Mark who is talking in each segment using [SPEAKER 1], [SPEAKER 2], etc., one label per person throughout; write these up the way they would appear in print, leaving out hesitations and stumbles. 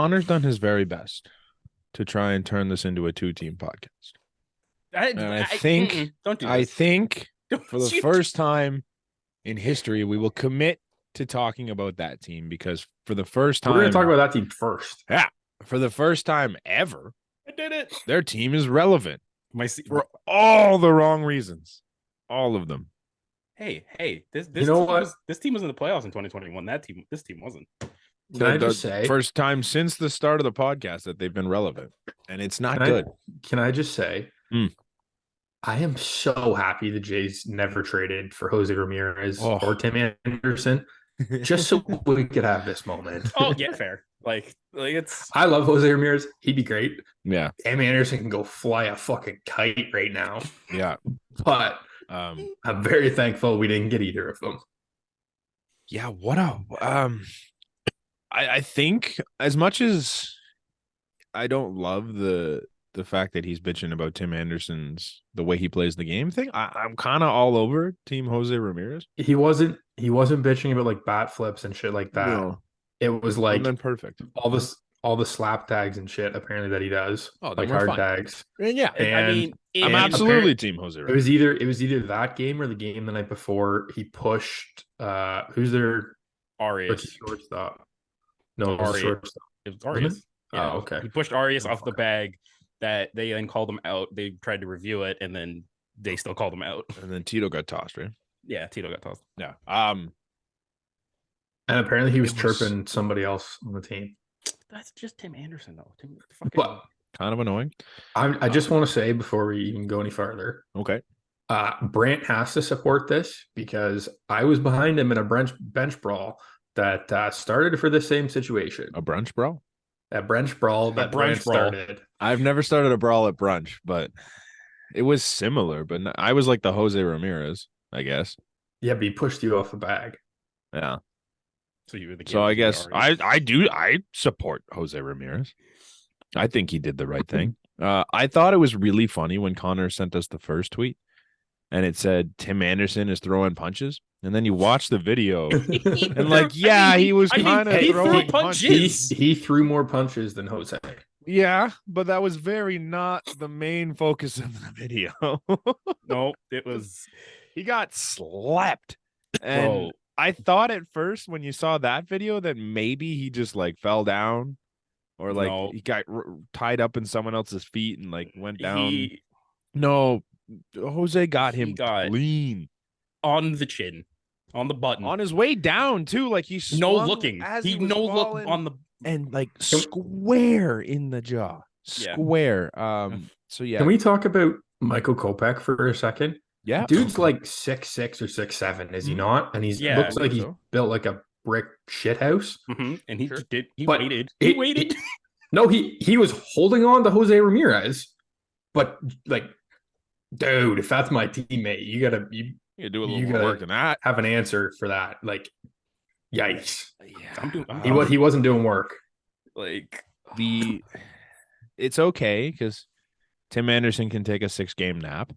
[SPEAKER 1] Connor's done his very best to try and turn this into a two-team podcast. And I think,
[SPEAKER 2] don't do this.
[SPEAKER 1] For the first time in history, we will commit to talking about that team because for the first time,
[SPEAKER 3] we're going to talk about that team first.
[SPEAKER 1] Yeah, for the first time ever,
[SPEAKER 2] I did it.
[SPEAKER 1] Their team is relevant
[SPEAKER 2] For
[SPEAKER 1] all the wrong reasons, all of them.
[SPEAKER 2] Hey, this team was in the playoffs in 2021. This team wasn't.
[SPEAKER 3] Can I just say,
[SPEAKER 1] first time since the start of the podcast that they've been relevant, and it's not good.
[SPEAKER 3] Can I just say, I am so happy the Jays never traded for Jose Ramirez or Tim Anderson, just so we could have this moment.
[SPEAKER 2] Oh, yeah, fair. Like it's.
[SPEAKER 3] I love Jose Ramirez. He'd be great.
[SPEAKER 1] Yeah,
[SPEAKER 3] Tim Anderson can go fly a fucking kite right now.
[SPEAKER 1] Yeah,
[SPEAKER 3] but I'm very thankful we didn't get either of them.
[SPEAKER 1] Yeah, what a I think as much as I don't love the fact that he's bitching about Tim Anderson's the way he plays the game thing, I'm kind of all over Team Jose Ramirez.
[SPEAKER 3] He wasn't bitching about like bat flips and shit like that. No. It was like
[SPEAKER 1] perfect.
[SPEAKER 3] All the slap tags and shit apparently that he does. Like hard tags.
[SPEAKER 1] And yeah,
[SPEAKER 3] and
[SPEAKER 1] I'm absolutely Team Jose Ramirez.
[SPEAKER 3] It was either that game or the game the night before he pushed who's their
[SPEAKER 2] Arias
[SPEAKER 3] shortstop. No, it was shortstop.
[SPEAKER 2] It was Arias.
[SPEAKER 3] Yeah, okay.
[SPEAKER 2] He pushed Arias off the bag that they then called him out. They tried to review it and then they still called him out.
[SPEAKER 1] And then Tito got tossed, right?
[SPEAKER 2] Yeah, Tito got tossed.
[SPEAKER 1] Yeah.
[SPEAKER 3] And apparently he was chirping somebody else on the team.
[SPEAKER 2] That's just Tim Anderson, though.
[SPEAKER 1] But kind of annoying.
[SPEAKER 3] I just want to say before we even go any farther.
[SPEAKER 1] Okay.
[SPEAKER 3] Brant has to support this because I was behind him in a bench brawl that started for the same situation.
[SPEAKER 1] A brunch brawl?
[SPEAKER 3] A brunch brawl that Brant started.
[SPEAKER 1] I've never started a brawl at brunch, but it was similar. But I was like the Jose Ramirez, I
[SPEAKER 3] Yeah, but he pushed you off the bag.
[SPEAKER 1] Yeah.
[SPEAKER 2] So
[SPEAKER 1] I guess I support Jose Ramirez. I think he did the right thing. I thought it was really funny when Connor sent us the first tweet and it said Tim Anderson is throwing punches. And then you watch the video and like, he was kind of throwing punches.
[SPEAKER 3] He threw more punches than Jose.
[SPEAKER 1] Yeah, but that was very not the main focus of the video.
[SPEAKER 2] No, it was.
[SPEAKER 1] He got slapped. And I thought at first when you saw that video that maybe he just like fell down or like he got tied up in someone else's feet and like went down. No, Jose got him clean.
[SPEAKER 2] On the chin, on the button,
[SPEAKER 1] on his way down too. Like he
[SPEAKER 2] looking. He no look on the
[SPEAKER 1] and like square in the jaw, square. So yeah,
[SPEAKER 3] can we talk about Michael Kopech for a second?
[SPEAKER 1] Yeah,
[SPEAKER 3] dude's like 6'6" or 6'7", is he not? And he's looks like he's built like a brick shit house.
[SPEAKER 2] Mm-hmm. And he waited. He waited.
[SPEAKER 3] No, he was holding on to Jose Ramirez, but like, dude, if that's my teammate, you gotta
[SPEAKER 1] do a little more work than that.
[SPEAKER 3] Have an answer for that. Like, yikes!
[SPEAKER 2] Yeah,
[SPEAKER 3] he wasn't doing work.
[SPEAKER 2] Like
[SPEAKER 1] it's okay because Tim Anderson can take a 6-game nap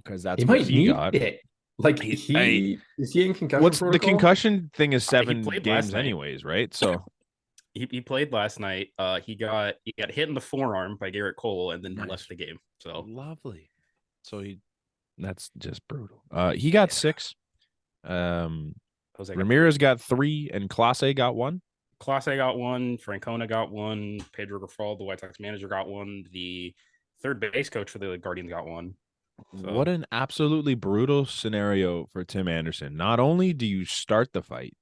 [SPEAKER 1] because that's what he got.
[SPEAKER 3] It. Like is he in concussion?
[SPEAKER 1] What's
[SPEAKER 3] protocol?
[SPEAKER 1] the concussion thing is 7 games anyways, right? So
[SPEAKER 2] he played last night. He got hit in the forearm by Garrett Cole and then left the game. So
[SPEAKER 1] lovely. So that's just brutal. He got 6. Ramirez got 3, and Clase got 1.
[SPEAKER 2] Clase got 1. Francona got 1. Pedro Grifol, the White Sox manager, got 1. The third base coach for the Guardians got 1. So.
[SPEAKER 1] What an absolutely brutal scenario for Tim Anderson. Not only do you start the fight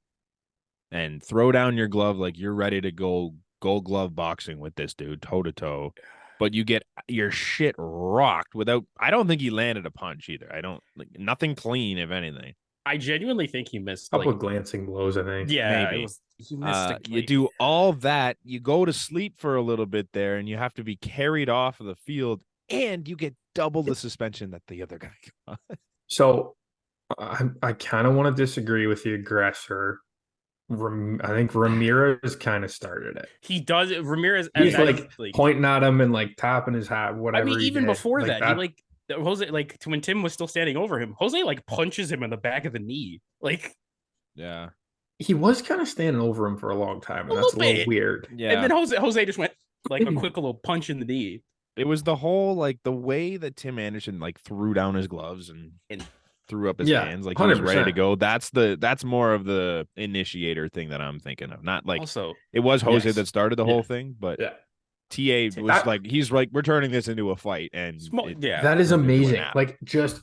[SPEAKER 1] and throw down your glove like you're ready to go Gold Glove boxing with this dude toe to toe, but you get your shit rocked without. I don't think he landed a punch either. Nothing clean, if anything.
[SPEAKER 2] I genuinely think he missed
[SPEAKER 3] a couple of glancing blows. I think.
[SPEAKER 2] Yeah,
[SPEAKER 1] maybe.
[SPEAKER 2] He missed.
[SPEAKER 1] You do all that. You go to sleep for a little bit there, and you have to be carried off of the field, and you get double the suspension that the other guy got.
[SPEAKER 3] So, I kind of want to disagree with the aggressor. I think Ramirez kind of started it.
[SPEAKER 2] He does. Ramirez,
[SPEAKER 3] he's like pointing at him and like tapping his hat, whatever.
[SPEAKER 2] I mean, even before that, he like Jose, like when Tim was still standing over him, Jose like punches him in the back of the knee. Like,
[SPEAKER 1] yeah,
[SPEAKER 3] he was kind of standing over him for a long time,
[SPEAKER 2] A
[SPEAKER 3] and that's a
[SPEAKER 2] little
[SPEAKER 3] little
[SPEAKER 2] bit.
[SPEAKER 3] weird.
[SPEAKER 1] Yeah.
[SPEAKER 2] And then Jose just went like a quick little punch in the knee.
[SPEAKER 1] It was the whole like the way that Tim Anderson like threw down his gloves and threw up his hands like he was ready to
[SPEAKER 3] 100%.
[SPEAKER 1] go. That's more of the initiator thing that I'm thinking of. Not like
[SPEAKER 2] Also,
[SPEAKER 1] it was Jose
[SPEAKER 3] Yes.
[SPEAKER 1] that started the whole
[SPEAKER 3] Yeah.
[SPEAKER 1] thing, but
[SPEAKER 3] Yeah.
[SPEAKER 1] TA was
[SPEAKER 3] That-
[SPEAKER 1] like he's like we're turning this into a fight, and
[SPEAKER 2] yeah.
[SPEAKER 3] That is
[SPEAKER 1] turned into a
[SPEAKER 3] amazing.
[SPEAKER 1] nap.
[SPEAKER 3] Like just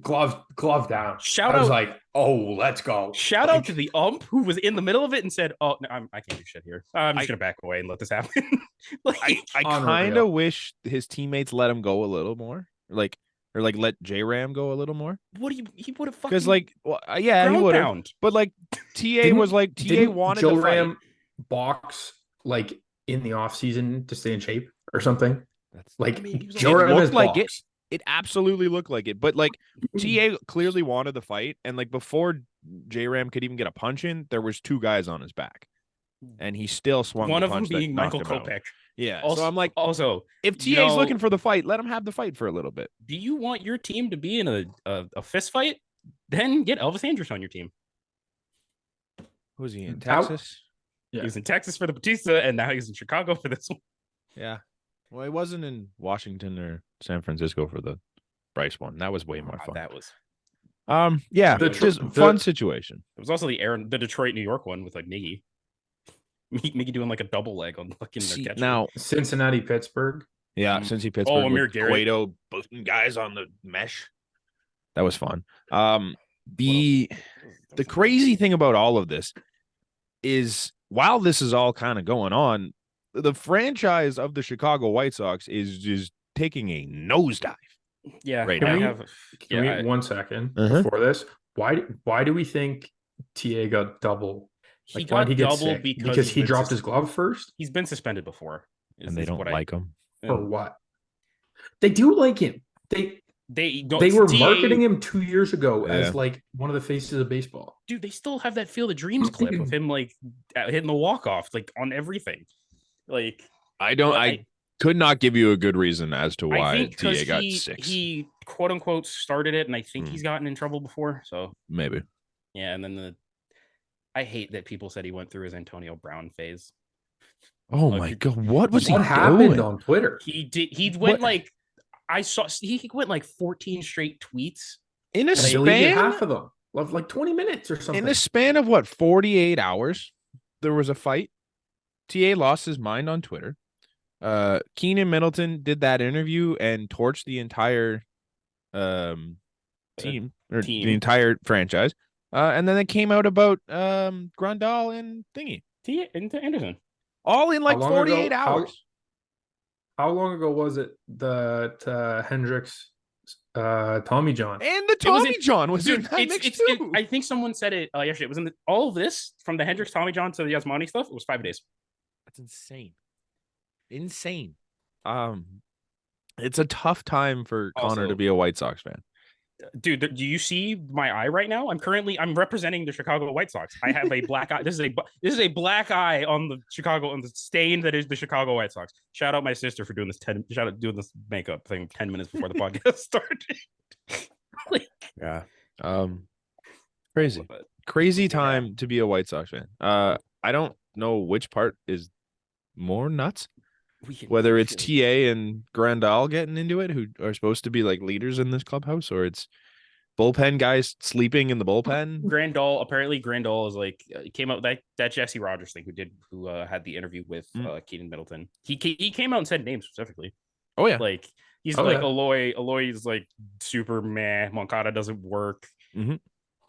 [SPEAKER 3] glove down.
[SPEAKER 2] Shout
[SPEAKER 3] I was
[SPEAKER 2] out-
[SPEAKER 3] like, oh, let's go.
[SPEAKER 2] Shout
[SPEAKER 3] Like,
[SPEAKER 2] out to the ump who was in the middle of it and said, "Oh, no, I can't do shit here. I'm just gonna back away and let this happen." Like,
[SPEAKER 1] I
[SPEAKER 3] Unreal.
[SPEAKER 1] kind of wish his teammates let him go a little more, like or like let J Ram go a little more.
[SPEAKER 2] what do you? He would have fucking
[SPEAKER 1] Because like, well, yeah, he
[SPEAKER 2] ground
[SPEAKER 1] would have.
[SPEAKER 2] pound.
[SPEAKER 1] But like, TA
[SPEAKER 3] Didn't-
[SPEAKER 1] was like TA
[SPEAKER 3] didn't
[SPEAKER 1] wanted
[SPEAKER 3] Joe
[SPEAKER 1] the fight.
[SPEAKER 3] Ram box like in the off season to stay in shape or something? Like
[SPEAKER 2] he was
[SPEAKER 3] Joe
[SPEAKER 1] It
[SPEAKER 3] Ram has
[SPEAKER 1] looked like it.
[SPEAKER 3] box.
[SPEAKER 1] It absolutely looked like it. But like, TA clearly wanted the fight, and like before J Ram could even get a punch in, there was 2 guys on his back, and he still swung.
[SPEAKER 2] One
[SPEAKER 1] the
[SPEAKER 2] of them
[SPEAKER 1] punch that
[SPEAKER 2] being Michael
[SPEAKER 1] knocked him out.
[SPEAKER 2] Kopech.
[SPEAKER 1] Yeah.
[SPEAKER 2] Also,
[SPEAKER 1] So I'm like,
[SPEAKER 2] also,
[SPEAKER 1] if TA's
[SPEAKER 2] you know,
[SPEAKER 1] looking for the fight, let him have the fight for a little bit.
[SPEAKER 2] do you want your team to be in a fist fight? Then get Elvis Andrus on your team.
[SPEAKER 1] Who's he in
[SPEAKER 3] Out.
[SPEAKER 1] Texas?
[SPEAKER 3] Yeah.
[SPEAKER 2] He was in Texas for the Batista, and now he's in Chicago for this one.
[SPEAKER 1] Yeah. Well, he wasn't in Washington or San Francisco for the Bryce one. That was way more fun.
[SPEAKER 2] That was.
[SPEAKER 1] Yeah,
[SPEAKER 3] The
[SPEAKER 1] just
[SPEAKER 3] tr-
[SPEAKER 1] fun
[SPEAKER 3] the-
[SPEAKER 1] situation.
[SPEAKER 2] It was also the Detroit, New York one with like Miggy. Miggy doing like a double leg on fucking their
[SPEAKER 1] See,
[SPEAKER 2] catcher.
[SPEAKER 1] now,
[SPEAKER 3] Cincinnati, Pittsburgh.
[SPEAKER 1] yeah, since he Pittsburgh
[SPEAKER 2] Amir
[SPEAKER 1] with
[SPEAKER 2] Garrett.
[SPEAKER 1] Cueto booting guys on the mesh, that was fun. The crazy thing about all of this is while this is all kind of going on, the franchise of the Chicago White Sox is just taking a nosedive.
[SPEAKER 2] Yeah,
[SPEAKER 1] Right
[SPEAKER 2] I
[SPEAKER 1] now.
[SPEAKER 2] have.
[SPEAKER 3] Can
[SPEAKER 2] Yeah,
[SPEAKER 3] we 1 second
[SPEAKER 1] Uh-huh.
[SPEAKER 3] before this? Why do we think TA got double?
[SPEAKER 2] he
[SPEAKER 3] Like,
[SPEAKER 2] got
[SPEAKER 3] why'd he get
[SPEAKER 2] double
[SPEAKER 3] sick?
[SPEAKER 2] because
[SPEAKER 3] Because
[SPEAKER 2] he's
[SPEAKER 3] he
[SPEAKER 2] been
[SPEAKER 3] dropped his glove first,
[SPEAKER 2] He's been suspended before,
[SPEAKER 1] And they don't like him.
[SPEAKER 3] or what? They do like him.
[SPEAKER 2] They don't.
[SPEAKER 3] They were
[SPEAKER 2] TA
[SPEAKER 3] marketing him 2 years ago
[SPEAKER 1] Yeah.
[SPEAKER 3] as like one of the faces of baseball.
[SPEAKER 2] Dude, they still have that Field of Dreams clip of him like hitting the walk off, like on everything. Like
[SPEAKER 1] I could not give you a good reason as to
[SPEAKER 2] I
[SPEAKER 1] why
[SPEAKER 2] think
[SPEAKER 1] TA
[SPEAKER 2] because
[SPEAKER 1] got 6.
[SPEAKER 2] he quote unquote started it, and I think
[SPEAKER 1] Hmm.
[SPEAKER 2] he's gotten in trouble before. So
[SPEAKER 1] Maybe.
[SPEAKER 2] yeah, and then I hate that people said he went through his Antonio Brown phase.
[SPEAKER 1] Oh
[SPEAKER 2] Like,
[SPEAKER 1] my
[SPEAKER 2] you-
[SPEAKER 1] god, what was
[SPEAKER 3] What
[SPEAKER 1] he
[SPEAKER 3] happened
[SPEAKER 1] doing?
[SPEAKER 3] on Twitter?
[SPEAKER 2] He did. He went
[SPEAKER 1] What?
[SPEAKER 2] like he went like 14 straight tweets.
[SPEAKER 1] In a
[SPEAKER 3] And deleted
[SPEAKER 1] span
[SPEAKER 3] half of them, like 20 minutes or something.
[SPEAKER 1] in a span of what 48 hours, there was a fight. TA lost his mind on Twitter. Keenan Middleton did that interview and torched the entire team or
[SPEAKER 2] team.
[SPEAKER 1] the entire franchise. And then it came out about Grandal and Thingy.
[SPEAKER 2] Into Anderson.
[SPEAKER 1] All in like
[SPEAKER 3] How long ago-
[SPEAKER 1] 48 hours.
[SPEAKER 3] How long ago was it that Hendricks Tommy John?
[SPEAKER 1] And the
[SPEAKER 2] It was
[SPEAKER 1] Tommy
[SPEAKER 2] in-
[SPEAKER 1] John was in
[SPEAKER 2] Dude,
[SPEAKER 1] that mix too.
[SPEAKER 2] I think someone said it yesterday. It was in all of this from the Hendricks, Tommy John to the Yasmani stuff. It was 5 days.
[SPEAKER 1] That's insane. Insane. It's a tough time for Connor
[SPEAKER 2] Also-
[SPEAKER 1] to be a White Sox fan.
[SPEAKER 2] Dude, do you see my eye right now? I'm representing the Chicago White Sox. I have a black eye. This is a black eye on the stain that is the Chicago White Sox. Shout out my sister for doing doing this makeup thing 10 minutes before the podcast started.
[SPEAKER 1] Yeah. Crazy time to be a White Sox fan. I don't know which part is more nuts. Whether it's TA and Grandal getting into it, who are supposed to be like leaders in this clubhouse, or it's bullpen guys sleeping in the bullpen.
[SPEAKER 2] Grandal is like came out that Jesse Rogers thing who had the interview with Keenan Middleton. He came out and said names specifically.
[SPEAKER 1] Oh yeah,
[SPEAKER 2] like he's
[SPEAKER 3] Oh,
[SPEAKER 2] like
[SPEAKER 3] yeah.
[SPEAKER 2] Aloy is like super meh. Moncada doesn't work.
[SPEAKER 1] Mhm.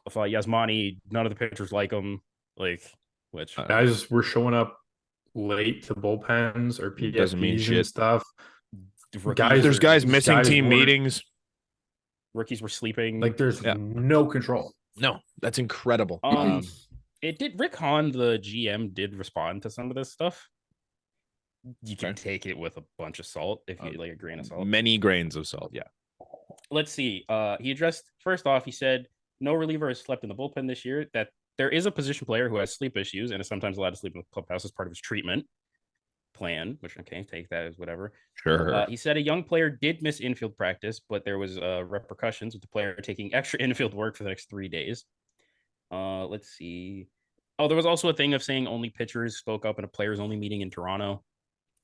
[SPEAKER 2] Yasmani, none of the pitchers like him. Like which
[SPEAKER 3] Guys were showing up late to bullpens or
[SPEAKER 1] Doesn't mean
[SPEAKER 3] PFPs
[SPEAKER 1] shit.
[SPEAKER 3] and stuff.
[SPEAKER 2] rookies,
[SPEAKER 1] there's guys missing
[SPEAKER 3] guys
[SPEAKER 1] team
[SPEAKER 3] weren't-
[SPEAKER 1] meetings.
[SPEAKER 2] rookies were sleeping.
[SPEAKER 3] Like there's
[SPEAKER 1] Yeah.
[SPEAKER 3] no control.
[SPEAKER 1] No, that's incredible.
[SPEAKER 2] It did. Rick Hahn, the GM, did respond to some of this stuff. You can take it with a bunch of salt if you like a grain of salt.
[SPEAKER 1] Many grains of salt. Yeah.
[SPEAKER 2] Let's see. He addressed first off. He said no reliever has slept in the bullpen this year. That there is a position player who has sleep issues and is sometimes allowed to sleep in the clubhouse as part of his treatment plan. Which okay, take that as whatever.
[SPEAKER 1] Sure.
[SPEAKER 2] He said a young player did miss infield practice, but there was repercussions with the player taking extra infield work for the next 3 days. Let's see. Oh, there was also a thing of saying only pitchers spoke up in a players only meeting in Toronto,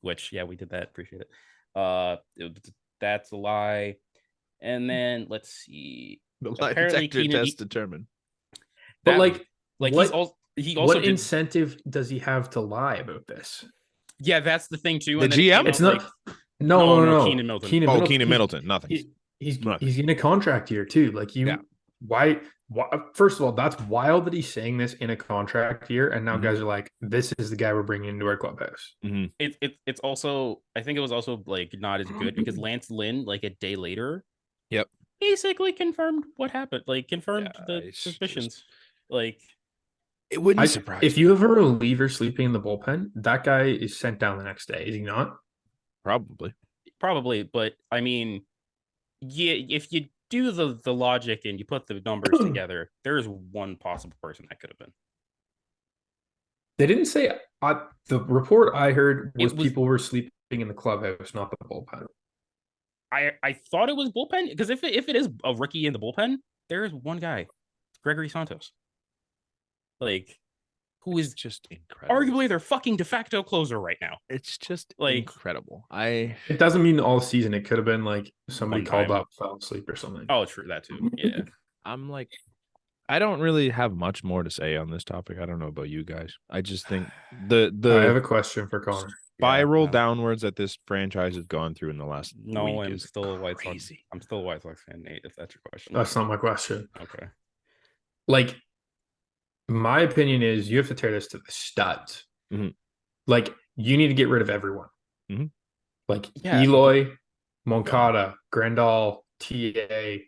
[SPEAKER 2] which we did that. Appreciate it. That's a lie. And then let's see.
[SPEAKER 1] The lie
[SPEAKER 2] Apparently,
[SPEAKER 1] detector
[SPEAKER 2] Keenan.
[SPEAKER 1] test determined.
[SPEAKER 3] But like
[SPEAKER 2] what? He also
[SPEAKER 3] what
[SPEAKER 2] did,
[SPEAKER 3] incentive does he have to lie about this?
[SPEAKER 2] Yeah, that's the thing too.
[SPEAKER 1] The
[SPEAKER 2] And then
[SPEAKER 1] GM?
[SPEAKER 3] It's not. No.
[SPEAKER 2] Keenan Milton.
[SPEAKER 1] Keenan Middleton. Nothing.
[SPEAKER 3] He's in a contract here too. Like why? First of all, that's wild that he's saying this in a contract year, and now guys are like, "This is the guy we're bringing into our clubhouse."
[SPEAKER 1] Mm-hmm.
[SPEAKER 2] It's also, I think it was also like not as good because Lance Lynn, like a day later, basically confirmed what happened. Like confirmed the suspicions. Like
[SPEAKER 1] it wouldn't surprise
[SPEAKER 3] if you have a reliever sleeping in the bullpen, that guy is sent down the next day. Is he not?
[SPEAKER 1] Probably,
[SPEAKER 2] but I mean, if you do the logic and you put the numbers together, there is one possible person that could have been.
[SPEAKER 3] They didn't say. The report I heard was people were sleeping in the clubhouse, not the bullpen.
[SPEAKER 2] I thought it was bullpen because if it is a rookie in the bullpen, there is one guy, Gregory Santos, like who is
[SPEAKER 1] just incredible.
[SPEAKER 2] Arguably their fucking de facto closer right now.
[SPEAKER 1] It's just like incredible.
[SPEAKER 3] It doesn't mean all season. It could have been like somebody called up, fell asleep or something.
[SPEAKER 2] Oh, true, that too. Yeah.
[SPEAKER 1] I'm like, I don't really have much more to say on this topic. I don't know about you guys. I just think I
[SPEAKER 3] have a question for Connor.
[SPEAKER 1] Spiral downwards that this franchise has gone through in the last week
[SPEAKER 2] I'm
[SPEAKER 1] is
[SPEAKER 2] still
[SPEAKER 1] crazy.
[SPEAKER 2] a White Sox. I'm still a White Sox fan, Nate, if that's your question.
[SPEAKER 3] That's not my question.
[SPEAKER 2] Okay.
[SPEAKER 3] Like, my opinion is you have to tear this to the studs.
[SPEAKER 1] Mm-hmm.
[SPEAKER 3] Like, you need to get rid of everyone.
[SPEAKER 1] Mm-hmm.
[SPEAKER 3] Like, Eloy, Moncada, Grandal, TA,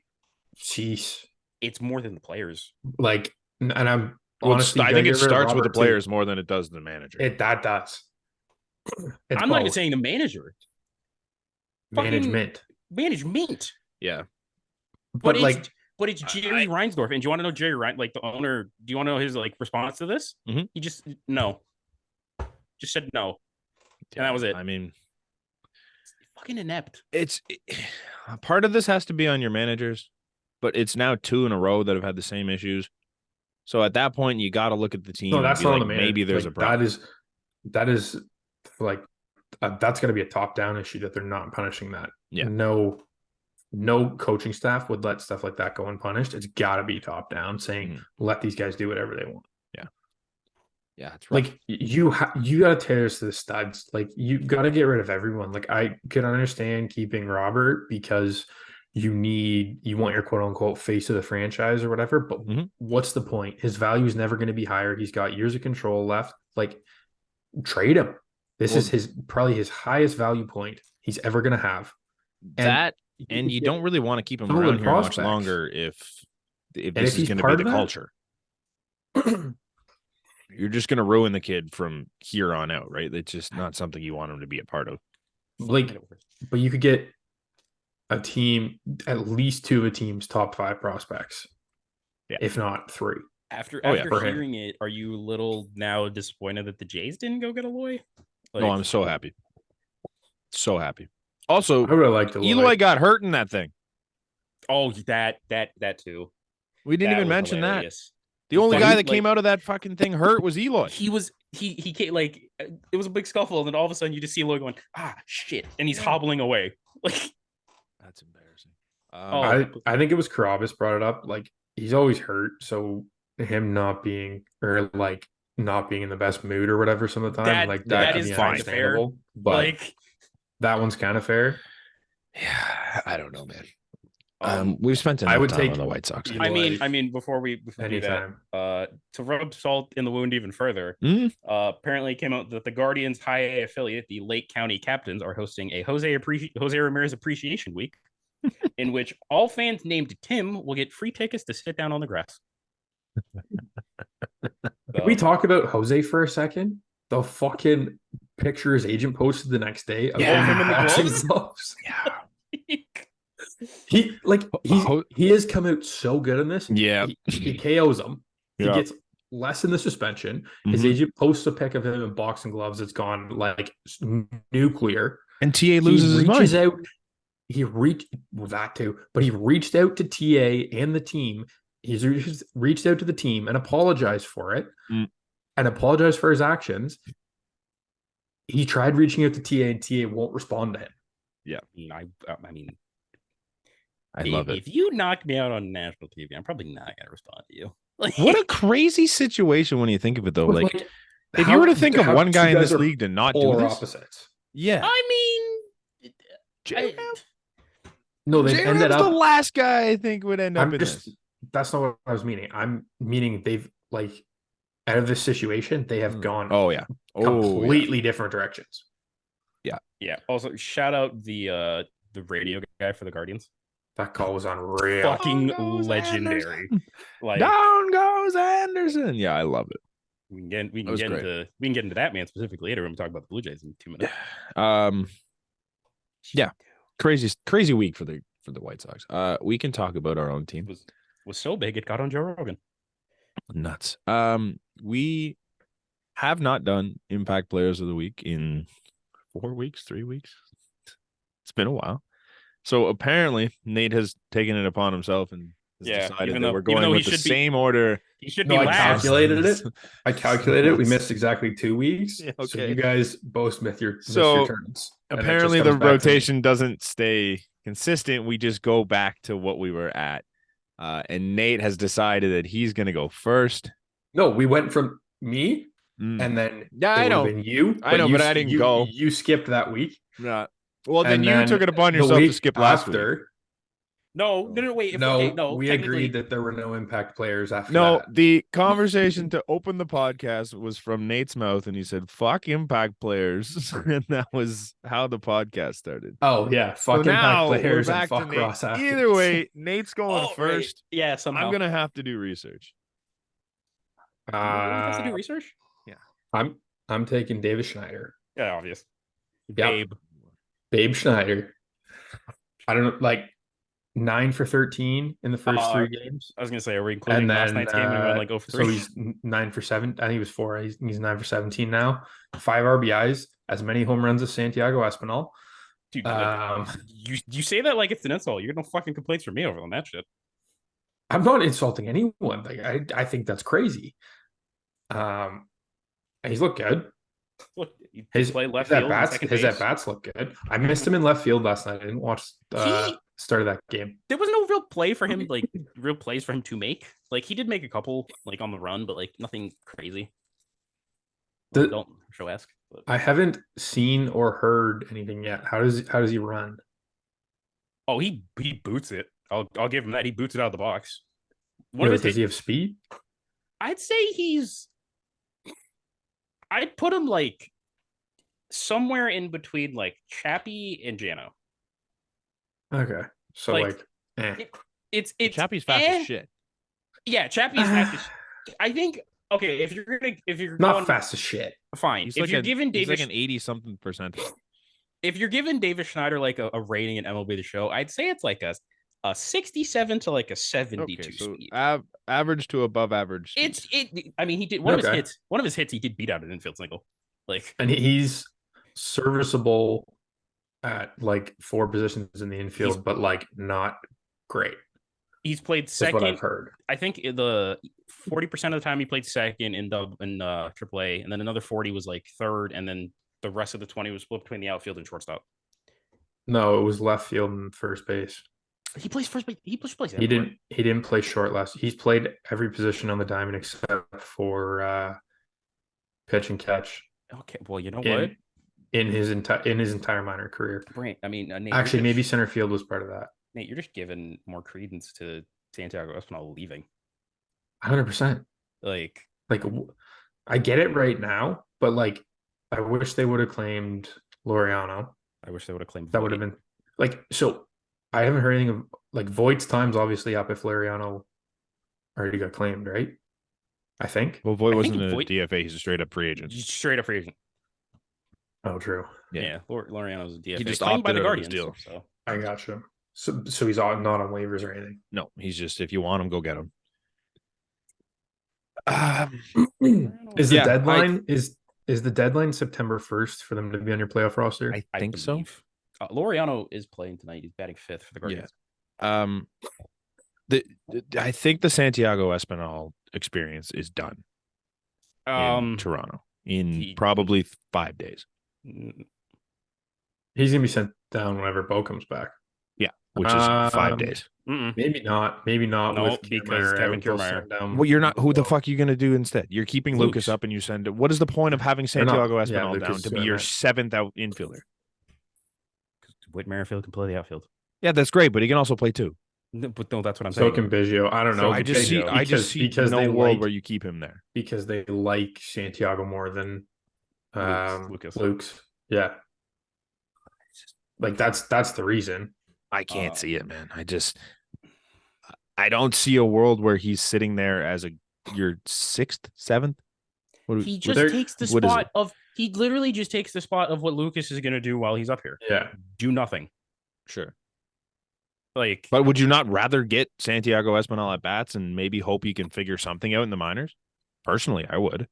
[SPEAKER 3] Cease.
[SPEAKER 2] It's more than the players.
[SPEAKER 3] Like, and I'm honestly,
[SPEAKER 1] I think it starts with the players more than it does the manager.
[SPEAKER 3] That does.
[SPEAKER 2] I'm not even saying the manager.
[SPEAKER 3] Management.
[SPEAKER 1] Yeah.
[SPEAKER 3] But
[SPEAKER 2] it's Jerry Reinsdorf. And do you want to know Jerry Rein, like the owner? Do you want to know his like response to this?
[SPEAKER 1] Mm-hmm.
[SPEAKER 2] He just said no, and that was it.
[SPEAKER 1] I mean,
[SPEAKER 2] it's fucking inept.
[SPEAKER 1] Part of this has to be on your managers, but it's now 2 in a row that have had the same issues. So at that point, you got to look at the team.
[SPEAKER 3] No, that's
[SPEAKER 1] and be
[SPEAKER 3] not
[SPEAKER 1] like,
[SPEAKER 3] the manager.
[SPEAKER 1] Maybe there's a problem.
[SPEAKER 3] That is like that's going to be a top-down issue that they're not punishing that.
[SPEAKER 1] Yeah.
[SPEAKER 3] No coaching staff would let stuff like that go unpunished. It's got to be top-down, saying let these guys do whatever they want.
[SPEAKER 1] Yeah, it's rough.
[SPEAKER 3] Like you got to tear this to the studs. Like you got to get rid of everyone. Like I could understand keeping Robert because you want your quote-unquote face of the franchise or whatever. But what's the point? His value is never going to be higher. He's got years of control left. Like trade him. This is probably his highest value point he's ever going to have.
[SPEAKER 1] And you don't really want to keep him around here much longer if this is going to be the culture. You're just going to ruin the kid from here on out, right? It's just not something you want him to be a part of.
[SPEAKER 3] Like, but you could get a team, at least 2 of a team's top 5 prospects, if not 3.
[SPEAKER 2] After hearing it, are you a little now disappointed that the Jays didn't go get Eloy?
[SPEAKER 1] No, I'm so happy. So happy. Also,
[SPEAKER 3] I would have liked
[SPEAKER 1] Eloy got hurt in that thing.
[SPEAKER 2] Oh, that too.
[SPEAKER 1] We didn't even mention hilarious. That. The only guy that came out of that fucking thing hurt was Eloy.
[SPEAKER 2] He came, like, it was a big scuffle, and then all of a sudden you just see Eloy going, shit, and he's hobbling away. Like,
[SPEAKER 1] that's embarrassing.
[SPEAKER 3] I think it was Carabas brought it up. Like, he's always hurt, so him not being in the best mood or whatever some of the time, that is fine, fair. But like, that one's kind of fair.
[SPEAKER 1] Yeah, I don't know, man. We've spent enough time on the White Sox.
[SPEAKER 2] I mean, before we do that, to rub salt in the wound even further, apparently it came out that the Guardians High A affiliate, the Lake County Captains, are hosting a Jose Ramirez Appreciation Week, in which all fans named Tim will get free tickets to sit down on the grass.
[SPEAKER 3] Can we talk about Jose for a second? The fucking picture his agent posted the next day of him in the gloves.
[SPEAKER 1] Yeah.
[SPEAKER 3] He has come out so good in this.
[SPEAKER 1] Yeah.
[SPEAKER 3] He KOs him. He gets less in the suspension. His agent posts a pic of him in boxing gloves. It's gone like nuclear.
[SPEAKER 1] And TA loses his mind.
[SPEAKER 3] He reached out to TA and the team. He's reached out to the team and apologized for it. and apologized for his actions. He tried reaching out to TA, and TA won't respond to him.
[SPEAKER 2] I mean,
[SPEAKER 1] I love it.
[SPEAKER 2] If you knock me out on national TV, I'm probably not gonna respond to you. Like,
[SPEAKER 1] What a crazy situation when you think of it, though.
[SPEAKER 3] But,
[SPEAKER 1] Like, if you were to think of one guy in this league to not do
[SPEAKER 3] polar
[SPEAKER 1] this,
[SPEAKER 3] opposites.
[SPEAKER 1] yeah,
[SPEAKER 2] I mean,
[SPEAKER 3] No, they've ended
[SPEAKER 1] J-Ram's
[SPEAKER 3] up.
[SPEAKER 1] the last guy I think would end up
[SPEAKER 3] I'm
[SPEAKER 1] in
[SPEAKER 3] just.
[SPEAKER 1] this.
[SPEAKER 3] That's not what I was meaning. I'm meaning they've like out of this situation, they have gone
[SPEAKER 1] Oh yeah,
[SPEAKER 3] completely different directions.
[SPEAKER 2] yeah. Also, shout out the radio guy for the Guardians.
[SPEAKER 3] That call was unreal.
[SPEAKER 2] Fucking
[SPEAKER 1] Down goes
[SPEAKER 2] legendary.
[SPEAKER 1] Anderson.
[SPEAKER 2] Like,
[SPEAKER 1] Down goes Anderson. Yeah, I love it.
[SPEAKER 2] we can get
[SPEAKER 1] was great.
[SPEAKER 2] into that man specifically later when we talk about the Blue Jays in 2 minutes.
[SPEAKER 1] Yeah, crazy week for the White Sox. We can talk about our own team.
[SPEAKER 2] Was so big it got on Joe Rogan.
[SPEAKER 1] Nuts. We have not done Impact Players of the Week in 4 weeks, 3 weeks. It's been a while. So apparently Nate has taken it upon himself and has decided that we're going with the same order.
[SPEAKER 2] He should be last.
[SPEAKER 3] I calculated it. We missed exactly 2 weeks.
[SPEAKER 1] Yeah, okay.
[SPEAKER 3] So you guys both missed your turns.
[SPEAKER 1] Apparently the rotation doesn't stay consistent. We just go back to what we were at. And Nate has decided that he's going to go first.
[SPEAKER 3] No, we went from me and then
[SPEAKER 1] I know.
[SPEAKER 3] You.
[SPEAKER 1] I know, but I didn't go.
[SPEAKER 3] You skipped that week.
[SPEAKER 1] Yeah. Well, then you took it upon yourself to skip last week.
[SPEAKER 2] No, wait.
[SPEAKER 3] We agreed that there were no Impact players after that.
[SPEAKER 1] No, the conversation to open the podcast was from Nate's mouth, and he said, "Fuck Impact players," and that was how the podcast started.
[SPEAKER 3] Oh yeah, fuck Impact players and fuck Ross Atkins.
[SPEAKER 1] Either way, Nate's going first.
[SPEAKER 2] Right. Yeah, somehow
[SPEAKER 1] I'm gonna have to do research.
[SPEAKER 2] You have to do research.
[SPEAKER 3] Yeah, I'm taking David Schneider.
[SPEAKER 2] Yeah, obvious.
[SPEAKER 3] Yep. Babe Schneider. I don't know, like 9 for 13 in the first 3 games.
[SPEAKER 2] I was gonna say, are we including last night's game? And we went like 0 for 3.
[SPEAKER 3] So he's 9 for 7. I think he was 4. He's 9 for 17 now. 5 RBIs, as many home runs as Santiago Espinal.
[SPEAKER 2] Dude, you say that like it's an insult. You're no fucking complaints from me over on that shit.
[SPEAKER 3] I'm not insulting anyone. Like I think that's crazy. He's looked good.
[SPEAKER 2] Look, his play left field.
[SPEAKER 3] His at bats look good. I missed him in left field last night. I didn't watch start of that game.
[SPEAKER 2] There was no real play for him, like real plays for him to make. Like he did make a couple, like on the run, but like nothing crazy. Don't show ask.
[SPEAKER 3] I haven't seen or heard anything yet. How does he run?
[SPEAKER 2] Oh, he boots it. I'll give him that. He boots it out of the box.
[SPEAKER 3] Does he have speed?
[SPEAKER 2] I'd say I'd put him like somewhere in between like Chappie and Jano.
[SPEAKER 3] Okay. So
[SPEAKER 2] it's
[SPEAKER 1] Chappie's fast as shit.
[SPEAKER 2] Yeah, Chappie's fast as shit. I think if you're
[SPEAKER 3] not
[SPEAKER 2] going,
[SPEAKER 3] fast as shit.
[SPEAKER 2] Fine.
[SPEAKER 1] He's like an 80-something percent.
[SPEAKER 2] If you're giving David Schneider like a rating in MLB The Show, I'd say it's like a 67 to like a 72 speed.
[SPEAKER 1] Average to above average
[SPEAKER 2] speed. I mean, he did one of his hits he did beat out an infield single. Like,
[SPEAKER 3] and he's serviceable at like 4 positions in the infield, but like not great.
[SPEAKER 2] He's played second.
[SPEAKER 3] That's what I've heard.
[SPEAKER 2] I think the 40% of the time he played second in AAA, and then another 40 was like third, and then the rest of the 20 was split between the outfield and shortstop.
[SPEAKER 3] No, it was left field and first base.
[SPEAKER 2] He plays first base. He plays
[SPEAKER 3] He didn't play short last. He's played every position on the diamond except for pitch and catch.
[SPEAKER 2] Okay, well, you know what?
[SPEAKER 3] In his entire minor career.
[SPEAKER 2] Right. I mean, Nate,
[SPEAKER 3] actually, maybe center field was part of that.
[SPEAKER 2] Nate, you're just giving more credence to Santiago Espinal leaving.
[SPEAKER 3] 100%.
[SPEAKER 2] Like
[SPEAKER 3] I get it right now, but like I wish they would have claimed Laureano.
[SPEAKER 2] I wish they would have claimed
[SPEAKER 3] that. Would have been like so. I haven't heard anything of like Voigt's time's obviously up if Laureano already got claimed, right? I think.
[SPEAKER 1] Well, Voigt wasn't a DFA; he's a straight up free agent.
[SPEAKER 2] Straight up free agent.
[SPEAKER 3] Oh, true.
[SPEAKER 2] Yeah, Laureano's a DFA.
[SPEAKER 1] He just opted by the Guardians deal.
[SPEAKER 3] So I got you. So he's not on waivers or anything.
[SPEAKER 1] No, he's just if you want him, go get him.
[SPEAKER 3] Is the deadline is the deadline September 1st for them to be on your playoff roster?
[SPEAKER 1] I think so.
[SPEAKER 2] Laureano is playing tonight. He's batting 5th for the Guardians.
[SPEAKER 1] Yeah. I think the Santiago Espinal experience is done. in Toronto in probably 5 days.
[SPEAKER 3] He's gonna be sent down whenever Bo comes back.
[SPEAKER 1] Yeah, which is 5 days.
[SPEAKER 3] Maybe not. Maybe not.
[SPEAKER 2] No,
[SPEAKER 3] with
[SPEAKER 2] because
[SPEAKER 3] Kiermaier
[SPEAKER 2] Kevin
[SPEAKER 3] out, they'll
[SPEAKER 2] Kiermaier.
[SPEAKER 3] send down
[SPEAKER 1] Well, you're not. Who the
[SPEAKER 3] Bo.
[SPEAKER 1] fuck are you gonna do instead? You're keeping Lucas up, and you send. What is the point of having Santiago Espinal down to be your 7th out infielder?
[SPEAKER 2] Whit Merrifield can play the outfield.
[SPEAKER 1] Yeah, that's great, but he can also play too.
[SPEAKER 2] No, but no, that's what I'm
[SPEAKER 3] So
[SPEAKER 2] saying.
[SPEAKER 3] can Biggio. I don't know.
[SPEAKER 1] I just see no world where you keep him there
[SPEAKER 3] because they like Santiago more than Luke's. Yeah, like that's the reason.
[SPEAKER 1] I can't see it, man. I don't see a world where he's sitting there as your 6th, 7th.
[SPEAKER 2] He just takes the spot of. He literally just takes the spot of what Lucas is going to do while he's up here.
[SPEAKER 3] Yeah,
[SPEAKER 2] do nothing.
[SPEAKER 1] Sure.
[SPEAKER 2] But
[SPEAKER 1] would you not rather get Santiago Espinal at bats and maybe hope he can figure something out in the minors? Personally, I would.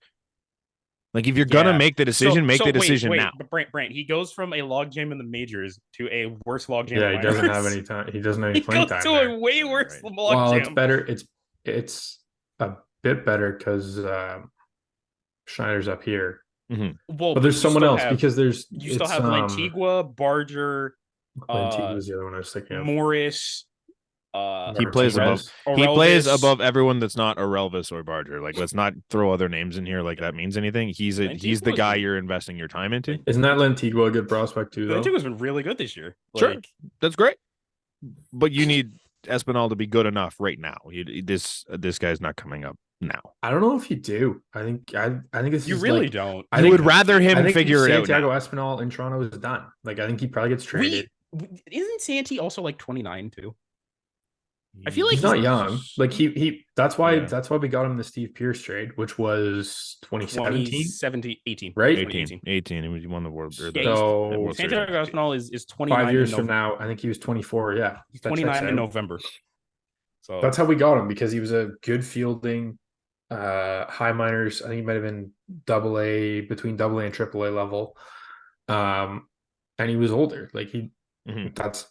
[SPEAKER 1] Like, if you're gonna make the decision, make the decision now.
[SPEAKER 2] But Brant, he goes from a logjam in the majors to a worse logjam.
[SPEAKER 3] Yeah, he doesn't have any time. He doesn't have any playing time.
[SPEAKER 2] He goes to a way worse logjam.
[SPEAKER 3] Well, it's better. It's a bit better because Schneider's up here.
[SPEAKER 1] Mm-hmm.
[SPEAKER 3] Well, but there's someone else because
[SPEAKER 2] you still have Lantigua, Barger.
[SPEAKER 3] Lantigua was the other one I was thinking of.
[SPEAKER 2] Morris.
[SPEAKER 1] He plays above. He plays above everyone that's not Orelvis or Barger. Like, let's not throw other names in here like that means anything. He's the guy you're investing your time into.
[SPEAKER 3] Isn't that Lantigua a good prospect too?
[SPEAKER 2] Lantigua's been really good this year.
[SPEAKER 1] Sure, that's great. But you need Espinal to be good enough right now. This guy's not coming up now.
[SPEAKER 3] I don't know if you do. I think this
[SPEAKER 2] you really don't.
[SPEAKER 1] I would rather him figure it out.
[SPEAKER 3] Santiago Espinal in Toronto is done. Like, I think he probably gets traded.
[SPEAKER 2] Isn't Santi also like 29 too? I feel like
[SPEAKER 3] he's not young. Like he that's why we got him the Steve Pierce trade, which was 2017,
[SPEAKER 2] 18,
[SPEAKER 3] right?
[SPEAKER 1] 18. He won the World.
[SPEAKER 2] So Santiago Espinal is 29.
[SPEAKER 3] 5 years from now, I think he was 24. Yeah,
[SPEAKER 2] he's 29 in November. So
[SPEAKER 3] that's how we got him, because he was a good fielding, high minors. I think he might have been AA, between AA and AAA level. And he was older. Like that's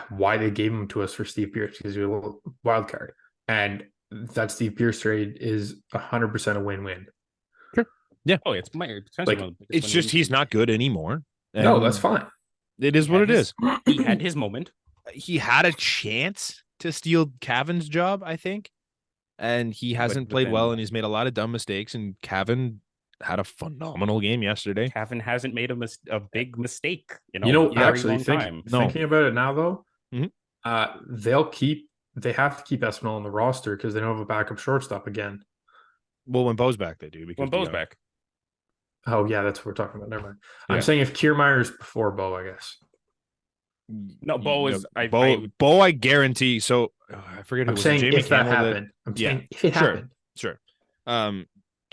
[SPEAKER 3] why they gave him to us for Steve Pierce, because he was a little wild card. And that Steve Pierce trade is 100% a win-win.
[SPEAKER 1] Sure. Yeah.
[SPEAKER 2] Oh, it's
[SPEAKER 1] it's just he's not good anymore.
[SPEAKER 3] No, that's fine.
[SPEAKER 1] It is what it is.
[SPEAKER 2] He had his moment.
[SPEAKER 1] He had a chance to steal Cavan's job, I think, and he hasn't played well, and he's made a lot of dumb mistakes. And Cavan had a phenomenal game yesterday.
[SPEAKER 2] Cavan hasn't made a big mistake.
[SPEAKER 3] Actually, thinking about it now, though, they have to keep Espinal on the roster because they don't have a backup shortstop again.
[SPEAKER 1] Well, when Bo's back, they do. Because
[SPEAKER 2] when Bo's back.
[SPEAKER 3] Oh, yeah, that's what we're talking about. Never mind. Yeah. I'm saying if Kiermaier is before Bo, I guess.
[SPEAKER 2] No, Bo is.
[SPEAKER 1] Bo, I guarantee. So I forget who
[SPEAKER 3] I'm
[SPEAKER 1] was
[SPEAKER 3] saying
[SPEAKER 1] Jamie
[SPEAKER 3] if
[SPEAKER 1] Campbell
[SPEAKER 3] that happened. I'm saying if it happened.
[SPEAKER 1] Sure.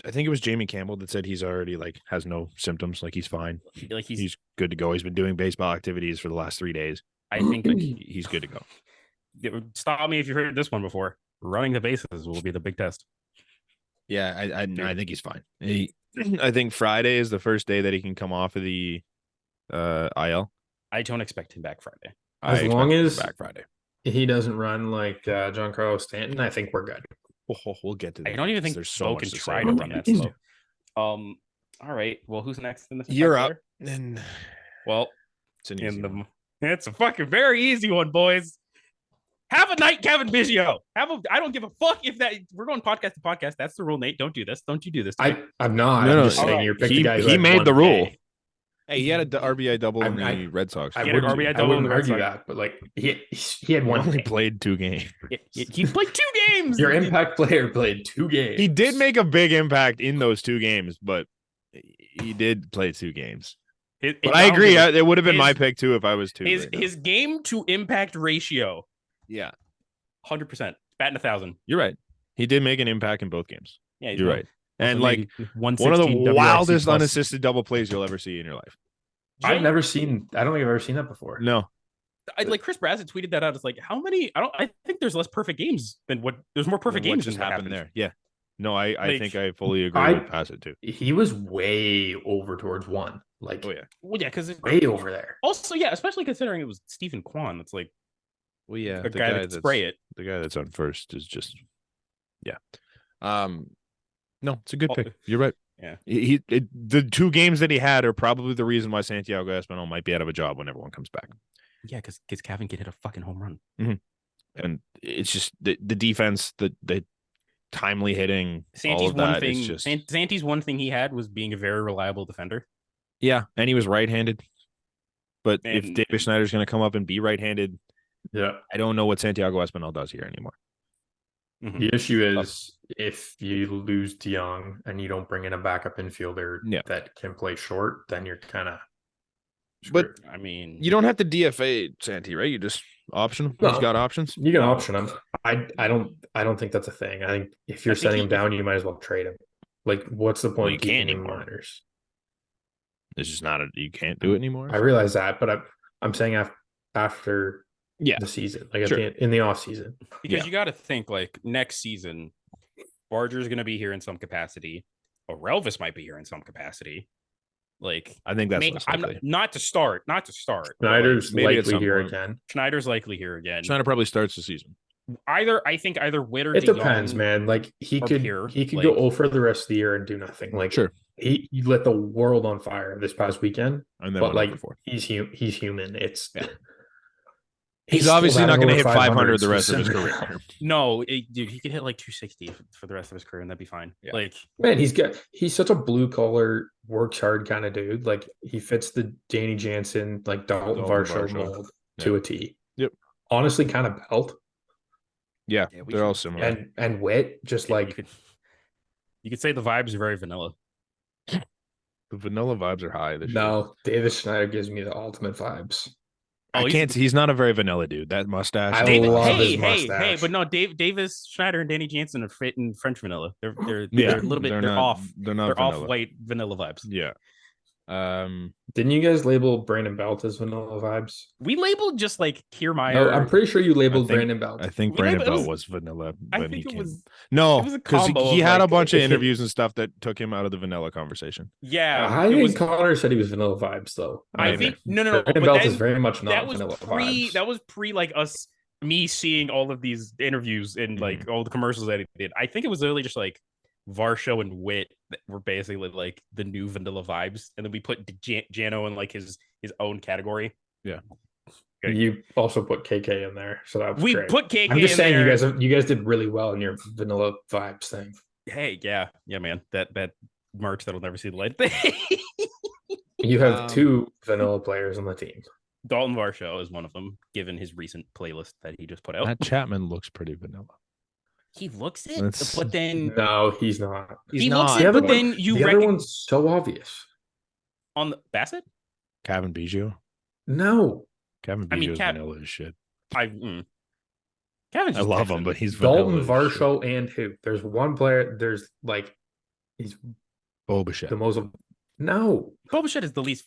[SPEAKER 1] I think it was Jamie Campbell that said he's already has no symptoms, he's fine. He's good to go. He's been doing baseball activities for the last 3 days.
[SPEAKER 2] I think
[SPEAKER 1] he's good to go.
[SPEAKER 2] Stop me if you've heard this one before. Running the bases will be the big test.
[SPEAKER 1] Yeah, I think he's fine. I think Friday is the first day that he can come off of the IL.
[SPEAKER 2] I don't expect him back Friday.
[SPEAKER 3] As long as
[SPEAKER 1] back Friday,
[SPEAKER 3] he doesn't run like Giancarlo Stanton, I think we're good.
[SPEAKER 1] We'll get to that.
[SPEAKER 2] I don't even think
[SPEAKER 1] there's so much
[SPEAKER 2] can
[SPEAKER 1] to
[SPEAKER 2] try to run that slow. All right. Well, who's next in the
[SPEAKER 1] You're up. And
[SPEAKER 2] it's a fucking very easy one, boys. Have a night, Kevin Biggio. I don't give a fuck if that we're going podcast to podcast. That's the rule, Nate. Don't do this. Don't you do this.
[SPEAKER 3] I'm not. No, I'm just saying you're picking the guy.
[SPEAKER 1] He made the rule. Hey, he had an RBI double in the Red Sox.
[SPEAKER 3] I wouldn't argue that, but he had one.
[SPEAKER 1] Only played 2 games.
[SPEAKER 2] He played 2 games.
[SPEAKER 3] Your impact player played 2 games.
[SPEAKER 1] He did make a big impact in those 2 games, but he did play 2 games. But I agree. It would have been my pick too if I was 2.
[SPEAKER 2] His game to impact ratio.
[SPEAKER 1] Yeah,
[SPEAKER 2] 100%. Batting 1,000.
[SPEAKER 1] You're right. He did make an impact in both games. Yeah, you're right. And one of the
[SPEAKER 2] WRC
[SPEAKER 1] wildest unassisted double plays you'll ever see in your life.
[SPEAKER 3] I don't think I've ever seen that before.
[SPEAKER 1] No.
[SPEAKER 2] Chris Brassett tweeted that out. It's how many? I think there's less perfect games than there's more perfect games
[SPEAKER 1] just
[SPEAKER 2] than
[SPEAKER 1] happened there. Yeah. No, I think I fully agree with Bassett too.
[SPEAKER 3] He was way over towards 1.
[SPEAKER 2] Oh yeah. Well, yeah, because
[SPEAKER 3] way over there.
[SPEAKER 2] Also, yeah, especially considering it was Stephen Kwan. It's
[SPEAKER 1] well, yeah,
[SPEAKER 2] the guy that spray it.
[SPEAKER 1] The guy that's on first is just, yeah. No, it's a good pick. You're right.
[SPEAKER 2] Yeah.
[SPEAKER 1] The 2 games that he had are probably the reason why Santiago Espinal might be out of a job when everyone comes back.
[SPEAKER 2] Yeah, because Kevin could hit a fucking home run.
[SPEAKER 1] And it's just the defense, the timely hitting,
[SPEAKER 2] Santi's
[SPEAKER 1] all of
[SPEAKER 2] one
[SPEAKER 1] that is
[SPEAKER 2] thing.
[SPEAKER 1] just
[SPEAKER 2] Santi's one thing he had was being a very reliable defender.
[SPEAKER 1] yeah, and he was right-handed. But if
[SPEAKER 2] And
[SPEAKER 1] David Schneider's going to come up and be right-handed,
[SPEAKER 3] Yeah.
[SPEAKER 1] I don't know what Santiago Espinal does here anymore.
[SPEAKER 3] The issue is if you lose DeYoung and you don't bring in a backup infielder that can play short, then you're kind of.
[SPEAKER 1] But
[SPEAKER 2] I mean,
[SPEAKER 1] you don't have to DFA Santi, right? You just option him.
[SPEAKER 3] No.
[SPEAKER 1] He's got options.
[SPEAKER 3] You can option him. I don't think that's a thing. I think if you're setting him down, you might as well trade him. Like, what's the point of keeping him in minors?
[SPEAKER 1] It's just not you can't do it anymore.
[SPEAKER 3] I realize that, but I'm saying after the season, like in the off season,
[SPEAKER 2] because you got to think like next season, Barger's going to be here in some capacity. Orelvis might be here in some capacity. Like,
[SPEAKER 1] I think that's
[SPEAKER 2] not to start.
[SPEAKER 3] Schneider's likely here again.
[SPEAKER 2] Schneider's likely here again.
[SPEAKER 1] Schneider probably starts the season.
[SPEAKER 2] I think either Witt or
[SPEAKER 3] it
[SPEAKER 2] DeYoung
[SPEAKER 3] depends, man. Like he could go over for the rest of the year and do nothing. Like he lit the world on fire this past weekend,
[SPEAKER 1] and then
[SPEAKER 3] but like he's human. It's
[SPEAKER 1] he's obviously not going to hit 500 the rest of his career.
[SPEAKER 2] No, dude, he could hit like 260 for the rest of his career, and that'd be fine. Yeah. Like,
[SPEAKER 3] man, he's such a blue collar, works hard kind of dude. Like he fits the Danny Jansen, like Dalton Varsho mold to a T.
[SPEAKER 1] Yep.
[SPEAKER 3] Honestly, kind of belt.
[SPEAKER 1] Yeah, they're all similar.
[SPEAKER 3] And Witt, just like
[SPEAKER 2] you could say the vibes are very vanilla.
[SPEAKER 1] The vanilla vibes are high this year.
[SPEAKER 3] No, David Schneider gives me the ultimate vibes.
[SPEAKER 1] He's not a very vanilla dude. That mustache.
[SPEAKER 3] I love his mustache.
[SPEAKER 2] Hey, but no, Davis Schneider and Danny Jansen are fit in French vanilla. They're a little bit. They're off.
[SPEAKER 1] They're not.
[SPEAKER 2] They're off white vanilla vibes.
[SPEAKER 1] Yeah.
[SPEAKER 3] Didn't you guys label Brandon Belt as vanilla vibes?
[SPEAKER 2] We labeled just like Kiermaier.
[SPEAKER 3] No, I'm pretty sure you labeled Brandon Belt.
[SPEAKER 1] I think Brandon Belt was vanilla when he came.
[SPEAKER 2] No,
[SPEAKER 1] because he had a bunch of interviews and stuff that took him out of the vanilla conversation.
[SPEAKER 2] Yeah,
[SPEAKER 3] I think Connor said he was vanilla vibes though.
[SPEAKER 2] I think no.
[SPEAKER 3] Brandon Belt is very much not vanilla vibes.
[SPEAKER 2] That was pre like me seeing all of these interviews and like all the commercials that he did. I think it was literally just like Varsho and Witt were basically like the new vanilla vibes, and then we put Jano in like his own category.
[SPEAKER 1] Yeah,
[SPEAKER 3] okay. You also put KK in there, so that was great.
[SPEAKER 2] Put KK.
[SPEAKER 3] I'm just saying you guys did really well in your vanilla vibes thing.
[SPEAKER 2] Hey, yeah, man, that merch that'll never see the light of day.
[SPEAKER 3] You have 2 vanilla players on the team.
[SPEAKER 2] Dalton Varsho is one of them, given his recent playlist that he just put out.
[SPEAKER 1] That Chapman looks pretty vanilla.
[SPEAKER 2] He looks it, but then
[SPEAKER 3] no, he's not.
[SPEAKER 2] He looks it, but then
[SPEAKER 3] the other one's so obvious.
[SPEAKER 2] On the Bassett,
[SPEAKER 1] Kevin Biggio.
[SPEAKER 3] No,
[SPEAKER 1] Kevin Biggio is vanilla as shit.
[SPEAKER 2] I
[SPEAKER 1] love him, but he's vanilla.
[SPEAKER 3] Dalton Varsho and who? There's one player. There's like he's
[SPEAKER 1] Bo Bichette.
[SPEAKER 3] The most. No,
[SPEAKER 2] Bo Bichette is the least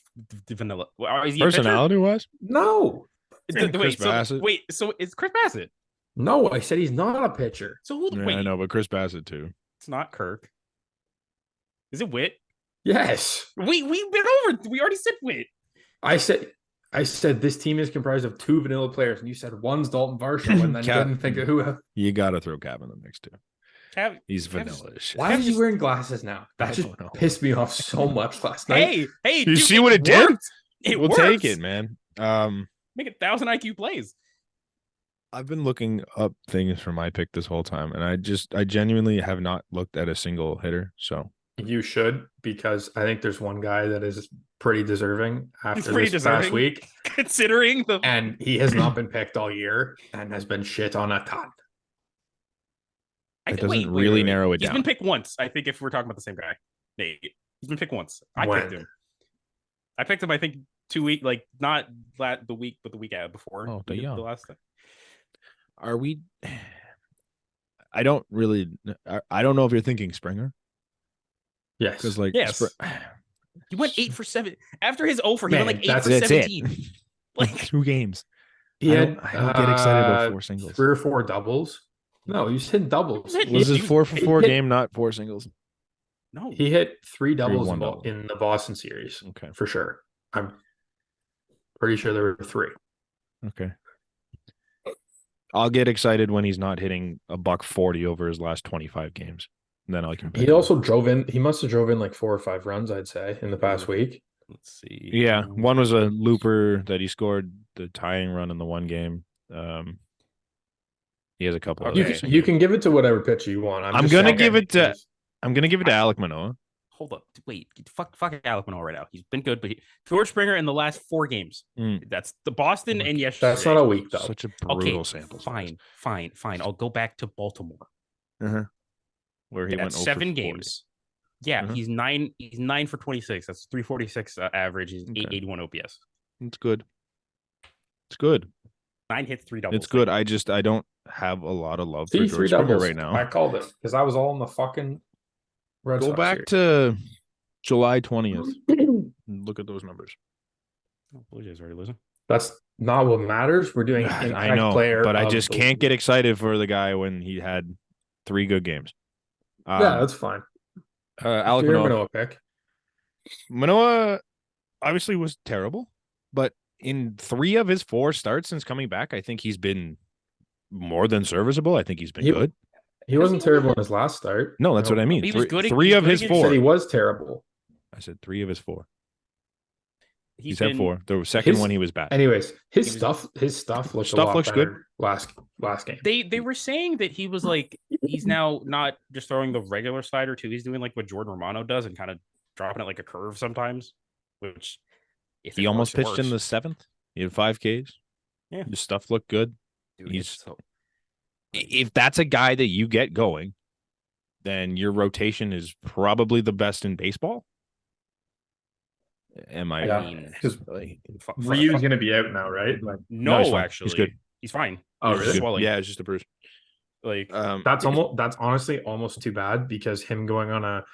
[SPEAKER 2] vanilla.
[SPEAKER 1] Personality wise,
[SPEAKER 3] no.
[SPEAKER 2] Wait, so it's Chris Bassett?
[SPEAKER 3] No, I said he's not a pitcher.
[SPEAKER 2] So wait,
[SPEAKER 1] I know, but Chris Bassett too.
[SPEAKER 2] It's not Kirk. Is it Witt?
[SPEAKER 3] Yes.
[SPEAKER 2] We've been over. We already said Witt.
[SPEAKER 3] I said this team is comprised of 2 vanilla players, and you said one's Dalton Varsho, and then you didn't think of who. You
[SPEAKER 1] got to throw Cav in the mix too. He's vanilla as shit.
[SPEAKER 3] Why is he wearing glasses now? That just pissed me off so much last night.
[SPEAKER 2] Hey!
[SPEAKER 1] You see what it did?
[SPEAKER 2] We'll
[SPEAKER 1] take it, man.
[SPEAKER 2] Make 1,000 IQ plays.
[SPEAKER 1] I've been looking up things for my pick this whole time, and I genuinely have not looked at a single hitter. So
[SPEAKER 3] you should, because I think there's one guy that is pretty deserving after this past week,
[SPEAKER 2] considering
[SPEAKER 3] and he has not been picked all year and has been shit on a ton.
[SPEAKER 1] It doesn't really narrow it down.
[SPEAKER 2] He's been picked once. I think if we're talking about the same guy, Nate, he's been picked once. I picked him. I think 2 weeks, like not the week, but the week out before.
[SPEAKER 1] Oh,
[SPEAKER 2] the last time.
[SPEAKER 1] Are we? I don't know if you're thinking Springer.
[SPEAKER 3] Yes,
[SPEAKER 1] because like
[SPEAKER 2] he went 8 for 7 after his over. He went like 8 for 17.
[SPEAKER 1] Like 2 games.
[SPEAKER 3] He
[SPEAKER 1] I don't get excited about 4 singles.
[SPEAKER 3] 3 or 4 doubles. No, he was hitting doubles.
[SPEAKER 1] Was his 4 for 4 game not 4 singles?
[SPEAKER 2] No,
[SPEAKER 3] he hit 3 doubles in the Boston series.
[SPEAKER 1] Okay,
[SPEAKER 3] for sure. I'm pretty sure there were 3.
[SPEAKER 1] Okay. I'll get excited when he's not hitting $140 over his last 25 games. then I can.
[SPEAKER 3] He also drove in. He must have drove in like 4 or 5 runs, I'd say, in the past week.
[SPEAKER 2] Let's see.
[SPEAKER 1] Yeah, one was a looper that he scored the tying run in the one game. He has a couple of
[SPEAKER 2] Okay.
[SPEAKER 3] You can give it to whatever pitcher you want.
[SPEAKER 1] I'm gonna give it to Alec Manoah.
[SPEAKER 2] Hold up. Wait. Fuck Alec Manoah right now. He's been good, but George Springer in the last 4 games. That's the Boston and yesterday.
[SPEAKER 3] That's not a week, though.
[SPEAKER 1] Such a brutal sample.
[SPEAKER 2] Fine. I'll go back to Baltimore.
[SPEAKER 1] Where he went
[SPEAKER 2] 7 games. Yeah, he's 9 for 26. That's 346 average. He's 881 OPS.
[SPEAKER 1] It's good. It's good.
[SPEAKER 2] 9 hits, 3 doubles.
[SPEAKER 1] It's good. I don't have a lot of love for George
[SPEAKER 3] 3
[SPEAKER 1] Springer
[SPEAKER 3] doubles
[SPEAKER 1] right now.
[SPEAKER 3] I called it because I was all in the fucking Red
[SPEAKER 1] Go
[SPEAKER 3] Sox
[SPEAKER 1] back
[SPEAKER 3] here.
[SPEAKER 1] to July 20th. Look at those numbers.
[SPEAKER 2] Blue Jays already losing.
[SPEAKER 3] That's not what matters. We're doing
[SPEAKER 1] I know,
[SPEAKER 3] player,
[SPEAKER 1] but I just can't get excited for the guy when he had 3 good games.
[SPEAKER 3] Yeah, that's fine.
[SPEAKER 1] Alec
[SPEAKER 3] Manoah pick.
[SPEAKER 1] Manoah obviously was terrible, but in 3 of his 4 starts since coming back, I think he's been more than serviceable. I think he's been good.
[SPEAKER 3] He wasn't terrible in his last start.
[SPEAKER 1] No, that's what I mean.
[SPEAKER 2] He was good.
[SPEAKER 1] 3 of his 4.
[SPEAKER 3] You said he was terrible.
[SPEAKER 1] I said 3 of his 4.
[SPEAKER 2] He's
[SPEAKER 1] had 4. The second one he was bad.
[SPEAKER 3] Anyways, his stuff looks a lot
[SPEAKER 1] looks
[SPEAKER 3] better
[SPEAKER 1] good.
[SPEAKER 3] last game.
[SPEAKER 2] They were saying that he was like he's now not just throwing the regular slider too. He's doing like what Jordan Romano does and kind of dropping it like a curve sometimes. Which if
[SPEAKER 1] he almost pitched in the 7th. He had 5 Ks.
[SPEAKER 2] Yeah,
[SPEAKER 1] his stuff looked good.
[SPEAKER 2] Dude,
[SPEAKER 1] if that's a guy that you get going, then your rotation is probably the best in baseball. Am I?
[SPEAKER 3] Because Ryu's going to be out now, right?
[SPEAKER 2] Like,
[SPEAKER 1] no, he's
[SPEAKER 2] actually,
[SPEAKER 1] he's good.
[SPEAKER 2] He's fine.
[SPEAKER 3] Oh, really?
[SPEAKER 2] Swelling.
[SPEAKER 1] Yeah, it's just a bruise.
[SPEAKER 2] Like
[SPEAKER 3] that's honestly almost too bad because him going on a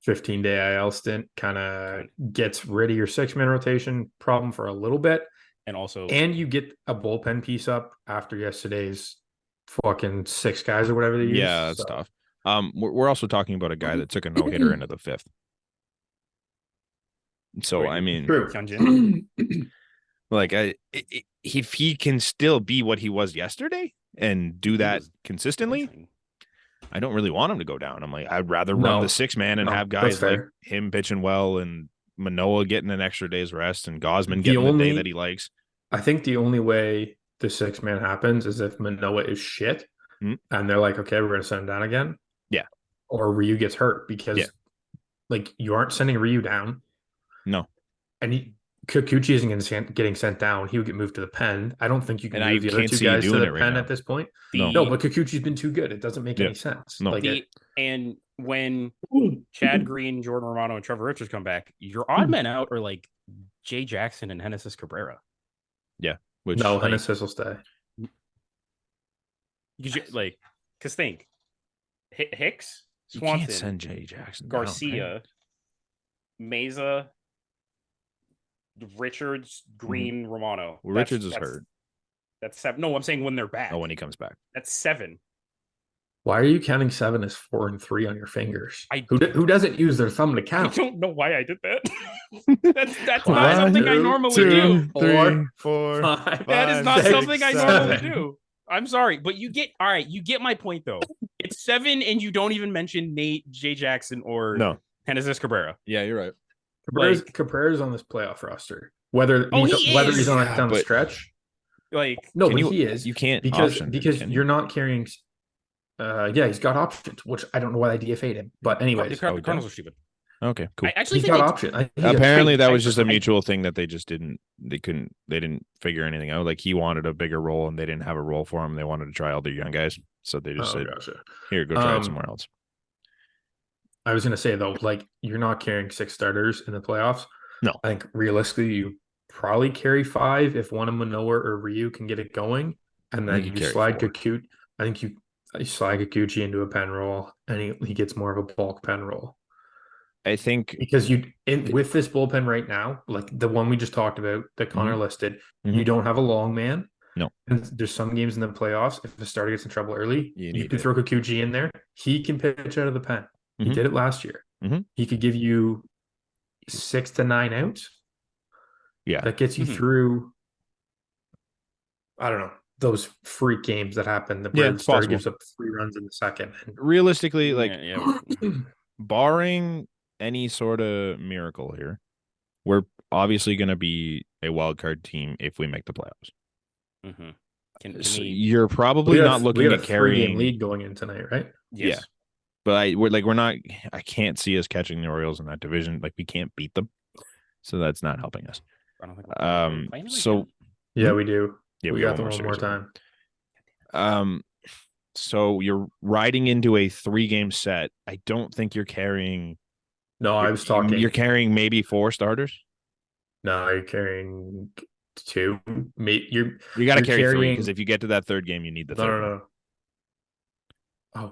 [SPEAKER 3] 15-day IL stint kind of gets rid of your 6-man rotation problem for a little bit, and you get a bullpen piece up after yesterday's fucking 6 guys or whatever they used.
[SPEAKER 1] Yeah, that's tough. We're also talking about a guy that took a no-hitter into the 5th. So I mean,
[SPEAKER 2] Hyun-Jin.
[SPEAKER 1] Like if he can still be what he was yesterday and do that consistently, I don't really want him to go down. I'm like, I'd rather run the 6-man and have guys like him pitching well and Manoah getting an extra day's rest and Gosman getting the day that he likes.
[SPEAKER 3] I think the only way the 6-man happens is if Manoah is shit and they're like, okay, we're going to send him down again.
[SPEAKER 1] Yeah.
[SPEAKER 3] Or Ryu gets hurt because like you aren't sending Ryu down.
[SPEAKER 1] No.
[SPEAKER 3] And Kikuchi isn't getting sent down. He would get moved to the pen. I don't think you can move the other 2 guys to the pen at this point. No, but Kikuchi's been too good. It doesn't make any sense.
[SPEAKER 1] No.
[SPEAKER 2] And when Chad Green, Jordan Romano, and Trevor Richards come back, your odd men out are like Jay Jackson and Genesis Cabrera.
[SPEAKER 1] Yeah.
[SPEAKER 3] Genesis will stay.
[SPEAKER 2] Because think Hicks,
[SPEAKER 1] Swanson, you can't
[SPEAKER 2] Swanson,
[SPEAKER 1] send Jay Jackson,
[SPEAKER 2] Garcia, Meza, Richards, Green, Romano.
[SPEAKER 1] Well, Richards is hurt.
[SPEAKER 2] That's 7. No, I'm saying when they're back.
[SPEAKER 1] Oh, when he comes back.
[SPEAKER 2] That's 7.
[SPEAKER 3] Why are you counting 7 as 4 and 3 on your fingers? Who doesn't use their thumb to count?
[SPEAKER 2] I don't know why I did that. that's not something I normally do.
[SPEAKER 3] 4, 4, 5.
[SPEAKER 2] That is not something I normally do. I'm sorry, but you get my point though. It's 7, and you don't even mention Nate, Jay Jackson, or Genesis Cabrera.
[SPEAKER 1] Yeah, you're right.
[SPEAKER 3] Cabrera's on this playoff roster. Whether he's on down the stretch. He is.
[SPEAKER 1] You can't
[SPEAKER 3] because you're not carrying. He's got options, which I don't know why they DFA'd him. But anyways,
[SPEAKER 2] the Cardinals are stupid.
[SPEAKER 1] Okay, cool.
[SPEAKER 2] I actually
[SPEAKER 3] he's
[SPEAKER 2] think
[SPEAKER 3] got option.
[SPEAKER 1] Apparently, that was just a mutual thing that they just didn't. They didn't figure anything out. Like he wanted a bigger role, and they didn't have a role for him. They wanted to try all their young guys, so they just said,
[SPEAKER 3] gotcha.
[SPEAKER 1] "Here, go try it somewhere else."
[SPEAKER 3] I was gonna say though, like you're not carrying 6 starters in the playoffs.
[SPEAKER 1] No,
[SPEAKER 3] I think realistically, you probably carry 5 if one of Manoah or Ryu can get it going, and then you slide Kikuchi. I think you slide Kikuchi into a pen roll, and he gets more of a bulk pen roll.
[SPEAKER 1] I think
[SPEAKER 3] because with this bullpen right now, like the one we just talked about that Connor listed, you don't have a long man.
[SPEAKER 1] No,
[SPEAKER 3] and there's some games in the playoffs. If the starter gets in trouble early, you can throw Kikuchi in there. He can pitch out of the pen. He did it last year. He could give you 6 to 9 outs.
[SPEAKER 1] Yeah,
[SPEAKER 3] that gets you through. I don't know. those freak games that happen
[SPEAKER 1] Yeah,
[SPEAKER 3] where the
[SPEAKER 1] it's
[SPEAKER 3] starter
[SPEAKER 1] possible.
[SPEAKER 3] gives up 3 runs in the second.
[SPEAKER 1] Realistically, like
[SPEAKER 2] Yeah.
[SPEAKER 1] barring any sort of miracle here, we're obviously going to be a wild card team if we make the playoffs.
[SPEAKER 2] Mm-hmm. Can
[SPEAKER 1] So
[SPEAKER 2] we?
[SPEAKER 1] you're probably not
[SPEAKER 3] We
[SPEAKER 1] looking
[SPEAKER 3] got
[SPEAKER 1] at
[SPEAKER 3] a 3-game
[SPEAKER 1] carrying.
[SPEAKER 3] lead going in tonight, right?
[SPEAKER 1] Yeah.
[SPEAKER 2] Yes.
[SPEAKER 1] But we're not. I can't see us catching the Orioles in that division. Like we can't beat them, so that's not helping us.
[SPEAKER 2] I don't think we're playing them
[SPEAKER 1] So
[SPEAKER 2] again?
[SPEAKER 3] Yeah, we do.
[SPEAKER 1] yeah,
[SPEAKER 3] We
[SPEAKER 1] got
[SPEAKER 3] got them one more
[SPEAKER 1] series.
[SPEAKER 3] time.
[SPEAKER 1] So you're riding into a 3-game set. I don't think you're carrying.
[SPEAKER 3] No, I was talking.
[SPEAKER 1] You're carrying maybe 4 starters.
[SPEAKER 3] No, you're carrying 2.
[SPEAKER 1] You got to
[SPEAKER 3] you're
[SPEAKER 1] carry 3 because
[SPEAKER 3] carrying.
[SPEAKER 1] if you get to that 3rd game, you need the
[SPEAKER 3] No,
[SPEAKER 1] 3rd
[SPEAKER 3] no,
[SPEAKER 1] one.
[SPEAKER 3] no. Oh,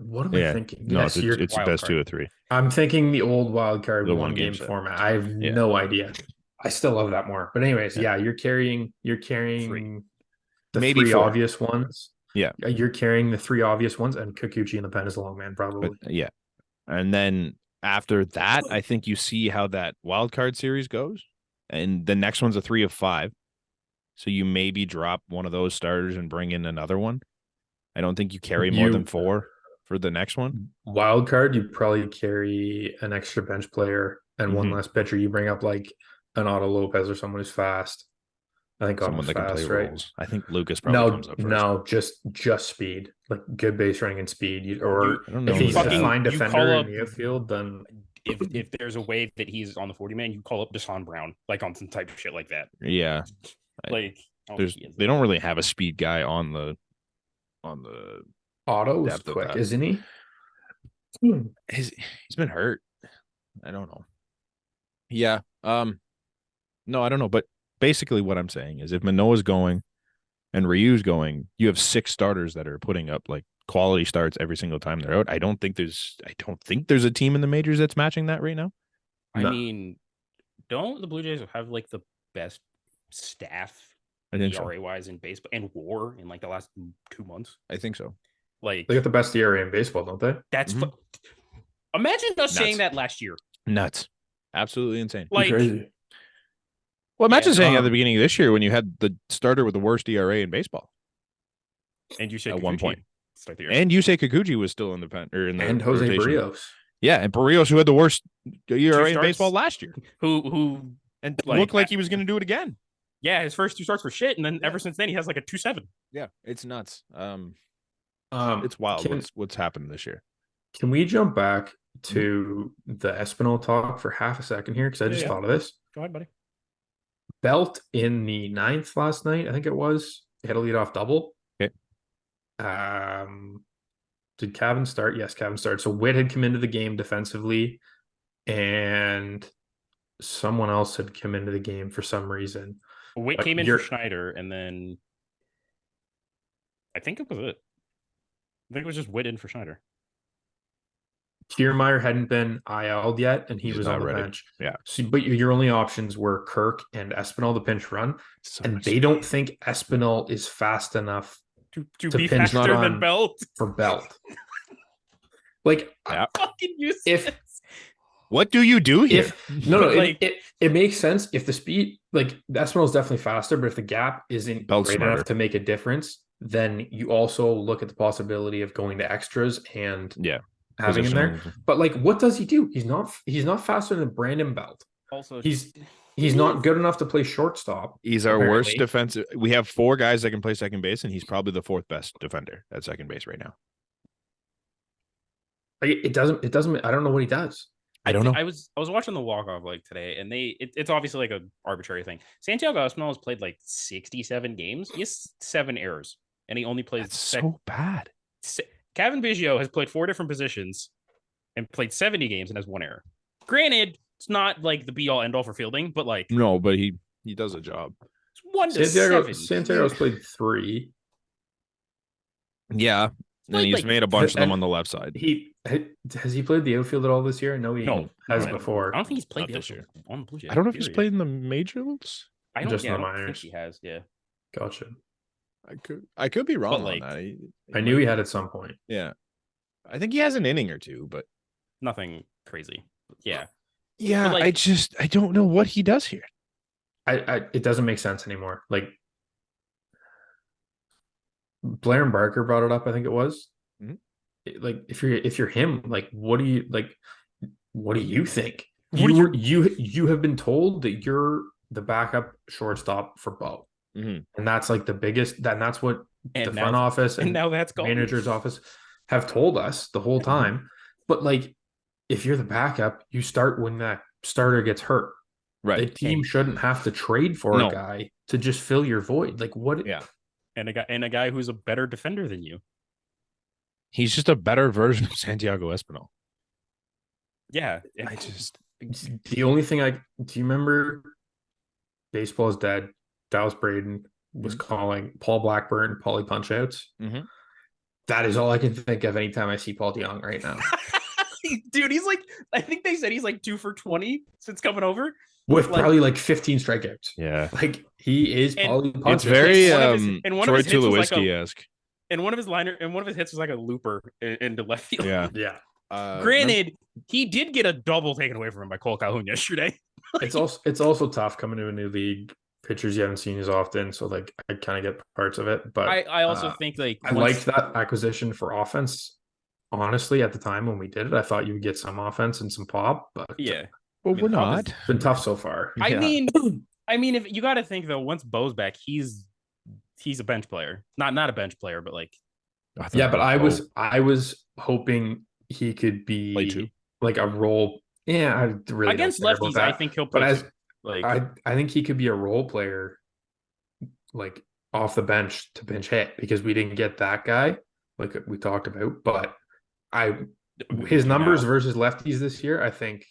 [SPEAKER 3] what am I
[SPEAKER 1] Yeah,
[SPEAKER 3] thinking?
[SPEAKER 1] no,
[SPEAKER 3] Yes,
[SPEAKER 1] it's
[SPEAKER 2] Wild
[SPEAKER 1] best
[SPEAKER 2] card.
[SPEAKER 1] 2 of 3.
[SPEAKER 3] I'm thinking the old wild card
[SPEAKER 1] The
[SPEAKER 3] 1
[SPEAKER 1] 1-game
[SPEAKER 3] game
[SPEAKER 1] set.
[SPEAKER 3] format. I have
[SPEAKER 1] Yeah.
[SPEAKER 3] no idea. I still love that more. But anyways,
[SPEAKER 1] Yeah.
[SPEAKER 3] you're carrying the
[SPEAKER 1] Maybe
[SPEAKER 3] 3
[SPEAKER 1] 4.
[SPEAKER 3] obvious ones.
[SPEAKER 1] Yeah.
[SPEAKER 3] You're carrying the 3 obvious ones, and Kikuchi in the pen is a long man, probably.
[SPEAKER 1] But yeah, and then after that, I think you see how that wild card series goes, and the next one's a 3 of 5. So you maybe drop one of those starters and bring in another one. I don't think you carry more than 4 for the next one.
[SPEAKER 3] Wild card, you probably carry an extra bench player and one less pitcher. You bring up like an Otto Lopez or someone who's fast. I think
[SPEAKER 1] Someone
[SPEAKER 3] Otto's
[SPEAKER 1] that can play
[SPEAKER 3] fast, right?
[SPEAKER 1] roles. I think Lucas probably comes up first.
[SPEAKER 3] No, just speed, like good base running and speed. Or
[SPEAKER 1] I don't know
[SPEAKER 3] if
[SPEAKER 1] who
[SPEAKER 3] he's
[SPEAKER 1] they
[SPEAKER 3] a
[SPEAKER 1] have.
[SPEAKER 3] fine
[SPEAKER 2] You
[SPEAKER 3] defender
[SPEAKER 2] call
[SPEAKER 3] in
[SPEAKER 2] up-
[SPEAKER 3] the outfield, then
[SPEAKER 2] If there's a way that he's on the 40 man, you call up Deshaun Brown, like on some type of shit like that.
[SPEAKER 1] Yeah,
[SPEAKER 2] Like
[SPEAKER 1] they don't really have a speed guy on the
[SPEAKER 3] Otto is
[SPEAKER 1] depth of
[SPEAKER 3] quick,
[SPEAKER 1] that.
[SPEAKER 3] isn't he?
[SPEAKER 1] He's been hurt. I don't know. Yeah. No, I don't know. But basically what I'm saying is if Manoah's going and Ryu's going, you have 6 starters that are putting up like quality starts every single time they're out. I don't think there's a team in the majors that's matching that right now.
[SPEAKER 2] I
[SPEAKER 3] No.
[SPEAKER 2] mean, don't the Blue Jays have like the best staff
[SPEAKER 1] I think so.
[SPEAKER 2] ERA wise in baseball and WAR in like the last 2 months?
[SPEAKER 1] I think so.
[SPEAKER 2] Like
[SPEAKER 3] They got the best ERA in baseball, don't they?
[SPEAKER 2] that's
[SPEAKER 1] Mhm.
[SPEAKER 2] imagine us
[SPEAKER 1] Nuts.
[SPEAKER 2] saying that last year.
[SPEAKER 1] Nuts. Absolutely insane.
[SPEAKER 2] Like
[SPEAKER 3] Crazy.
[SPEAKER 1] Well, imagine
[SPEAKER 2] Yeah,
[SPEAKER 1] saying at the beginning of this year when you had the starter with the worst ERA in baseball
[SPEAKER 2] and you said
[SPEAKER 1] at one
[SPEAKER 2] Kikuchi
[SPEAKER 1] point.
[SPEAKER 2] start the year.
[SPEAKER 1] And Yusei Kikuchi was still in the pen or in the
[SPEAKER 3] And Jose
[SPEAKER 1] rotation.
[SPEAKER 3] Barrios.
[SPEAKER 1] Yeah, and Barrios, who had the worst ERA in
[SPEAKER 2] starts.
[SPEAKER 1] baseball last year,
[SPEAKER 2] who
[SPEAKER 1] and
[SPEAKER 2] Like,
[SPEAKER 1] looked like he was going to do it again.
[SPEAKER 2] yeah, his first 2 starts were shit, and then ever since then he has like a 2.7.
[SPEAKER 1] Yeah, it's nuts.
[SPEAKER 3] It's
[SPEAKER 1] wild what's happened this year.
[SPEAKER 3] Can we jump back to the Espinal talk for half a second here? Because I just thought of this.
[SPEAKER 2] Go ahead, buddy.
[SPEAKER 3] Belt in the 9th last night, I think it was, hit a leadoff double.
[SPEAKER 1] Okay.
[SPEAKER 3] Did Cavan start? Yes, Cavan started. So Witt had come into the game defensively, and someone else had come into the game for some reason.
[SPEAKER 2] Witt
[SPEAKER 3] Like,
[SPEAKER 2] came in
[SPEAKER 3] you're-
[SPEAKER 2] for Schneider, and then I think it was it. I think it was just Witt in for Schneider.
[SPEAKER 3] Kiermaier hadn't been IL'd yet, and he
[SPEAKER 1] He's
[SPEAKER 3] was
[SPEAKER 1] not
[SPEAKER 3] on the
[SPEAKER 1] ready.
[SPEAKER 3] bench.
[SPEAKER 1] Yeah.
[SPEAKER 3] So, but your only options were Kirk and Espinal, the pinch run,
[SPEAKER 1] So
[SPEAKER 3] and
[SPEAKER 1] much
[SPEAKER 3] they don't think Espinal is fast enough
[SPEAKER 2] To
[SPEAKER 3] To
[SPEAKER 2] be
[SPEAKER 3] pinch
[SPEAKER 2] faster
[SPEAKER 3] on-
[SPEAKER 2] than Belt.
[SPEAKER 3] for Belt. Like,
[SPEAKER 1] Yeah.
[SPEAKER 2] Fucking useless.
[SPEAKER 3] If-
[SPEAKER 1] What do you do here?
[SPEAKER 3] no,
[SPEAKER 2] Like-
[SPEAKER 3] it makes sense if the speed, like Espinal is definitely faster, but if the gap isn't
[SPEAKER 1] Belt's
[SPEAKER 3] great
[SPEAKER 1] smarter.
[SPEAKER 3] enough to make a difference, then you also look at the possibility of going to extras and
[SPEAKER 1] Yeah.
[SPEAKER 3] having him there.
[SPEAKER 1] Positional-
[SPEAKER 3] But like, what does he do? He's not faster than Brandon Belt.
[SPEAKER 2] Also,
[SPEAKER 3] He's not good enough to play shortstop.
[SPEAKER 1] He's our worst
[SPEAKER 3] apparently.
[SPEAKER 1] defensive. We have 4 guys that can play second base, and he's probably the 4th best defender at second base right now.
[SPEAKER 3] Like, it doesn't. I don't know what he does.
[SPEAKER 1] I don't know.
[SPEAKER 2] I was watching the walk off like today, and it's obviously like a arbitrary thing. Santiago Espinal has played like 67 games. He has 7 errors, and he only plays.
[SPEAKER 1] That's so bad.
[SPEAKER 2] Kevin Biggio has played 4 different positions and played 70 games and has 1 error. Granted, it's not like the be all end all for fielding, but like
[SPEAKER 1] No, but he does a job.
[SPEAKER 2] it's 1 to 7.
[SPEAKER 3] Santiago's played 3.
[SPEAKER 1] Yeah. And
[SPEAKER 2] Like-
[SPEAKER 1] he's
[SPEAKER 2] like-
[SPEAKER 1] made a bunch of them
[SPEAKER 3] and-
[SPEAKER 1] on the left side.
[SPEAKER 3] Has he played the outfield at all this year? No, he
[SPEAKER 2] No,
[SPEAKER 3] has
[SPEAKER 2] no.
[SPEAKER 3] before.
[SPEAKER 2] I don't think he's played
[SPEAKER 1] Not
[SPEAKER 2] the
[SPEAKER 1] this
[SPEAKER 2] outfield on the Blue Jays.
[SPEAKER 1] I don't know if he's
[SPEAKER 2] period.
[SPEAKER 1] played in the majors.
[SPEAKER 2] I don't,
[SPEAKER 3] just
[SPEAKER 2] yeah,
[SPEAKER 3] in the
[SPEAKER 2] I don't think
[SPEAKER 3] minors.
[SPEAKER 2] he has. Yeah,
[SPEAKER 3] Gotcha.
[SPEAKER 1] I could be wrong
[SPEAKER 2] like,
[SPEAKER 1] on that.
[SPEAKER 3] I knew he had at some point.
[SPEAKER 1] Yeah. I think he has an inning or 2, but
[SPEAKER 2] nothing crazy. Yeah,
[SPEAKER 1] yeah,
[SPEAKER 2] But, like-
[SPEAKER 1] I don't know what he does here.
[SPEAKER 3] It doesn't make sense anymore. Like, Blair and Barker brought it up, I think it was.
[SPEAKER 1] Mhm.
[SPEAKER 3] Like if you're him, like what do you think?
[SPEAKER 2] What do
[SPEAKER 3] You have been told that you're the backup shortstop for Bo.
[SPEAKER 1] Mm-hmm.
[SPEAKER 3] And that's like the biggest that's what the
[SPEAKER 2] And
[SPEAKER 3] front
[SPEAKER 2] now,
[SPEAKER 3] office
[SPEAKER 2] and
[SPEAKER 3] and
[SPEAKER 2] now that's gone.
[SPEAKER 3] manager's office have told us the whole time. But like if you're the backup, you start when that starter gets hurt. The
[SPEAKER 1] Right.
[SPEAKER 3] team shouldn't have to trade for
[SPEAKER 1] No.
[SPEAKER 3] a guy to just fill your void. Like what?
[SPEAKER 1] Yeah.
[SPEAKER 2] And a guy who's a better defender than you.
[SPEAKER 1] He's just a better version of Santiago Espinal.
[SPEAKER 2] Yeah.
[SPEAKER 1] I just
[SPEAKER 3] The only thing do you remember Baseball is Dead? Dallas Braden was calling Paul Blackburn Paulie punch outs.
[SPEAKER 1] Mhm.
[SPEAKER 3] That is all I can think of anytime I see Paul DeYoung right now.
[SPEAKER 2] Dude, he's like, I think they said he's like 2 for 20 since coming over.
[SPEAKER 3] With
[SPEAKER 2] Like-
[SPEAKER 3] probably like 15 strikeouts.
[SPEAKER 1] Yeah.
[SPEAKER 3] Like he is
[SPEAKER 2] And-
[SPEAKER 3] Paulie
[SPEAKER 1] It's
[SPEAKER 3] punch outs.
[SPEAKER 1] very
[SPEAKER 2] one of his- and one of
[SPEAKER 1] Troy
[SPEAKER 2] his hits was like
[SPEAKER 1] Tulowitzki-esque.
[SPEAKER 2] And one of his hits was like a looper into left field.
[SPEAKER 1] Yeah.
[SPEAKER 3] Yeah.
[SPEAKER 2] Granted, he did get a double taken away from him by Cole Calhoun yesterday.
[SPEAKER 3] It's also tough coming to a new league. Pitchers you haven't seen as often, so like I kind of get parts of it. But
[SPEAKER 2] I also think like
[SPEAKER 3] I liked that acquisition for offense. Honestly, at the time when we did it, I thought you would get some offense and some pop, but
[SPEAKER 2] yeah.
[SPEAKER 1] Well,
[SPEAKER 2] mean,
[SPEAKER 1] we're
[SPEAKER 2] Pop
[SPEAKER 1] not.
[SPEAKER 3] it's been tough so far.
[SPEAKER 2] I
[SPEAKER 1] Yeah.
[SPEAKER 2] mean, if you got to think though, once Bo's back, he's a bench player, not a bench player, but like
[SPEAKER 3] Yeah, but I was hoping he could
[SPEAKER 1] Play
[SPEAKER 3] be
[SPEAKER 1] two.
[SPEAKER 3] like a role. Yeah, I really
[SPEAKER 2] against
[SPEAKER 3] don't care about
[SPEAKER 2] lefties, I
[SPEAKER 3] that.
[SPEAKER 2] think he'll
[SPEAKER 3] But
[SPEAKER 2] play.
[SPEAKER 3] as
[SPEAKER 2] Like
[SPEAKER 3] I think he could be a role player, like off the bench to pinch hit because we didn't get that guy like we talked about. But his numbers versus lefties this year, I think,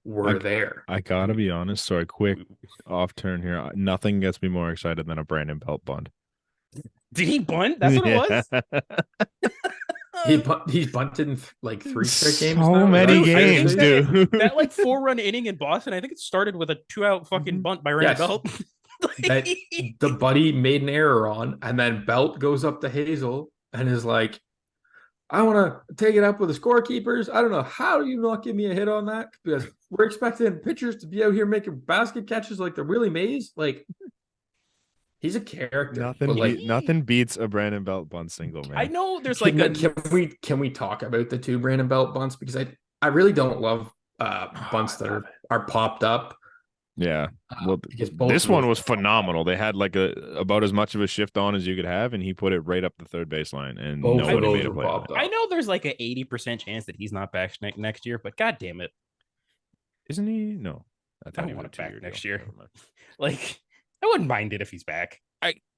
[SPEAKER 3] were there.
[SPEAKER 1] I gotta be honest. Sorry, quick off turn here. Nothing gets me more excited than a Brandon Belt bunt.
[SPEAKER 2] Did he bunt? That's what it was.
[SPEAKER 3] He's bunted in like 3 straight games.
[SPEAKER 1] So
[SPEAKER 3] now.
[SPEAKER 1] many
[SPEAKER 3] Is that what
[SPEAKER 1] games,
[SPEAKER 3] you're saying?
[SPEAKER 1] dude.
[SPEAKER 2] That like 4-run inning in Boston, I think it started with a 2-out fucking bunt by Randy
[SPEAKER 3] Yes.
[SPEAKER 2] Belt.
[SPEAKER 3] That the buddy made an error on, and then Belt goes up to Hazel and is like, I want to take it up with the scorekeepers. I don't know. How do you not give me a hit on that? Because we're expecting pitchers to be out here making basket catches like the Willie Mays. Like, he's a character.
[SPEAKER 1] Nothing beats a Brandon Belt bunt single, man.
[SPEAKER 2] I know there's like
[SPEAKER 3] Can we talk about the 2 Brandon Belt bunts? Because I really don't love bunts that are popped up.
[SPEAKER 1] Yeah. Well,
[SPEAKER 3] because both
[SPEAKER 1] this
[SPEAKER 3] of them-
[SPEAKER 1] one was phenomenal. They had like about as much of a shift on as you could have, and he put it right up the third baseline, and
[SPEAKER 3] both
[SPEAKER 1] nobody
[SPEAKER 3] of those
[SPEAKER 1] made a
[SPEAKER 3] were
[SPEAKER 1] play. on
[SPEAKER 3] popped
[SPEAKER 1] it.
[SPEAKER 3] up.
[SPEAKER 2] I know there's like an 80% chance that he's not back next year, but god damn it,
[SPEAKER 1] Isn't he? No.
[SPEAKER 2] I
[SPEAKER 1] thought
[SPEAKER 2] don't
[SPEAKER 1] he
[SPEAKER 2] want
[SPEAKER 1] was
[SPEAKER 2] him
[SPEAKER 1] a
[SPEAKER 2] back
[SPEAKER 1] 2-year
[SPEAKER 2] next
[SPEAKER 1] deal.
[SPEAKER 2] year.
[SPEAKER 1] Never mind.
[SPEAKER 2] Like I wouldn't mind it if he's back.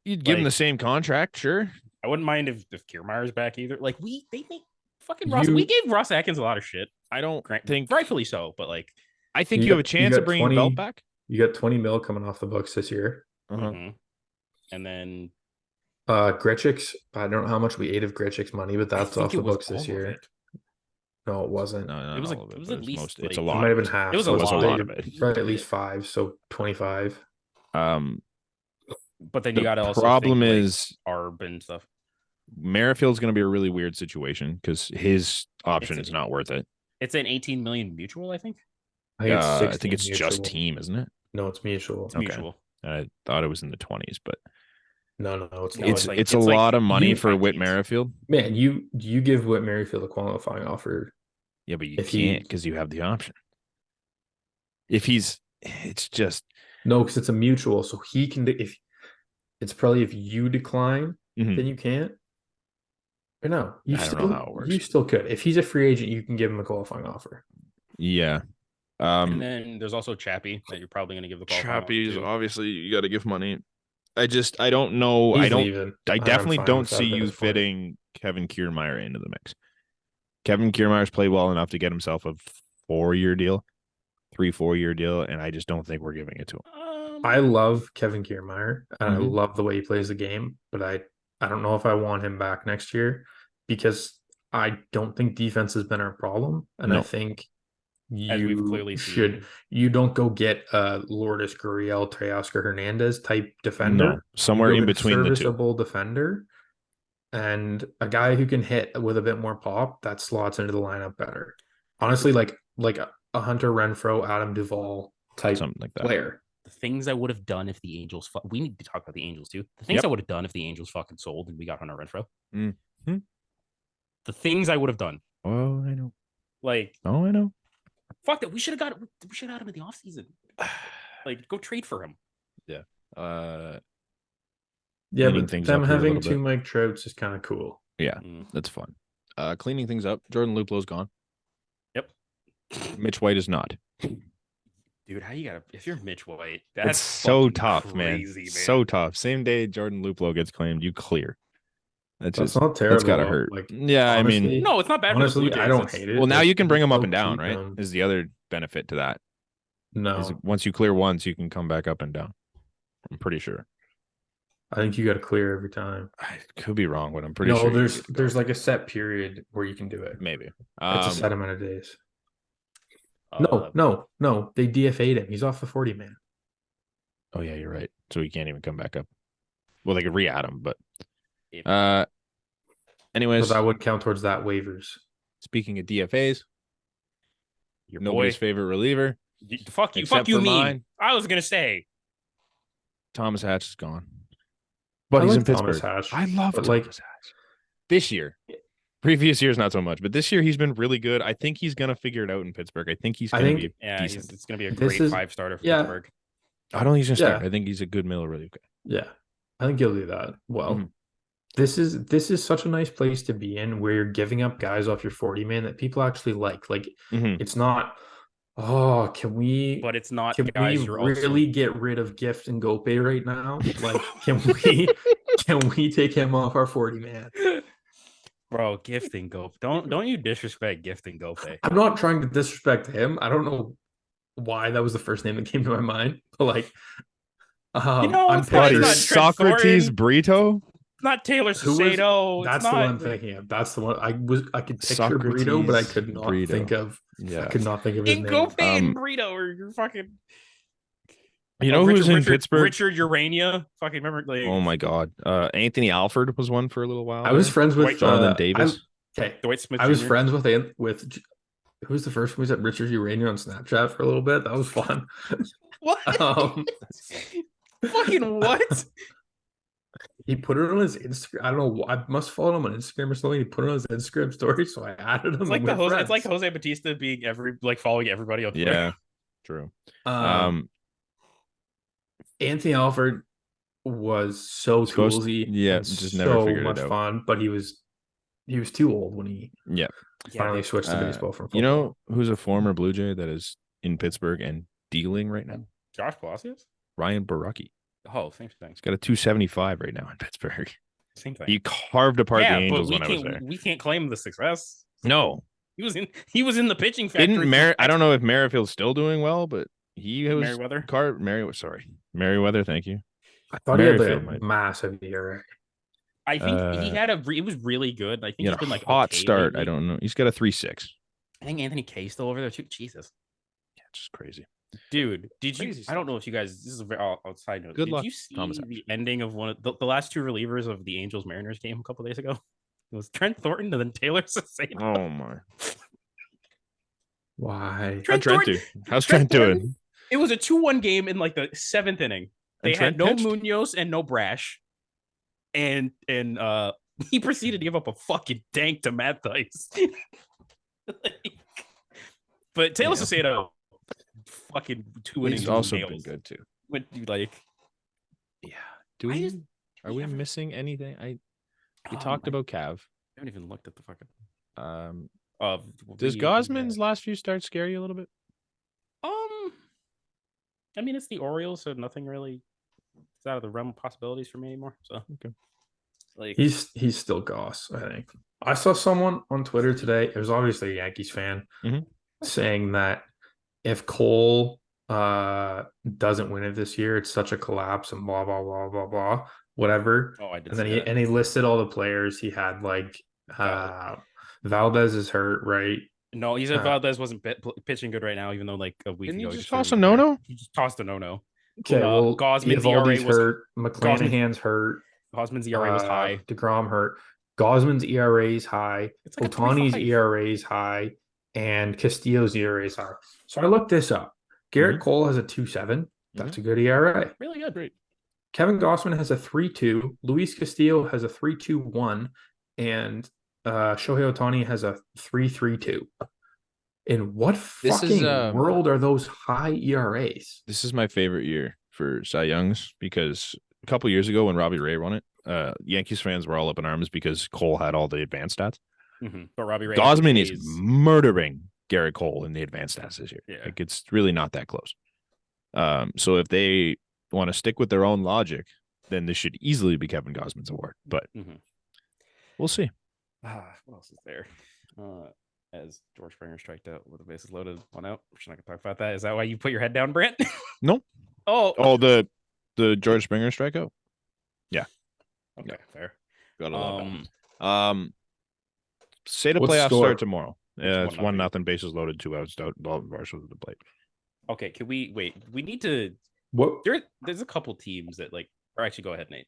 [SPEAKER 1] You'd give him
[SPEAKER 2] Like-
[SPEAKER 1] the same contract, sure.
[SPEAKER 2] I wouldn't mind if Kiermaier's back either. Like they make fucking
[SPEAKER 3] You-
[SPEAKER 2] Ross. We gave Ross Atkins a lot of shit,
[SPEAKER 1] I don't think.
[SPEAKER 2] rightfully so, but like
[SPEAKER 1] I think
[SPEAKER 3] You
[SPEAKER 1] you have a
[SPEAKER 3] got- you
[SPEAKER 1] chance of
[SPEAKER 3] got
[SPEAKER 1] bringing
[SPEAKER 3] 20
[SPEAKER 1] Belt back.
[SPEAKER 3] You got 20 mil coming off the books this year.
[SPEAKER 1] Uh-huh.
[SPEAKER 2] mhm. And then
[SPEAKER 3] Grichuk's, I don't know how much we ate of Grichuk's money, but that's
[SPEAKER 2] think
[SPEAKER 3] off the
[SPEAKER 2] it was
[SPEAKER 3] books this
[SPEAKER 2] all of
[SPEAKER 3] year.
[SPEAKER 2] it.
[SPEAKER 3] No, it wasn't.
[SPEAKER 1] No,
[SPEAKER 2] It was
[SPEAKER 1] not
[SPEAKER 2] like-
[SPEAKER 1] all of
[SPEAKER 2] it was
[SPEAKER 1] but
[SPEAKER 2] at
[SPEAKER 1] it's
[SPEAKER 2] least,
[SPEAKER 1] it's a
[SPEAKER 2] like-
[SPEAKER 1] lot.
[SPEAKER 3] It might have been half.
[SPEAKER 2] It was a
[SPEAKER 3] so
[SPEAKER 2] lot
[SPEAKER 1] of it.
[SPEAKER 3] Probably at least 5, so 25.
[SPEAKER 2] But then you
[SPEAKER 1] The
[SPEAKER 2] got to also
[SPEAKER 1] problem
[SPEAKER 2] think,
[SPEAKER 1] is
[SPEAKER 2] Arb and stuff.
[SPEAKER 1] Merrifield's going to be a really weird situation because his option
[SPEAKER 2] It's-
[SPEAKER 1] is not worth it.
[SPEAKER 2] It's an 18 million mutual, I think.
[SPEAKER 3] I think it's
[SPEAKER 1] I
[SPEAKER 3] 16
[SPEAKER 1] think it's just
[SPEAKER 3] mutual.
[SPEAKER 1] team, isn't it?
[SPEAKER 3] No, it's mutual.
[SPEAKER 2] It's
[SPEAKER 1] Okay.
[SPEAKER 2] mutual.
[SPEAKER 1] I thought it was in the 20s, but
[SPEAKER 3] No, it's not.
[SPEAKER 1] it's
[SPEAKER 2] like-
[SPEAKER 1] it's a
[SPEAKER 2] it's like
[SPEAKER 1] lot of money
[SPEAKER 2] you-
[SPEAKER 1] for Whit
[SPEAKER 2] 19s.
[SPEAKER 1] Merrifield.
[SPEAKER 3] Man, you give Whit Merrifield a qualifying offer.
[SPEAKER 1] Yeah, but you
[SPEAKER 3] If he-
[SPEAKER 1] can't because you have the option. It's just
[SPEAKER 3] No, because it's a mutual, so he can. If it's probably if you decline,
[SPEAKER 1] Mhm.
[SPEAKER 3] then you can't. Or no, you
[SPEAKER 1] I don't
[SPEAKER 3] still
[SPEAKER 1] know how it works.
[SPEAKER 3] you still could. If he's a free agent, you can give him a qualifying offer.
[SPEAKER 1] yeah.
[SPEAKER 2] And then there's also Chappie that you're probably going to give the ball.
[SPEAKER 1] Chappie's obviously you got to give money. I don't know.
[SPEAKER 3] He's
[SPEAKER 1] I don't.
[SPEAKER 3] leaving.
[SPEAKER 1] I
[SPEAKER 3] I'm
[SPEAKER 1] definitely
[SPEAKER 3] fine
[SPEAKER 1] don't
[SPEAKER 3] with that
[SPEAKER 1] see
[SPEAKER 3] at
[SPEAKER 1] you
[SPEAKER 3] this point.
[SPEAKER 1] fitting Kevin Kiermaier into the mix. Kevin Kiermaier's played well enough to get himself a 4-year deal, 4-year deal, and I just don't think we're giving it to him.
[SPEAKER 3] I love Kevin Kiermaier and I
[SPEAKER 1] Mhm.
[SPEAKER 3] love the way he plays the game, but I don't know if I want him back next year because I don't think defense has been our problem, and I
[SPEAKER 1] No.
[SPEAKER 3] think
[SPEAKER 2] As we've
[SPEAKER 3] you
[SPEAKER 2] clearly
[SPEAKER 3] should
[SPEAKER 2] seen.
[SPEAKER 3] you don't go get a Lourdes Gurriel, Teoscar Hernandez type defender.
[SPEAKER 1] No, somewhere
[SPEAKER 3] You go
[SPEAKER 1] in
[SPEAKER 3] get a
[SPEAKER 1] between the two.
[SPEAKER 3] serviceable defender and a guy who can hit with a bit more pop that slots into the lineup better. Honestly, like a Hunter Renfro, Adam Duvall type
[SPEAKER 1] Something like that.
[SPEAKER 3] player.
[SPEAKER 2] The things I would have done if the Angels. We need to talk about the Angels too. The things I would have done if the Angels fucking sold and we got Hunter Renfroe.
[SPEAKER 1] Mm-hmm.
[SPEAKER 2] The things I would have done.
[SPEAKER 1] Oh, I know.
[SPEAKER 2] Like,
[SPEAKER 1] I know.
[SPEAKER 2] Fuck that. We should have got him in the offseason. Like, go trade for him.
[SPEAKER 1] Yeah.
[SPEAKER 3] Yeah,
[SPEAKER 1] cleaning
[SPEAKER 3] but
[SPEAKER 1] things
[SPEAKER 3] them
[SPEAKER 1] up here a
[SPEAKER 3] having
[SPEAKER 1] little
[SPEAKER 3] two
[SPEAKER 1] bit.
[SPEAKER 3] Mike Trouts is kind of cool.
[SPEAKER 1] Yeah, that's fun. Cleaning things up. Jordan Luplow's gone.
[SPEAKER 2] Yep.
[SPEAKER 1] Mitch White is not.
[SPEAKER 2] Dude, how you gotta? If you're Mitch White,
[SPEAKER 1] It's
[SPEAKER 2] that's
[SPEAKER 1] so
[SPEAKER 2] fucking
[SPEAKER 1] tough,
[SPEAKER 2] crazy, man.
[SPEAKER 1] So tough. Same day Jordan Luplow gets claimed, you clear.
[SPEAKER 3] That's
[SPEAKER 1] just
[SPEAKER 3] not terrible.
[SPEAKER 1] That's gotta
[SPEAKER 3] though.
[SPEAKER 1] hurt.
[SPEAKER 3] Like,
[SPEAKER 1] Yeah,
[SPEAKER 3] honestly,
[SPEAKER 1] I mean,
[SPEAKER 2] no, it's not bad for the Blue Jays.
[SPEAKER 3] I don't hate it.
[SPEAKER 1] well, now
[SPEAKER 3] Like,
[SPEAKER 1] you can bring them up
[SPEAKER 3] still
[SPEAKER 1] and down,
[SPEAKER 3] keep
[SPEAKER 1] right?
[SPEAKER 3] them.
[SPEAKER 1] Is the other benefit to that?
[SPEAKER 3] No,
[SPEAKER 1] once you clear once, you can come back up and down. I'm pretty sure.
[SPEAKER 3] I think you got to clear every time.
[SPEAKER 1] I could be wrong, but I'm pretty sure.
[SPEAKER 3] No, there's like a set period where you can do it.
[SPEAKER 1] Maybe.
[SPEAKER 3] It's a set amount of days. No. They DFA'd him. He's off the 40 man.
[SPEAKER 1] Oh yeah, you're right. So he can't even come back up. Well, they could re-add him, but anyways,
[SPEAKER 3] So that would count towards that waivers.
[SPEAKER 1] Speaking of DFAs,
[SPEAKER 2] your
[SPEAKER 1] nobody's favorite reliever.
[SPEAKER 2] Fuck you,
[SPEAKER 1] except
[SPEAKER 2] mean.
[SPEAKER 1] mine.
[SPEAKER 2] I was gonna say
[SPEAKER 1] Thomas Hatch is gone, but he's in Pittsburgh. I love Thomas Hatch. This year, previous years not so much, but this year he's been really good. I think he's gonna figure it out in Pittsburgh. I think he's gonna be decent.
[SPEAKER 2] It's gonna be a great 5-starter for Pittsburgh.
[SPEAKER 1] I don't think he's gonna start. I think he's a good middle reliever.
[SPEAKER 3] Yeah, I think he'll do that. Well, this is such a nice place to be in, where you're giving up guys off your 40 man that people actually like. Like, it's not. Oh, can we?
[SPEAKER 2] But it's not.
[SPEAKER 3] Can
[SPEAKER 2] guys,
[SPEAKER 3] we really get rid of Gift and Gope right now? Like, can we take him off our 40 man?
[SPEAKER 2] Bro, Gift and Gope. Don't you disrespect Gift and Gope.
[SPEAKER 3] I'm not trying to disrespect him. I don't know why that was the first name that came to my mind, but like, I'm
[SPEAKER 1] picturing Socrates Brito.
[SPEAKER 2] Not Taylor Cicero.
[SPEAKER 3] That's the one I'm thinking of. That's the one I could picture Brito, but I could not think of. I could not think of his name.
[SPEAKER 2] Gope and Brito, or you're fucking.
[SPEAKER 1] You know who's in Pittsburgh?
[SPEAKER 2] Richard Urania. Fucking remember? Like,
[SPEAKER 1] oh my god, Anthony Alford was one for a little while.
[SPEAKER 3] I was friends with
[SPEAKER 1] Jonathan Davis.
[SPEAKER 2] Dwight Smith.
[SPEAKER 3] I was friends with who's the first one? Was at Richard Urania on Snapchat for a little bit. That was fun.
[SPEAKER 2] What? Fucking what?
[SPEAKER 3] He put it on his Instagram. I don't know. I must follow him on Instagram or something. He put it on his Instagram story, so I added him.
[SPEAKER 2] It's like it's like Jose Batista being following everybody on Twitter.
[SPEAKER 1] Yeah, true.
[SPEAKER 3] Anthony Alford was so toolsy.
[SPEAKER 1] Yeah, just never figured it out.
[SPEAKER 3] Fun, but he was too old when he finally switched to baseball from football.
[SPEAKER 1] You know who's a former Blue Jay that is in Pittsburgh and dealing right now?
[SPEAKER 2] Josh Palacios?
[SPEAKER 1] Ryan Baraki.
[SPEAKER 2] Oh, same thing.
[SPEAKER 1] He's got a 275 right now in Pittsburgh.
[SPEAKER 2] Same thing.
[SPEAKER 1] He carved apart the Angels when I was there.
[SPEAKER 2] We can't claim the success.
[SPEAKER 1] No.
[SPEAKER 2] He was in the pitching factory.
[SPEAKER 1] I don't know if Merrifield's still doing well, but he was
[SPEAKER 2] Merriweather.
[SPEAKER 1] Merriweather, thank you.
[SPEAKER 3] I thought he had a massive ERA.
[SPEAKER 2] I think he had it was really good. I think
[SPEAKER 1] he's been like hot start. Lately. I don't know. He's got a 3.6.
[SPEAKER 2] I think Anthony Kay's still over there too. Jesus.
[SPEAKER 1] Yeah, just crazy.
[SPEAKER 2] Dude, did you? I don't know if you guys. This is a very outside note.
[SPEAKER 1] Good luck.
[SPEAKER 2] Did you see the ending of one of the last two relievers of the Angels Mariners game a couple days ago? It was Trent Thornton and then Taylor Cicero.
[SPEAKER 1] Oh my!
[SPEAKER 3] Why?
[SPEAKER 1] How's Trent doing?
[SPEAKER 2] It was a 2-1 game in like the 7th inning. They had no Munoz and no Brash, and he proceeded to give up a fucking dank to Matt Thaiss. But Taylor Cicero. Fucking 2 innings.
[SPEAKER 1] He's also been good too.
[SPEAKER 2] But like,
[SPEAKER 1] are we missing anything? We talked about Cav.
[SPEAKER 2] I haven't even looked at the fucking.
[SPEAKER 1] Does Gosman's last few starts scare you a little bit?
[SPEAKER 2] I mean, it's the Orioles, so nothing really is out of the realm of possibilities for me anymore. So
[SPEAKER 1] okay,
[SPEAKER 3] like he's still Goss. I think I saw someone on Twitter today. It was obviously a Yankees fan saying that if Cole doesn't win it this year, it's such a collapse and blah blah blah blah blah whatever.
[SPEAKER 2] Oh, I did.
[SPEAKER 3] And then he listed all the players. He had like Valdez is hurt, right?
[SPEAKER 2] No, he said Valdez wasn't pitching good right now, even though like a week ago
[SPEAKER 1] he just tossed a no-no.
[SPEAKER 2] He just tossed a no-no.
[SPEAKER 3] Okay, well,
[SPEAKER 2] Gosman's ERA was
[SPEAKER 3] hurt. McClanahan's hurt.
[SPEAKER 2] Gosman's ERA was high.
[SPEAKER 3] DeGrom hurt. Gosman's ERA is high.
[SPEAKER 2] Like
[SPEAKER 3] Ohtani's ERA is high, and Castillo's ERA is high. So I looked this up. Garrett Cole has a 2.7. That's a good ERA.
[SPEAKER 2] Really good.
[SPEAKER 1] Great.
[SPEAKER 3] Kevin Gossman has a 3.2. Luis Castillo has a 3.21, and Shohei Ohtani has a 3.32. In what
[SPEAKER 1] This is,
[SPEAKER 3] fucking world are those high ERAs?
[SPEAKER 1] This is my favorite year for Cy Youngs because a couple years ago when Robbie Ray won it, Yankees fans were all up in arms because Cole had all the advanced stats.
[SPEAKER 2] But Robbie Ray
[SPEAKER 1] Gosman is murdering Garrett Cole in the advanced stats this year.
[SPEAKER 2] Yeah.
[SPEAKER 1] Like, it's really not that close. So if they want to stick with their own logic, then this should easily be Kevin Gosman's award. But we'll see.
[SPEAKER 2] What else is there? As George Springer striked out with the bases loaded, 1 out. We're just not gonna talk about that. Is that why you put your head down, Brent?
[SPEAKER 1] No.
[SPEAKER 2] Oh,
[SPEAKER 1] the George Springer strikeout. Yeah.
[SPEAKER 2] Okay, fair.
[SPEAKER 1] Got a little say the
[SPEAKER 3] What's
[SPEAKER 1] playoffs
[SPEAKER 3] score?
[SPEAKER 1] start tomorrow. Yeah, it's
[SPEAKER 2] 1-0.
[SPEAKER 1] 1-0. Bases loaded. 2 outs. Dalton Varsho to the plate.
[SPEAKER 2] Okay, can we wait? We need to.
[SPEAKER 3] What
[SPEAKER 2] There's a couple teams that like. Or actually, go ahead, Nate.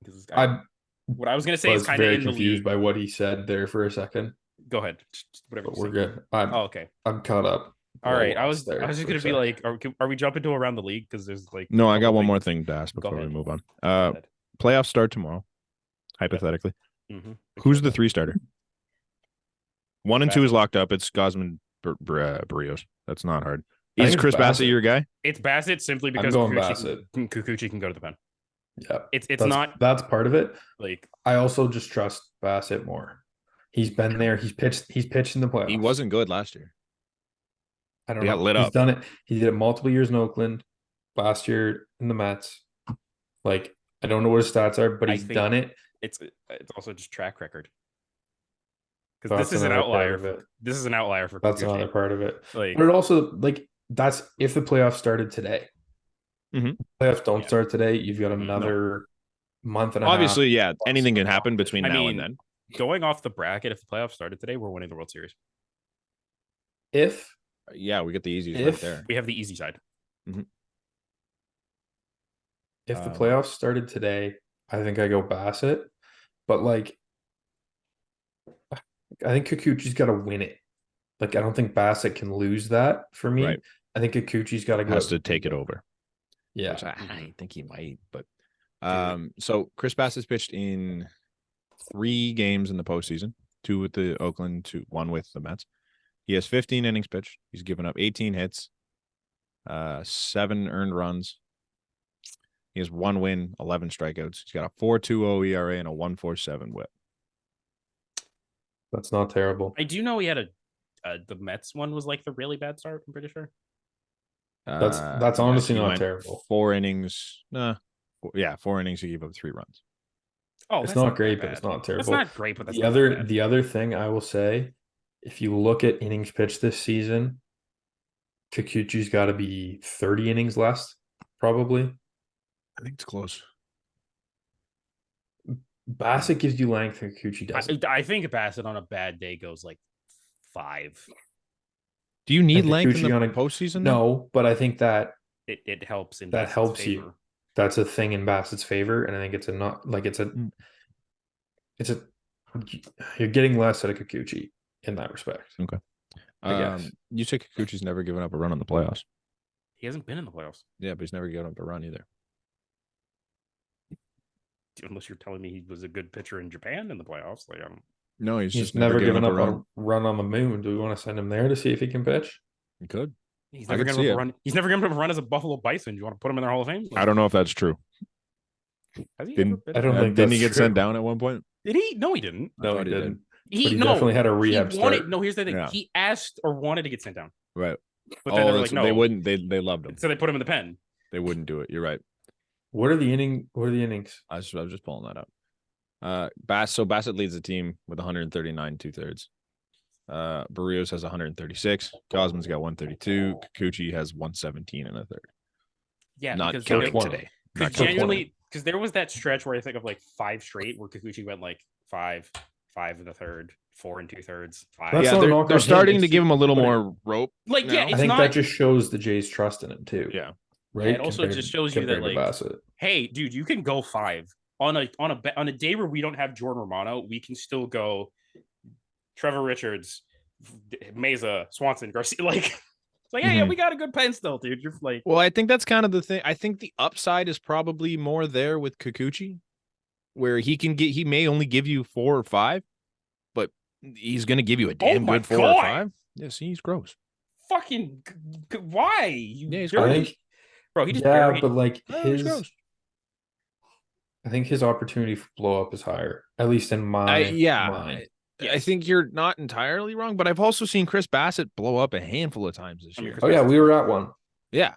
[SPEAKER 2] Because
[SPEAKER 3] I
[SPEAKER 2] what I was gonna say is
[SPEAKER 3] was
[SPEAKER 2] kind of
[SPEAKER 3] very
[SPEAKER 2] in the
[SPEAKER 3] confused
[SPEAKER 2] league.
[SPEAKER 3] by what he said there for a second.
[SPEAKER 2] Go ahead. Whatever.
[SPEAKER 3] But
[SPEAKER 2] you
[SPEAKER 3] we're
[SPEAKER 2] say.
[SPEAKER 3] good. I'm
[SPEAKER 2] Okay.
[SPEAKER 3] I'm caught up.
[SPEAKER 2] All right. I
[SPEAKER 3] Lost
[SPEAKER 2] was
[SPEAKER 3] there
[SPEAKER 2] just
[SPEAKER 3] for
[SPEAKER 2] gonna
[SPEAKER 3] a
[SPEAKER 2] be
[SPEAKER 3] sec.
[SPEAKER 2] like, are we jumping to around the league? Because there's like
[SPEAKER 1] No, I got
[SPEAKER 2] couple
[SPEAKER 1] one more
[SPEAKER 2] things.
[SPEAKER 1] thing to ask
[SPEAKER 2] Go
[SPEAKER 1] before we
[SPEAKER 2] ahead.
[SPEAKER 1] move on.
[SPEAKER 2] Go ahead.
[SPEAKER 1] Playoffs start tomorrow. Hypothetically,
[SPEAKER 2] Mm-hmm.
[SPEAKER 1] who's the 3 starter? 1 and 2
[SPEAKER 2] Bassett.
[SPEAKER 1] is locked up. It's Gosman, Barrios. That's not hard.
[SPEAKER 3] I
[SPEAKER 1] Is
[SPEAKER 3] think it's
[SPEAKER 1] Chris Bassett
[SPEAKER 3] Bassett.
[SPEAKER 1] your guy?
[SPEAKER 2] It's Bassett simply because
[SPEAKER 3] going
[SPEAKER 2] Kikuchi can go to the pen.
[SPEAKER 3] Yeah,
[SPEAKER 2] It's not
[SPEAKER 3] that's part of it.
[SPEAKER 2] like
[SPEAKER 3] I also just trust Bassett more. He's been there. He's pitched in the playoffs.
[SPEAKER 1] He wasn't good last year.
[SPEAKER 3] I don't
[SPEAKER 1] He
[SPEAKER 3] know.
[SPEAKER 1] got lit
[SPEAKER 3] He's
[SPEAKER 1] up.
[SPEAKER 3] done it. He did it multiple years in Oakland. Last year in the Mets. Like, I don't know what his stats are, but
[SPEAKER 2] I
[SPEAKER 3] he's
[SPEAKER 2] think
[SPEAKER 3] done it.
[SPEAKER 2] it's also just track record. Because
[SPEAKER 3] That's
[SPEAKER 2] this is an
[SPEAKER 3] another part
[SPEAKER 2] outlier.
[SPEAKER 3] of it.
[SPEAKER 2] This is an outlier for
[SPEAKER 3] That's
[SPEAKER 2] Kikuchi.
[SPEAKER 3] another part of it.
[SPEAKER 2] Like,
[SPEAKER 3] But it also, like, that's if the playoffs started today.
[SPEAKER 1] Mhm.
[SPEAKER 3] Playoffs don't start today. You've got another month and a half.
[SPEAKER 1] Obviously, yeah, anything can happen between
[SPEAKER 2] I
[SPEAKER 1] now
[SPEAKER 2] mean,
[SPEAKER 1] and then.
[SPEAKER 2] going off the bracket, if the playoffs started today, we're winning the World Series.
[SPEAKER 3] If
[SPEAKER 1] Yeah, we get the easiest right there.
[SPEAKER 2] We have the easy side.
[SPEAKER 3] If the playoffs started today, I think I go Bassett. But like, I think Kikuchi's got to win it. Like, I don't think Bassett can lose that for me.
[SPEAKER 1] Right.
[SPEAKER 3] I think Kikuchi's got to go.
[SPEAKER 1] Has to take it over.
[SPEAKER 3] Yeah.
[SPEAKER 1] Which I think he might, but so Chris Bassett's pitched in 3 games in the postseason, 2 with the Oakland, 1 with the Mets. He has 15 innings pitched. He's given up 18 hits, 7 earned runs. He has 1 win, 11 strikeouts. He's got a 4.20 ERA and a 1.47 WHIP.
[SPEAKER 3] That's not terrible.
[SPEAKER 2] I do know he had the Mets one was like the really bad start. I'm pretty sure.
[SPEAKER 3] That's honestly not terrible.
[SPEAKER 1] 4 innings. 4 innings. He gave up 3 runs.
[SPEAKER 2] Oh,
[SPEAKER 3] it's not great, but it's not terrible.
[SPEAKER 2] That's not great, but that's
[SPEAKER 3] the other thing I will say, if you look at innings pitched this season, Kikuchi's got to be 30 innings less, probably.
[SPEAKER 1] I think it's close.
[SPEAKER 3] Bassett gives you length, and Kikuchi doesn't.
[SPEAKER 2] I think Bassett on a bad day goes like 5.
[SPEAKER 1] Do you need length in the
[SPEAKER 3] Kikuchi
[SPEAKER 1] postseason?
[SPEAKER 3] No, but I think that
[SPEAKER 2] it helps in
[SPEAKER 3] that
[SPEAKER 2] Bassett's
[SPEAKER 3] helps
[SPEAKER 2] favor.
[SPEAKER 3] you. That's a thing in Bassett's favor, and I think you're getting less out of Kikuchi in that respect.
[SPEAKER 1] Okay.
[SPEAKER 3] I guess.
[SPEAKER 1] You say Kikuchi's never given up a run in the playoffs.
[SPEAKER 2] He hasn't been in the playoffs.
[SPEAKER 1] Yeah, but he's never given up a run either.
[SPEAKER 2] Unless you're telling me he was a good pitcher in Japan in the playoffs. Like,
[SPEAKER 1] No, he's just
[SPEAKER 3] never given up
[SPEAKER 1] a run.
[SPEAKER 3] a run on the moon. Do we want to send him there to see if he can pitch?
[SPEAKER 1] He could.
[SPEAKER 2] He's never given up a run. He's never given up a run as a Buffalo Bison. Do you want to put him in their Hall of Fame?
[SPEAKER 1] I don't know if that's true.
[SPEAKER 2] Has he
[SPEAKER 1] Didn't,
[SPEAKER 2] ever
[SPEAKER 3] I don't think
[SPEAKER 1] didn't he
[SPEAKER 3] that's
[SPEAKER 1] get
[SPEAKER 3] true.
[SPEAKER 1] sent down at one point?
[SPEAKER 2] Did he? No, he didn't.
[SPEAKER 3] No, he didn't.
[SPEAKER 2] He
[SPEAKER 3] definitely had a rehab
[SPEAKER 2] he wanted,
[SPEAKER 3] start.
[SPEAKER 2] No, here's the thing.
[SPEAKER 1] Yeah.
[SPEAKER 2] He asked or wanted to get sent down.
[SPEAKER 1] Right.
[SPEAKER 2] But then they were like, no.
[SPEAKER 1] They wouldn't. They loved him.
[SPEAKER 2] So they put him in the pen.
[SPEAKER 1] They wouldn't do it. You're right.
[SPEAKER 3] What are the innings?
[SPEAKER 1] I was just pulling that up. Bassett leads the team with 139 2/3. Barrios has 136. Gosman's got 132. Kikuchi has 117 and a third.
[SPEAKER 2] Yeah,
[SPEAKER 1] not
[SPEAKER 2] because
[SPEAKER 1] counting today.
[SPEAKER 2] Because genuinely, because there was that stretch where I think of like 5 straight where Kikuchi went like 5 and a third, 4 and 2/3, 5.
[SPEAKER 3] That's
[SPEAKER 1] Yeah, they're starting to give him a little more rope.
[SPEAKER 2] Like, yeah,
[SPEAKER 3] I think that just shows the Jays' trust in him too.
[SPEAKER 1] Yeah.
[SPEAKER 3] Right.
[SPEAKER 2] Yeah, it also just shows you that like,
[SPEAKER 3] Bassett.
[SPEAKER 2] hey, dude, you can go 5 on a day where we don't have Jordan Romano. We can still go Trevor Richards, Meza, Swanson, Garcia. Like like, hey, we got a good pen still, dude. You're like,
[SPEAKER 1] well, I think that's kind of the thing. I think the upside is probably more there with Kikuchi, where he may only give you 4 or 5, but he's going to give you a damn good 4 or 5. Yeah, see, he's gross.
[SPEAKER 2] fucking why?
[SPEAKER 1] Yeah, he's
[SPEAKER 3] I
[SPEAKER 1] gross.
[SPEAKER 3] think,
[SPEAKER 2] Bro, he just
[SPEAKER 3] yeah,
[SPEAKER 2] buried.
[SPEAKER 3] but like
[SPEAKER 1] Oh, he's gross.
[SPEAKER 3] I think his opportunity for blow up is higher, at least in my mind.
[SPEAKER 1] I think you're not entirely wrong, but I've also seen Chris Bassett blow up a handful of times this year.
[SPEAKER 2] Chris
[SPEAKER 3] Oh yeah,
[SPEAKER 2] Bassett's
[SPEAKER 3] we were at one.
[SPEAKER 1] Yeah.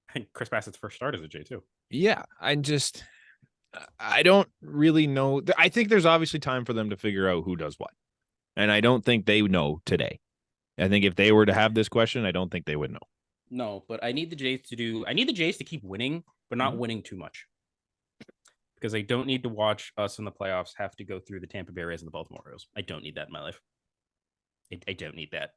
[SPEAKER 2] I think Chris Bassett's first start as a J2.
[SPEAKER 1] Yeah. I don't really know. I think there's obviously time for them to figure out who does what. And I don't think they know today. I think if they were to have this question, I don't think they would know.
[SPEAKER 2] No, but I need the Jays to keep winning, but not winning too much. Because I don't need to watch us in the playoffs have to go through the Tampa Bay Rays and the Baltimore Orioles. I don't need that in my life. I don't need that.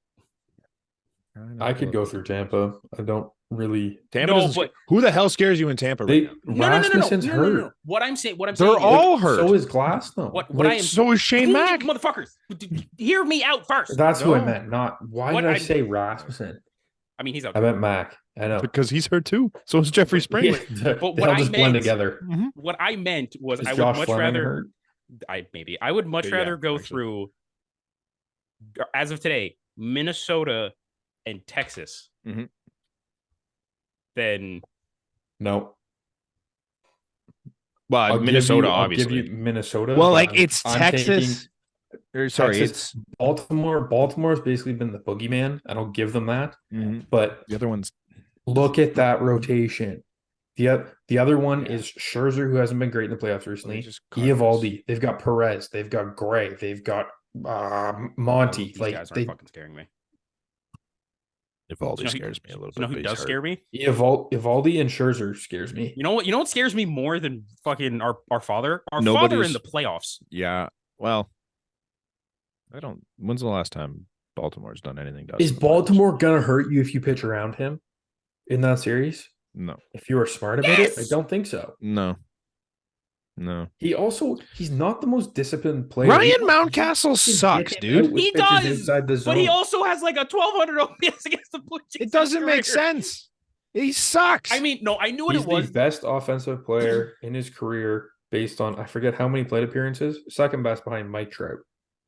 [SPEAKER 3] I could go through Tampa. I don't really.
[SPEAKER 1] Tampa doesn't
[SPEAKER 2] but
[SPEAKER 1] who the hell scares you in Tampa right now?
[SPEAKER 3] Rasmussen's hurt.
[SPEAKER 2] No. What I'm saying,
[SPEAKER 1] They're all hurt.
[SPEAKER 3] So is Glass though.
[SPEAKER 1] So is Shane Mack.
[SPEAKER 2] Motherfuckers, hear me out first.
[SPEAKER 3] That's who I meant. Not why
[SPEAKER 2] What
[SPEAKER 3] did I
[SPEAKER 2] I'm-
[SPEAKER 3] say Rasmussen?
[SPEAKER 2] I mean, he's out.
[SPEAKER 3] I meant Mac. I know.
[SPEAKER 1] Because he's hurt too. So is Jeffrey Springer.
[SPEAKER 3] But
[SPEAKER 2] what
[SPEAKER 3] they'll
[SPEAKER 2] I
[SPEAKER 3] just blend
[SPEAKER 2] meant-
[SPEAKER 3] together.
[SPEAKER 2] What I meant was
[SPEAKER 3] Is
[SPEAKER 2] I would
[SPEAKER 3] Josh
[SPEAKER 2] much
[SPEAKER 3] Fleming
[SPEAKER 2] rather.
[SPEAKER 3] hurt?
[SPEAKER 2] I would much
[SPEAKER 1] Yeah,
[SPEAKER 2] rather go
[SPEAKER 1] actually.
[SPEAKER 2] through, as of today, Minnesota and Texas
[SPEAKER 1] Mhm.
[SPEAKER 2] than
[SPEAKER 3] No.
[SPEAKER 1] Well, Minnesota,
[SPEAKER 3] I'll
[SPEAKER 1] obviously.
[SPEAKER 3] give you Minnesota.
[SPEAKER 1] Well,
[SPEAKER 3] but
[SPEAKER 1] like
[SPEAKER 3] I'm-
[SPEAKER 1] it's
[SPEAKER 3] I'm
[SPEAKER 1] Texas. Sorry,
[SPEAKER 3] Texas, Baltimore. Baltimore's basically been the boogeyman. I don't give them that. But
[SPEAKER 1] the other one's
[SPEAKER 3] look at that rotation. The other one is Scherzer, who hasn't been great in the playoffs recently.
[SPEAKER 1] just cut
[SPEAKER 3] Eovaldi. They've got Perez. They've got Gray. They've got Monty.
[SPEAKER 2] These
[SPEAKER 3] Like
[SPEAKER 2] guys aren't fucking scaring me.
[SPEAKER 1] Evaldi
[SPEAKER 2] You know who-
[SPEAKER 1] scares me a little
[SPEAKER 2] You know
[SPEAKER 1] bit.
[SPEAKER 2] who
[SPEAKER 1] but
[SPEAKER 2] does
[SPEAKER 1] he's
[SPEAKER 2] scare
[SPEAKER 1] hurt.
[SPEAKER 2] me?
[SPEAKER 3] Eovaldi and Scherzer scares me.
[SPEAKER 2] You know what? You know what scares me more than fucking our father? Our father
[SPEAKER 1] Nobody's-
[SPEAKER 2] in the playoffs.
[SPEAKER 1] Yeah. Well, I don't. When's the last time Baltimore's done anything to us?
[SPEAKER 3] Is
[SPEAKER 1] in the playoffs?
[SPEAKER 3] Baltimore gonna hurt you if you pitch around him in that series?
[SPEAKER 1] No.
[SPEAKER 3] If you are smart about it, I
[SPEAKER 2] Yes!
[SPEAKER 3] don't think so.
[SPEAKER 1] No.
[SPEAKER 3] He's not the most disciplined player.
[SPEAKER 1] Ryan Mountcastle
[SPEAKER 3] He can
[SPEAKER 1] sucks,
[SPEAKER 3] get him out
[SPEAKER 1] dude.
[SPEAKER 3] with
[SPEAKER 2] He
[SPEAKER 3] pitches
[SPEAKER 2] does,
[SPEAKER 3] inside the zone.
[SPEAKER 2] But he also has like a 1,200 OPS against the Blue Jays.
[SPEAKER 1] It doesn't make
[SPEAKER 2] career.
[SPEAKER 1] sense. He sucks.
[SPEAKER 2] I mean, no, I knew what
[SPEAKER 3] He's
[SPEAKER 2] it was.
[SPEAKER 3] the best offensive player in his career based on I forget how many plate appearances. Second best behind Mike Trout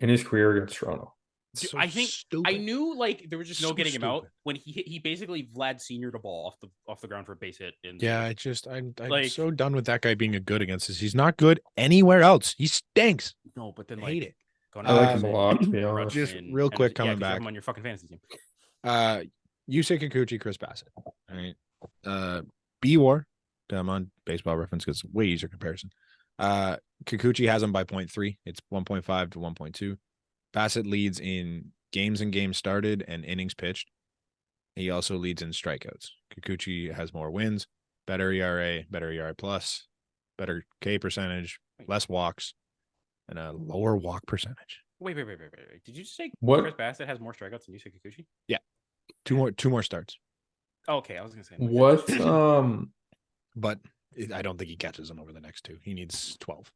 [SPEAKER 3] in his career against Toronto.
[SPEAKER 1] It's so
[SPEAKER 2] I think
[SPEAKER 1] stupid.
[SPEAKER 2] I knew like there was just no
[SPEAKER 1] So
[SPEAKER 2] getting him out
[SPEAKER 1] stupid.
[SPEAKER 2] when he basically Vlad Senior the ball off the ground for a base hit. And
[SPEAKER 1] Yeah, I'm
[SPEAKER 2] Like-
[SPEAKER 1] so done with that guy being a good against us. He's not good anywhere else. He stinks.
[SPEAKER 2] no, but then
[SPEAKER 1] I
[SPEAKER 2] like
[SPEAKER 1] hate it.
[SPEAKER 2] going
[SPEAKER 3] I like
[SPEAKER 2] out
[SPEAKER 3] him a
[SPEAKER 2] and-
[SPEAKER 3] lot, to be
[SPEAKER 2] and
[SPEAKER 3] honest.
[SPEAKER 1] Just
[SPEAKER 2] and-
[SPEAKER 1] real
[SPEAKER 2] and-
[SPEAKER 1] quick
[SPEAKER 2] yeah,
[SPEAKER 1] coming
[SPEAKER 2] 'cause you have
[SPEAKER 1] back.
[SPEAKER 2] him on your fucking fantasy team.
[SPEAKER 1] Yusei Kikuchi, Chris Bassett. All right. B-War. I'm on Baseball Reference because it's way easier comparison. Kikuchi has him by 0.3. It's 1.5 to 1.2. Bassett leads in games and games started and innings pitched. He also leads in strikeouts. Kikuchi has more wins, better ERA, better ERA plus, better K percentage, less walks, and a lower walk percentage.
[SPEAKER 2] Wait. Did you just say
[SPEAKER 3] What?
[SPEAKER 2] Chris Bassett has more strikeouts than Yusei Kikuchi?
[SPEAKER 1] Two more starts.
[SPEAKER 2] Oh, okay, I was gonna say
[SPEAKER 3] What
[SPEAKER 1] But I don't think he catches them over the next 2. He needs 12.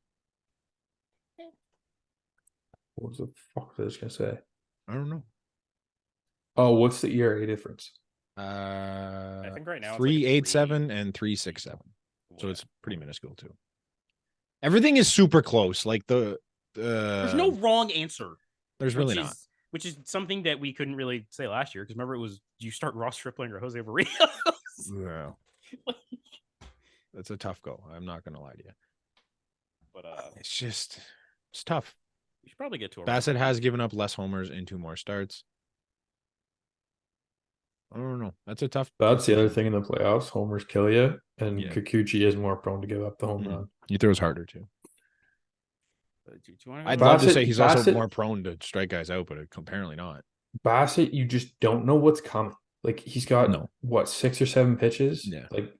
[SPEAKER 3] what was the fuck was I just gonna say?
[SPEAKER 1] I don't know.
[SPEAKER 3] Oh, what's the ERA difference?
[SPEAKER 2] I think right now it's like a
[SPEAKER 1] 3.87 and 3.67. So it's pretty minuscule too. Everything is super close. Like
[SPEAKER 2] there's no wrong answer.
[SPEAKER 1] there's really
[SPEAKER 2] which
[SPEAKER 1] not.
[SPEAKER 2] is, which is something that we couldn't really say last year because remember it was you start Ross Stripling or Jose Barrios.
[SPEAKER 1] Yeah. That's a tough go. I'm not gonna lie to you.
[SPEAKER 2] But
[SPEAKER 1] It's tough.
[SPEAKER 2] we should probably get to a
[SPEAKER 1] Bassett has given up less homers in 2 more starts. I don't know. That's a tough.
[SPEAKER 3] That's the other thing in the playoffs. Homers kill you, and
[SPEAKER 1] Yeah.
[SPEAKER 3] Kikuchi is more prone to give up the home
[SPEAKER 1] Mhm.
[SPEAKER 3] run.
[SPEAKER 1] He throws harder too.
[SPEAKER 2] Do you want
[SPEAKER 1] I'd love to
[SPEAKER 3] Bassett-
[SPEAKER 1] say he's also
[SPEAKER 3] Bassett-
[SPEAKER 1] more prone to strike guys out, but apparently not.
[SPEAKER 3] Bassett, you just don't know what's coming. Like he's got
[SPEAKER 1] No.
[SPEAKER 3] what 6 or 7 pitches.
[SPEAKER 1] Yeah.
[SPEAKER 3] Like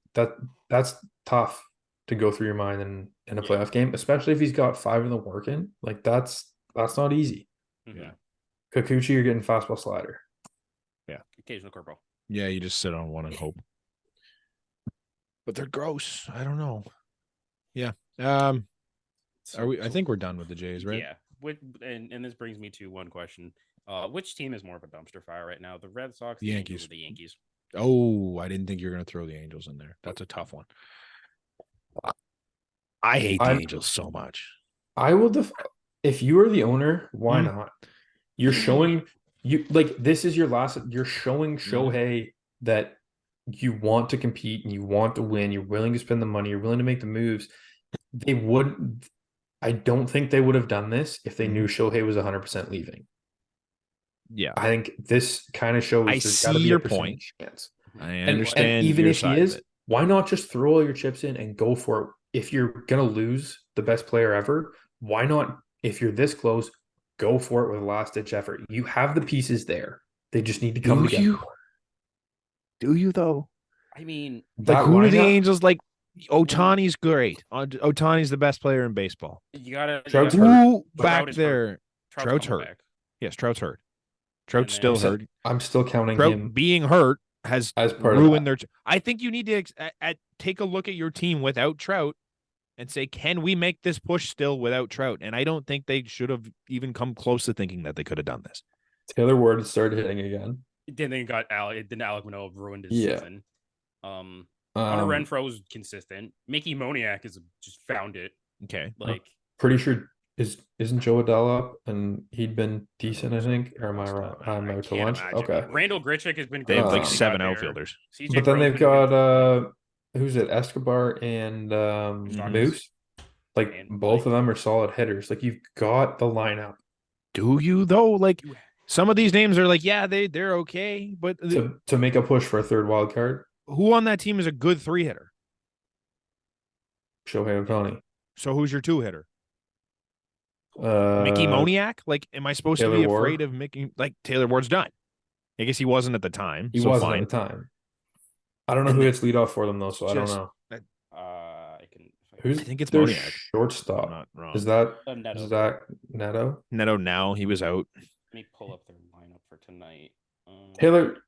[SPEAKER 3] that's tough to go through your mind in a
[SPEAKER 2] Yeah.
[SPEAKER 3] playoff game, especially if he's got 5 of them working. Like that's not easy.
[SPEAKER 2] Yeah.
[SPEAKER 3] Kikuchi, you're getting fastball slider.
[SPEAKER 2] Occasional curveball.
[SPEAKER 1] Yeah, you just sit on one and hope. But they're gross. I don't know. Yeah. Are we? I think we're done with the Jays, right?
[SPEAKER 2] Yeah. And this brings me to one question. Which team is more of a dumpster fire right now? The Red Sox,
[SPEAKER 1] The Yankees.
[SPEAKER 2] or the Yankees?
[SPEAKER 1] Oh, I didn't think you were going to throw the Angels in there. That's a tough one. I hate the
[SPEAKER 3] I
[SPEAKER 1] Angels so much.
[SPEAKER 3] I will if you are the owner, why
[SPEAKER 1] Hmm.
[SPEAKER 3] not? You're showing this is your last. You're showing
[SPEAKER 1] Yeah.
[SPEAKER 3] Shohei that you want to compete and you want to win. You're willing to spend the money. You're willing to make the moves. They would. I don't think they would have done this if they knew Shohei was 100% leaving.
[SPEAKER 1] Yeah.
[SPEAKER 3] I think this kind of shows
[SPEAKER 1] I
[SPEAKER 3] there's got to
[SPEAKER 1] see
[SPEAKER 3] be a
[SPEAKER 1] your point.
[SPEAKER 3] percentage chance.
[SPEAKER 1] I
[SPEAKER 3] And
[SPEAKER 1] understand
[SPEAKER 3] even
[SPEAKER 1] your
[SPEAKER 3] if he
[SPEAKER 1] side of
[SPEAKER 3] is,
[SPEAKER 1] it.
[SPEAKER 3] why not just throw all your chips in and go for it? If you're gonna lose the best player ever, why not? If you're this close, go for it with a last ditch effort. You have the pieces there. They just need to come
[SPEAKER 1] Do
[SPEAKER 3] together.
[SPEAKER 1] you? Do you though?
[SPEAKER 2] I mean,
[SPEAKER 1] Like,
[SPEAKER 3] That
[SPEAKER 1] who do the
[SPEAKER 3] lineup,
[SPEAKER 1] Angels like? Otani's great. Otani's the best player in baseball.
[SPEAKER 2] you
[SPEAKER 3] Trout's
[SPEAKER 2] gotta
[SPEAKER 3] hurt.
[SPEAKER 1] Who
[SPEAKER 3] But
[SPEAKER 1] back
[SPEAKER 2] Trout is hurt.
[SPEAKER 1] there?
[SPEAKER 2] Trout's
[SPEAKER 1] Trout's
[SPEAKER 2] coming
[SPEAKER 1] hurt.
[SPEAKER 2] back.
[SPEAKER 1] Yes, Trout's hurt.
[SPEAKER 2] And
[SPEAKER 1] Trout's
[SPEAKER 2] then
[SPEAKER 1] still hurt.
[SPEAKER 3] I'm still counting
[SPEAKER 1] Trout
[SPEAKER 3] him
[SPEAKER 1] being hurt has
[SPEAKER 3] as part of
[SPEAKER 1] ruined
[SPEAKER 3] that.
[SPEAKER 1] their. I think you need to take a look at your team without Trout and say, can we make this push still without Trout? And I don't think they should have even come close to thinking that they could have done this.
[SPEAKER 3] Taylor Ward started hitting again.
[SPEAKER 2] then they got Alec. Then Alec Manoah ruined his
[SPEAKER 3] Yeah.
[SPEAKER 2] season. Hunter
[SPEAKER 3] Um,
[SPEAKER 2] Renfroe was consistent. Mickey Moniak is just found it.
[SPEAKER 1] Okay.
[SPEAKER 2] Like
[SPEAKER 3] pretty sure isn't Joe Adell up and he'd been decent, I think. Or am I wrong? I'm
[SPEAKER 2] I
[SPEAKER 3] out to
[SPEAKER 2] can't
[SPEAKER 3] lunch.
[SPEAKER 2] imagine.
[SPEAKER 3] Okay.
[SPEAKER 2] Randall Grichuk has been
[SPEAKER 1] They
[SPEAKER 2] good.
[SPEAKER 1] have like
[SPEAKER 3] since he
[SPEAKER 1] seven
[SPEAKER 2] got there.
[SPEAKER 1] outfielders.
[SPEAKER 2] CJ
[SPEAKER 3] But then
[SPEAKER 2] Crow's
[SPEAKER 3] they've
[SPEAKER 2] been good.
[SPEAKER 3] got who's it? Escobar and
[SPEAKER 2] Mustakas.
[SPEAKER 3] Moose. Like
[SPEAKER 2] And,
[SPEAKER 3] both of them are solid hitters. Like you've got the lineup
[SPEAKER 1] Do you though? Like some of these names are like, yeah, they're okay, but
[SPEAKER 3] to make a push for a third wild card.
[SPEAKER 1] who on that team is a good 3-hitter?
[SPEAKER 3] Shohei Ohtani.
[SPEAKER 1] So who's your 2-hitter? Mickey Moniak? Like, am I supposed
[SPEAKER 3] Taylor
[SPEAKER 1] to be
[SPEAKER 3] Ward.
[SPEAKER 1] afraid of Mickey? Like Taylor Ward's done. I guess he wasn't at the time.
[SPEAKER 3] He
[SPEAKER 1] so
[SPEAKER 3] wasn't
[SPEAKER 1] fine.
[SPEAKER 3] at the time. I don't know
[SPEAKER 1] And
[SPEAKER 3] who
[SPEAKER 1] then-
[SPEAKER 3] hits leadoff for them though, so I don't
[SPEAKER 1] Just-
[SPEAKER 3] know.
[SPEAKER 2] I can.
[SPEAKER 3] Who's
[SPEAKER 1] I think it's
[SPEAKER 3] their
[SPEAKER 1] Moniak.
[SPEAKER 3] shortstop?
[SPEAKER 1] I'm not wrong.
[SPEAKER 3] Is that
[SPEAKER 2] Neto.
[SPEAKER 3] Zach Neto?
[SPEAKER 1] Neto now he was out.
[SPEAKER 2] Let me pull up their lineup for tonight.
[SPEAKER 3] Taylor,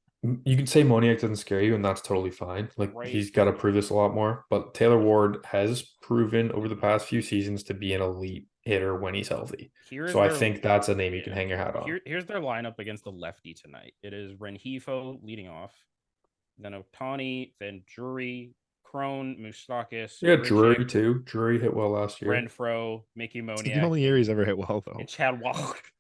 [SPEAKER 3] you can say Moniak doesn't scare you, and that's totally fine. Like
[SPEAKER 2] Right.
[SPEAKER 3] he's got to prove this a lot more. But Taylor Ward has proven over the past few seasons to be an elite hitter when he's healthy.
[SPEAKER 2] Here's
[SPEAKER 3] So I
[SPEAKER 2] their-
[SPEAKER 3] think that's a name you
[SPEAKER 2] yeah.
[SPEAKER 3] can hang your hat on.
[SPEAKER 2] Here's their lineup against the lefty tonight. It is Renhefo leading off, then Ohtani, then Drury, Crone, Moustakis,
[SPEAKER 3] Yeah,
[SPEAKER 2] Grichuk,
[SPEAKER 3] Drury too. Drury hit well last year.
[SPEAKER 2] Renfro, Mickey
[SPEAKER 1] It's
[SPEAKER 2] Moniak,
[SPEAKER 1] the only year he's ever hit well though.
[SPEAKER 2] and Chad Wallach.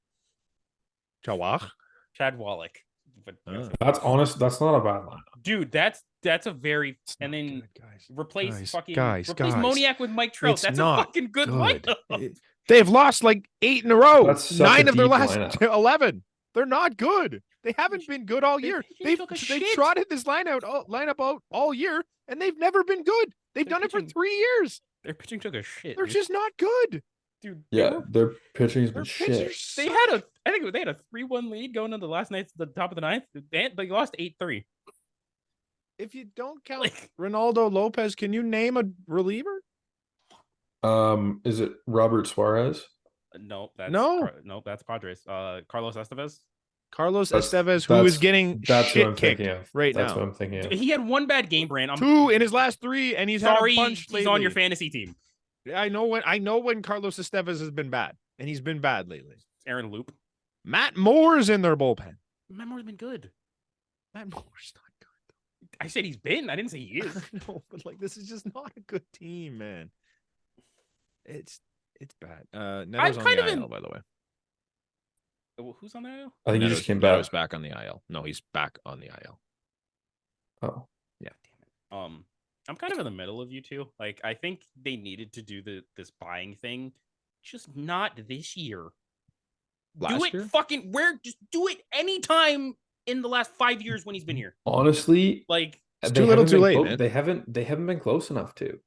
[SPEAKER 1] Chawach?
[SPEAKER 2] Chad Wallach. But
[SPEAKER 3] That's honest. That's not a bad line.
[SPEAKER 2] dude, that's a very and then
[SPEAKER 1] guys.
[SPEAKER 2] replace
[SPEAKER 1] Guys,
[SPEAKER 2] fucking
[SPEAKER 1] guys,
[SPEAKER 2] replace
[SPEAKER 1] guys.
[SPEAKER 2] Moniak with Mike Trout.
[SPEAKER 1] It's
[SPEAKER 2] That's
[SPEAKER 1] not
[SPEAKER 2] a fucking good
[SPEAKER 1] good.
[SPEAKER 2] lineup.
[SPEAKER 1] They've lost like 8 in a row.
[SPEAKER 3] That's such
[SPEAKER 1] 9
[SPEAKER 3] a
[SPEAKER 1] of their
[SPEAKER 3] deep
[SPEAKER 1] last
[SPEAKER 3] lineup.
[SPEAKER 1] 11. They're not good. They haven't been good all
[SPEAKER 2] They-
[SPEAKER 1] year.
[SPEAKER 2] they
[SPEAKER 1] They've
[SPEAKER 2] took a
[SPEAKER 1] they've
[SPEAKER 2] shit.
[SPEAKER 1] trotted this lineup out all year, and they've never been good. They've
[SPEAKER 2] They're
[SPEAKER 1] done it for
[SPEAKER 2] pitching-
[SPEAKER 1] 3 years.
[SPEAKER 2] Their pitching took a shit.
[SPEAKER 1] They're
[SPEAKER 2] dude.
[SPEAKER 1] just not good.
[SPEAKER 2] dude.
[SPEAKER 3] Yeah, their pitching's
[SPEAKER 1] Their
[SPEAKER 3] been shit.
[SPEAKER 1] pitchers
[SPEAKER 2] They
[SPEAKER 1] suck.
[SPEAKER 2] had I think they had a 3-1 lead going into the last night's the top of the ninth. They lost 8-3.
[SPEAKER 1] If you don't count
[SPEAKER 2] Like-
[SPEAKER 1] Ronaldo Lopez, can you name a reliever?
[SPEAKER 3] Is it Robert Suarez?
[SPEAKER 2] No, that's
[SPEAKER 1] No.
[SPEAKER 2] no, that's Padres. Carlos Estevez.
[SPEAKER 1] Carlos
[SPEAKER 3] That's-
[SPEAKER 1] Estevez, who is
[SPEAKER 3] that's-
[SPEAKER 1] getting
[SPEAKER 3] That's
[SPEAKER 1] shit
[SPEAKER 3] what I'm
[SPEAKER 1] kicked
[SPEAKER 3] thinking of.
[SPEAKER 1] right
[SPEAKER 3] That's
[SPEAKER 1] now.
[SPEAKER 3] what I'm thinking of.
[SPEAKER 2] He had one bad game, Brand. I'm
[SPEAKER 1] 2 in his last 3, and he's
[SPEAKER 2] sorry
[SPEAKER 1] had a bunch
[SPEAKER 2] he's on your
[SPEAKER 1] lately.
[SPEAKER 2] fantasy team.
[SPEAKER 1] I know when Carlos Estevez has been bad, and he's been bad lately.
[SPEAKER 2] Aaron Loop.
[SPEAKER 1] Matt Moore's in their bullpen.
[SPEAKER 2] Matt Moore's been good.
[SPEAKER 1] Matt Moore's not good.
[SPEAKER 2] I said he's been. I didn't say he is.
[SPEAKER 1] I know, but like this is just not a good team, man. It's bad. Neto's on
[SPEAKER 2] kind
[SPEAKER 1] the
[SPEAKER 2] of
[SPEAKER 1] IL, by the way.
[SPEAKER 2] Who's on there?
[SPEAKER 3] I think he
[SPEAKER 1] Neto's,
[SPEAKER 3] just came
[SPEAKER 1] Neto's
[SPEAKER 3] back.
[SPEAKER 1] back on the IL. No, he's back on the IL.
[SPEAKER 3] Oh,
[SPEAKER 2] Yeah, damn it. I'm kind of in the middle of you two. Like, I think they needed to do this buying thing, just not this year.
[SPEAKER 1] Last
[SPEAKER 2] do it
[SPEAKER 1] year?
[SPEAKER 2] fucking just do it anytime in the last 5 years when he's been here.
[SPEAKER 3] honestly,
[SPEAKER 2] Like,
[SPEAKER 1] It's
[SPEAKER 3] they
[SPEAKER 1] too little,
[SPEAKER 3] haven't
[SPEAKER 1] too
[SPEAKER 3] been
[SPEAKER 1] late,
[SPEAKER 3] clo-
[SPEAKER 1] man.
[SPEAKER 3] They haven't been close enough to.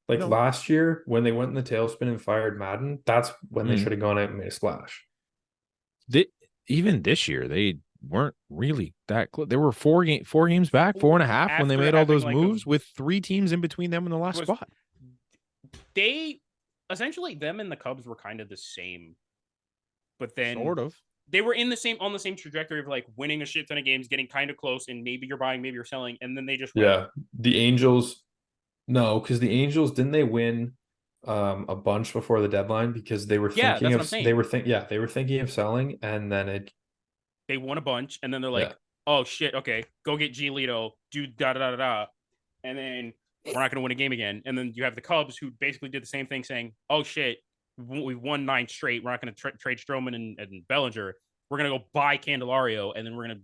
[SPEAKER 3] Like
[SPEAKER 1] No.
[SPEAKER 3] last year when they went in the tailspin and fired Madden, that's when they
[SPEAKER 1] Mhm.
[SPEAKER 3] should have gone out and made a splash.
[SPEAKER 1] Even this year, they weren't really that close. They were 4 games back, 4.5 when they
[SPEAKER 2] After
[SPEAKER 1] made all
[SPEAKER 2] having,
[SPEAKER 1] those
[SPEAKER 2] like,
[SPEAKER 1] moves with 3 teams in between them in the last
[SPEAKER 2] Was-
[SPEAKER 1] spot.
[SPEAKER 2] they essentially them and the Cubs were kind of the same, but then
[SPEAKER 1] Sort of.
[SPEAKER 2] they were on the same trajectory of like winning a shit ton of games, getting kind of close, and maybe you're buying, maybe you're selling, and then they just went,
[SPEAKER 3] Yeah, the Angels. No, because the Angels didn't they win a bunch before the deadline because they were
[SPEAKER 2] Yeah,
[SPEAKER 3] thinking
[SPEAKER 2] that's what I'm
[SPEAKER 3] they
[SPEAKER 2] saying.
[SPEAKER 3] were thinking of selling and then it
[SPEAKER 2] they won a bunch, and then they're like,
[SPEAKER 3] Yeah.
[SPEAKER 2] oh shit, okay, go get Giolito, do da da da da, and then we're not going to win a game again. And then you have the Cubs who basically did the same thing, saying, oh shit, we've won 9 straight. We're not going to trade Stroman and Bellinger. We're going to go buy Candelario, and then we're going to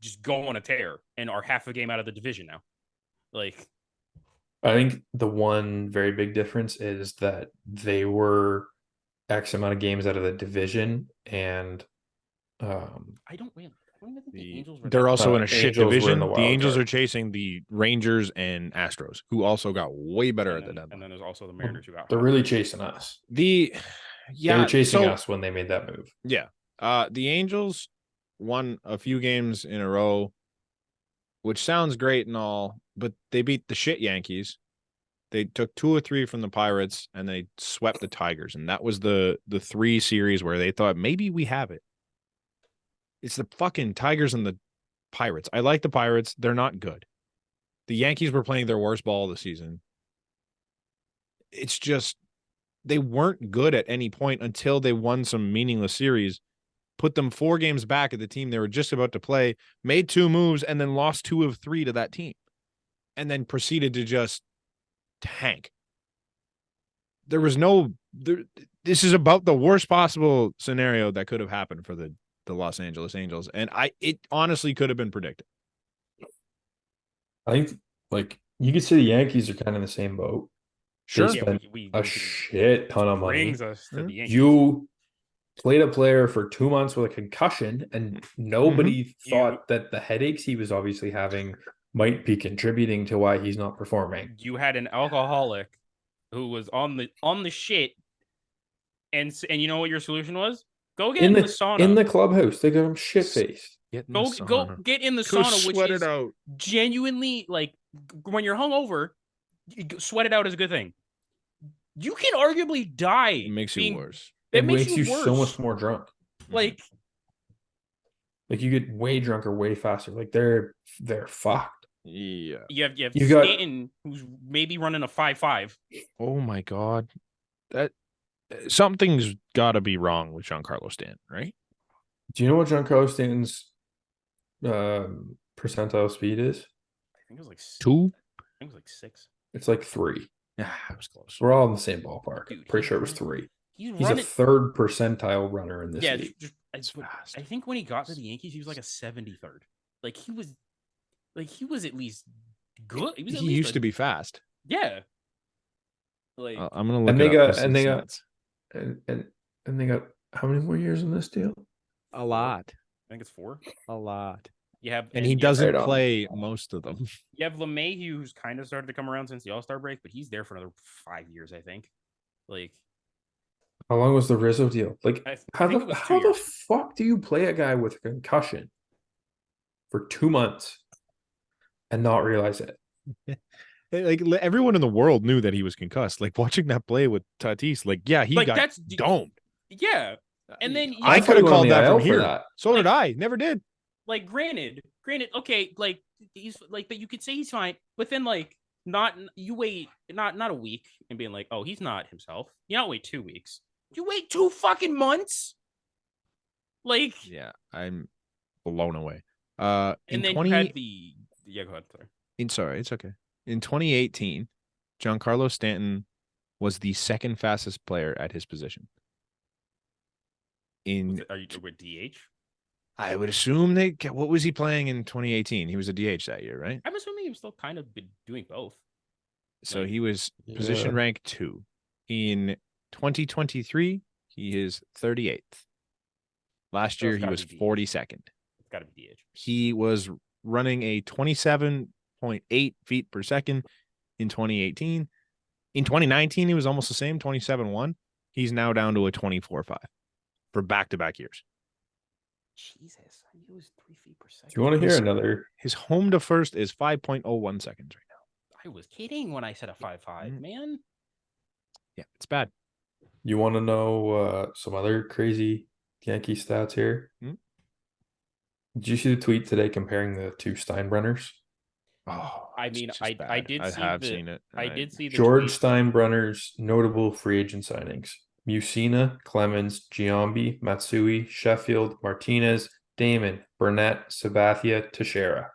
[SPEAKER 2] just go on a tear and are half a game out of the division now. Like,
[SPEAKER 3] I think the one very big difference is that they were X amount of games out of the division, and
[SPEAKER 2] I don't even think the Angels were
[SPEAKER 1] They're also in a shit
[SPEAKER 3] Angels were in
[SPEAKER 1] division.
[SPEAKER 3] the
[SPEAKER 1] The
[SPEAKER 3] wild
[SPEAKER 1] Angels
[SPEAKER 3] card.
[SPEAKER 1] are chasing the Rangers and Astros, who also got way better at the
[SPEAKER 2] and
[SPEAKER 1] deadline.
[SPEAKER 2] then there's also the Mariners who got
[SPEAKER 3] they're
[SPEAKER 2] hot.
[SPEAKER 3] really chasing us. They
[SPEAKER 1] Yeah,
[SPEAKER 3] were chasing
[SPEAKER 1] so
[SPEAKER 3] us when they made that move.
[SPEAKER 1] yeah, the Angels won a few games in a row, which sounds great and all, but they beat the shit Yankees. They took 2 or 3 from the Pirates, and they swept the Tigers, and that was the 3 series where they thought maybe we have it. It's the fucking Tigers and the Pirates. I like the Pirates. They're not good. The Yankees were playing their worst ball of the season. It's just they weren't good at any point until they won some meaningless series, put them 4 games back at the team they were just about to play, made 2 moves, and then lost 2 of 3 to that team, and then proceeded to just tank. There was no this is about the worst possible scenario that could have happened for the Los Angeles Angels, and it honestly could have been predicted.
[SPEAKER 3] I think like you could say the Yankees are kind of in the same boat.
[SPEAKER 1] Sure.
[SPEAKER 3] They spent
[SPEAKER 2] we
[SPEAKER 3] a shit ton of money.
[SPEAKER 2] brings us to the Yankees.
[SPEAKER 3] You played a player for 2 months with a concussion, and nobody thought that the headaches he was obviously having might be contributing to why he's not performing.
[SPEAKER 2] You had an alcoholic who was on the shit, and you know what your solution was? Go get in the sauna.
[SPEAKER 3] In the clubhouse. They got him shit faced.
[SPEAKER 2] Go get in the
[SPEAKER 1] Go
[SPEAKER 2] sauna, which
[SPEAKER 1] sweat
[SPEAKER 2] is
[SPEAKER 1] it out.
[SPEAKER 2] genuinely like when you're hungover, sweat it out is a good thing. You can arguably die.
[SPEAKER 1] It makes you worse.
[SPEAKER 3] It makes you so much more drunk.
[SPEAKER 2] Like
[SPEAKER 3] you get way drunker way faster. Like they're fucked.
[SPEAKER 1] Yeah.
[SPEAKER 2] you have
[SPEAKER 3] You got-
[SPEAKER 2] Stanton who's maybe running a 5.5.
[SPEAKER 1] Oh my God. That something's got to be wrong with Giancarlo Stanton, right?
[SPEAKER 3] Do you know what Giancarlo Stanton's percentile speed is?
[SPEAKER 2] I think it was like
[SPEAKER 1] 2.
[SPEAKER 2] I think it was like 6.
[SPEAKER 3] It's like 3.
[SPEAKER 1] Yeah, I was close.
[SPEAKER 3] We're all in the same ballpark.
[SPEAKER 2] Dude,
[SPEAKER 3] Pretty sure it was 3.
[SPEAKER 2] He's
[SPEAKER 3] He's
[SPEAKER 2] running.
[SPEAKER 3] a 3rd percentile runner in this
[SPEAKER 2] Yeah,
[SPEAKER 3] league.
[SPEAKER 1] Fast.
[SPEAKER 2] I think when he got to the Yankees, he was like a 73rd. Like he was at least good. He was at
[SPEAKER 1] He
[SPEAKER 2] least
[SPEAKER 1] used to be fast.
[SPEAKER 2] Yeah. Like
[SPEAKER 1] I'm gonna look.
[SPEAKER 3] And they
[SPEAKER 1] it up
[SPEAKER 3] got
[SPEAKER 1] just
[SPEAKER 3] and
[SPEAKER 1] in
[SPEAKER 3] they got
[SPEAKER 1] stats.
[SPEAKER 3] and they got how many more years in this deal?
[SPEAKER 1] A lot.
[SPEAKER 2] I think it's 4.
[SPEAKER 1] A lot.
[SPEAKER 2] You have
[SPEAKER 1] And he
[SPEAKER 2] you have-
[SPEAKER 1] doesn't
[SPEAKER 3] right on.
[SPEAKER 1] play most of them.
[SPEAKER 2] You have LeMahieu, who's kind of started to come around since the All-Star break, but he's there for another 5 years, I think. Like
[SPEAKER 3] How long was the Rizzo deal? Like
[SPEAKER 2] I
[SPEAKER 3] how
[SPEAKER 2] think it was 2
[SPEAKER 3] the
[SPEAKER 2] years.
[SPEAKER 3] fuck do you play a guy with a concussion for 2 months and not realize it?
[SPEAKER 1] Like everyone in the world knew that he was concussed. Like watching that play with Tatis, like he
[SPEAKER 2] Like,
[SPEAKER 1] got
[SPEAKER 2] that's-
[SPEAKER 1] domed.
[SPEAKER 2] Yeah. And then
[SPEAKER 1] I
[SPEAKER 3] thought
[SPEAKER 1] could
[SPEAKER 3] he
[SPEAKER 1] have
[SPEAKER 3] went on
[SPEAKER 1] called
[SPEAKER 3] the
[SPEAKER 1] that
[SPEAKER 3] IL
[SPEAKER 1] from
[SPEAKER 3] for
[SPEAKER 1] here.
[SPEAKER 3] that.
[SPEAKER 1] So did I. Never did.
[SPEAKER 2] like granted, okay, like he's like, but you could say he's fine. But then like not you wait not a week and being like, oh, he's not himself. You don't wait 2 weeks. You wait 2 fucking months. Like
[SPEAKER 1] Yeah, I'm blown away.
[SPEAKER 2] and
[SPEAKER 1] In
[SPEAKER 2] then
[SPEAKER 1] 20
[SPEAKER 2] you had the go ahead, sorry.
[SPEAKER 1] sorry, it's okay. In 2018, Giancarlo Stanton was the 2nd fastest player at his position.
[SPEAKER 2] Are you with DH?
[SPEAKER 1] I would assume what was he playing in 2018? He was a DH that year, right?
[SPEAKER 2] I'm assuming he was still kind of been doing both.
[SPEAKER 1] So
[SPEAKER 2] Like,
[SPEAKER 1] he was position rank 2. In 2023, he is 38th. Last
[SPEAKER 2] So
[SPEAKER 1] year,
[SPEAKER 2] it's
[SPEAKER 1] he
[SPEAKER 2] gotta
[SPEAKER 1] was
[SPEAKER 2] be DH.
[SPEAKER 1] 42nd.
[SPEAKER 2] It's got to be DH.
[SPEAKER 1] He was running a 27.8 feet per second in 2018. In 2019, he was almost the same, 27.1. He's now down to a 24.5 for back-to-back years.
[SPEAKER 2] Jesus, I knew it was 3 feet per second.
[SPEAKER 3] Do you want to hear another?
[SPEAKER 1] His home to first is 5.01 seconds right now.
[SPEAKER 2] I was kidding when I said a 5.5, man.
[SPEAKER 1] Yeah, it's bad.
[SPEAKER 3] You want to know some other crazy Yankee stats here?
[SPEAKER 1] Hmm?
[SPEAKER 3] Did you see the tweet today comparing the 2 Steinbrenners?
[SPEAKER 1] Oh,
[SPEAKER 2] I
[SPEAKER 1] it's
[SPEAKER 2] mean,
[SPEAKER 1] just
[SPEAKER 2] I
[SPEAKER 1] bad.
[SPEAKER 2] did
[SPEAKER 1] I
[SPEAKER 2] see
[SPEAKER 1] have
[SPEAKER 2] the-
[SPEAKER 1] seen it.
[SPEAKER 2] I did see the
[SPEAKER 3] George
[SPEAKER 2] tweet.
[SPEAKER 3] Steinbrenner's notable free agent signings: Musina, Clemens, Giambi, Matsui, Sheffield, Martinez, Damon, Burnett, Sabathia, Teixeira.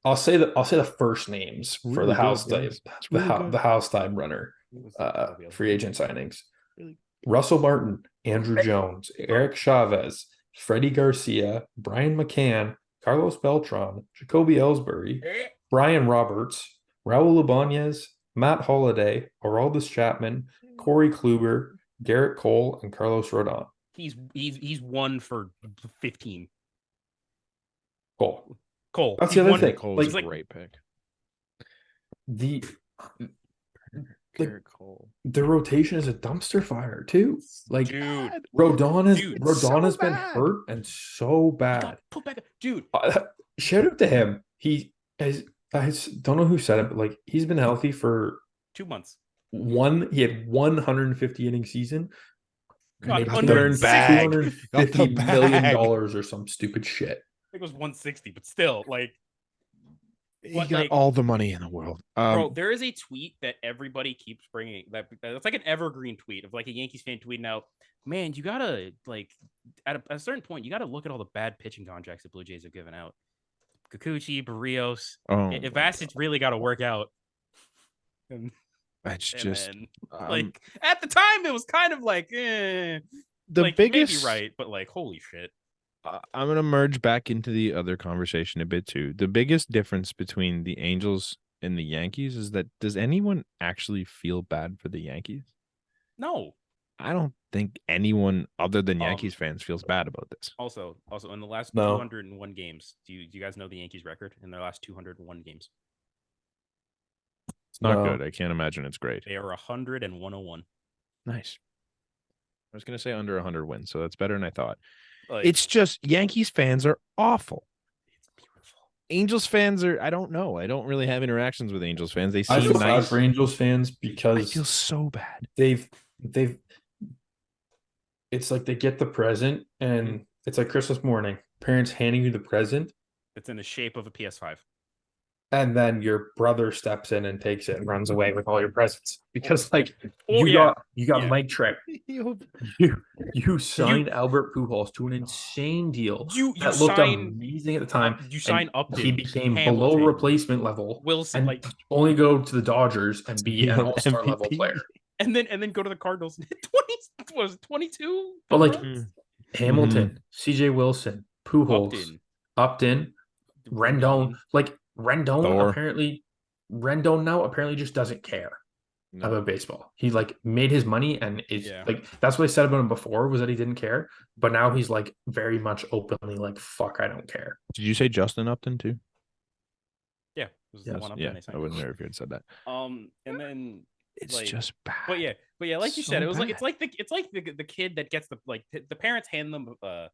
[SPEAKER 3] I'll say the first names for
[SPEAKER 1] Really
[SPEAKER 3] the
[SPEAKER 1] good,
[SPEAKER 3] house type,
[SPEAKER 1] guys. It's really good.
[SPEAKER 3] the house type runner
[SPEAKER 2] What's
[SPEAKER 3] free agent signings.
[SPEAKER 1] Really?
[SPEAKER 3] Russell Martin, Andrew Jones, Eric Chavez, Freddie Garcia, Brian McCann, Carlos Beltran, Jacoby Ellsbury, Brian Roberts, Raul Ibanez, Matt Holliday, Aroldis Chapman, Corey Kluber, Garrett Cole, and Carlos Rodon.
[SPEAKER 2] He's 1 for 15.
[SPEAKER 3] Cole.
[SPEAKER 2] Cole.
[SPEAKER 3] That's
[SPEAKER 2] He's
[SPEAKER 3] the other
[SPEAKER 2] one-
[SPEAKER 3] thing.
[SPEAKER 1] Cole's
[SPEAKER 3] Like
[SPEAKER 1] a great pick.
[SPEAKER 3] the
[SPEAKER 1] Garrett Cole.
[SPEAKER 3] the rotation is a dumpster fire too. Like
[SPEAKER 2] Dude.
[SPEAKER 3] Rodon
[SPEAKER 2] Dude,
[SPEAKER 3] has been hurt and so
[SPEAKER 2] He
[SPEAKER 3] bad.
[SPEAKER 2] got put back. Dude.
[SPEAKER 3] Shout out to him. He has I don't know who said it, but like he's been healthy for
[SPEAKER 2] 2 months.
[SPEAKER 3] he had 150 inning season.
[SPEAKER 2] Got
[SPEAKER 3] Made
[SPEAKER 2] under
[SPEAKER 3] $250 million or some stupid shit.
[SPEAKER 2] I think it was 160, but still, like,
[SPEAKER 1] He
[SPEAKER 2] What,
[SPEAKER 1] got
[SPEAKER 2] like-
[SPEAKER 1] all the money in the world.
[SPEAKER 2] bro, there is a tweet that everybody keeps bringing. That's like an evergreen tweet of like a Yankees fan tweeting out, man, you gotta like at a certain point, you gotta look at all the bad pitching contracts the Blue Jays have given out. Kikuchi, Barrios, if assets really got to work out. And,
[SPEAKER 1] That's
[SPEAKER 2] and
[SPEAKER 1] just
[SPEAKER 2] then, like at the time, it was kind of like,
[SPEAKER 1] the
[SPEAKER 2] like,
[SPEAKER 1] biggest.
[SPEAKER 2] maybe right, but like, holy shit.
[SPEAKER 1] I'm gonna merge back into the other conversation a bit too. The biggest difference between the Angels and the Yankees is that does anyone actually feel bad for the Yankees?
[SPEAKER 2] No.
[SPEAKER 1] I don't think anyone other than Yankees fans feels bad about this.
[SPEAKER 2] Also, in the last
[SPEAKER 3] No.
[SPEAKER 2] 201 games, do you guys know the Yankees record in their last 201 games?
[SPEAKER 1] It's not
[SPEAKER 3] No.
[SPEAKER 1] good. I can't imagine it's great.
[SPEAKER 2] They are 100 and 101.
[SPEAKER 1] Nice. I was gonna say under 100 wins, so that's better than I thought.
[SPEAKER 2] Like,
[SPEAKER 1] It's just Yankees fans are awful.
[SPEAKER 2] it's beautiful.
[SPEAKER 1] Angels fans are. I don't know. I don't really have interactions with Angels fans. They
[SPEAKER 3] I
[SPEAKER 1] seem
[SPEAKER 3] feel bad
[SPEAKER 1] nice.
[SPEAKER 3] for Angels fans
[SPEAKER 1] I
[SPEAKER 3] because
[SPEAKER 1] feel so bad.
[SPEAKER 3] they've it's like they get the present and it's like Christmas morning, parents handing you the present,
[SPEAKER 2] It's in the shape of a PS5.
[SPEAKER 3] and then your brother steps in and takes it and runs away with all your presents because like
[SPEAKER 2] Oh,
[SPEAKER 3] you got
[SPEAKER 2] yeah.
[SPEAKER 3] Mike Trout. You signed Albert Pujols to an insane deal
[SPEAKER 2] You
[SPEAKER 3] that looked
[SPEAKER 2] sign
[SPEAKER 3] amazing at the time.
[SPEAKER 2] you sign
[SPEAKER 3] and
[SPEAKER 2] Upton,
[SPEAKER 3] he became
[SPEAKER 2] Hamilton,
[SPEAKER 3] below replacement level
[SPEAKER 2] Wilson,
[SPEAKER 3] and
[SPEAKER 2] like,
[SPEAKER 3] only go to the Dodgers and be an
[SPEAKER 1] an
[SPEAKER 3] all-star level
[SPEAKER 1] MVP.
[SPEAKER 3] player.
[SPEAKER 2] and then go to the Cardinals. 22?
[SPEAKER 3] But like
[SPEAKER 2] runs?
[SPEAKER 3] Hamilton, CJ Wilson, Pujols, Upton, Rendon. Like
[SPEAKER 1] Thor.
[SPEAKER 3] Rendon now apparently just doesn't care
[SPEAKER 1] No.
[SPEAKER 3] about baseball. He like made his money and is
[SPEAKER 2] Yeah.
[SPEAKER 3] like that's what I said about him before was that he didn't care. But now he's like very much openly like fuck, I don't care.
[SPEAKER 1] Did you say Justin Upton too?
[SPEAKER 2] Yeah, was the
[SPEAKER 3] Yes.
[SPEAKER 2] one Upton
[SPEAKER 1] Yeah,
[SPEAKER 2] they
[SPEAKER 1] I
[SPEAKER 2] signed.
[SPEAKER 1] wouldn't know if you had said that.
[SPEAKER 2] And then
[SPEAKER 1] It's
[SPEAKER 2] like,
[SPEAKER 1] just bad.
[SPEAKER 2] but yeah, like you
[SPEAKER 1] So
[SPEAKER 2] said, it was like
[SPEAKER 1] bad.
[SPEAKER 2] it's like the kid that gets the parents hand them a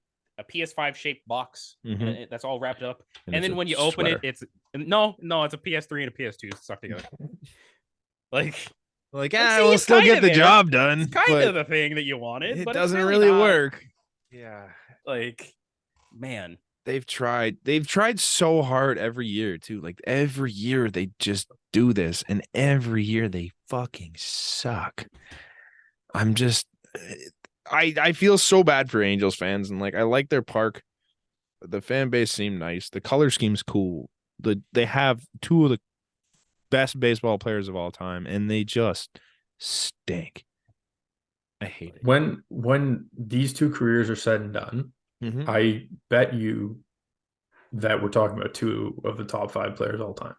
[SPEAKER 2] PS5 shaped box and that's all wrapped up, and
[SPEAKER 1] it's
[SPEAKER 2] then
[SPEAKER 1] a
[SPEAKER 2] when you open
[SPEAKER 1] sweater.
[SPEAKER 2] it's no, it's a PS3 and a PS2 stuck together. Like
[SPEAKER 1] Like,
[SPEAKER 2] see,
[SPEAKER 1] we'll
[SPEAKER 2] it's
[SPEAKER 1] still
[SPEAKER 2] kinda
[SPEAKER 1] get the
[SPEAKER 2] there.
[SPEAKER 1] job done.
[SPEAKER 2] it's kind
[SPEAKER 1] but
[SPEAKER 2] of the thing that you wanted,
[SPEAKER 1] it
[SPEAKER 2] but
[SPEAKER 1] doesn't
[SPEAKER 2] it's
[SPEAKER 1] really
[SPEAKER 2] not.
[SPEAKER 1] work. Yeah.
[SPEAKER 2] Like, man,
[SPEAKER 1] They've tried so hard every year too. Like every year they just do this, and every year they fucking suck. I'm just I feel so bad for Angels fans, and like I like their park. The fan base seemed nice. The color scheme's cool. They have two of the best baseball players of all time, and they just stink. I hate it.
[SPEAKER 3] When these two careers are said and done,
[SPEAKER 1] Mhm.
[SPEAKER 3] I bet you that we're talking about two of the top 5 players all time.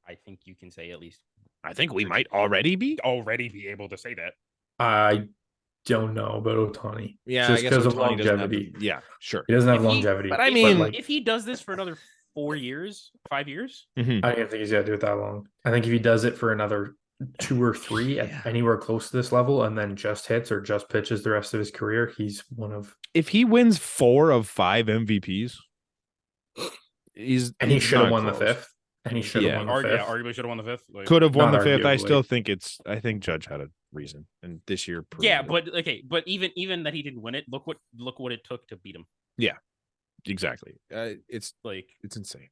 [SPEAKER 2] I think you can say at least
[SPEAKER 1] I think we might already be.
[SPEAKER 2] be able to say that.
[SPEAKER 3] I don't know about Ohtani.
[SPEAKER 1] Yeah,
[SPEAKER 3] just
[SPEAKER 1] I guess
[SPEAKER 3] because of
[SPEAKER 1] Ohtani doesn't have
[SPEAKER 3] longevity.
[SPEAKER 1] yeah, sure.
[SPEAKER 3] He doesn't have
[SPEAKER 2] If he-
[SPEAKER 3] longevity.
[SPEAKER 1] but I mean,
[SPEAKER 3] like,
[SPEAKER 2] If he does this for another 4 years, 5 years,
[SPEAKER 1] Mhm.
[SPEAKER 3] I don't think he's gonna do it that long. I think if he does it for another 2 or 3
[SPEAKER 1] Yeah.
[SPEAKER 3] at anywhere close to this level, and then just hits or just pitches the rest of his career, he's one of.
[SPEAKER 1] If he wins 4 of 5 MVPs, he
[SPEAKER 3] should have won the 5th. And he should have
[SPEAKER 1] Yeah.
[SPEAKER 3] won the 5th.
[SPEAKER 2] arguably should have won the 5th. Like,
[SPEAKER 1] could have won
[SPEAKER 3] Not
[SPEAKER 1] the 5th. I
[SPEAKER 3] arguably.
[SPEAKER 1] still think I think Judge had a reason, and this year proved
[SPEAKER 2] yeah,
[SPEAKER 1] it.
[SPEAKER 2] but okay, but even that he didn't win it, look what it took to beat him.
[SPEAKER 1] Exactly. It's
[SPEAKER 2] Like,
[SPEAKER 1] insane.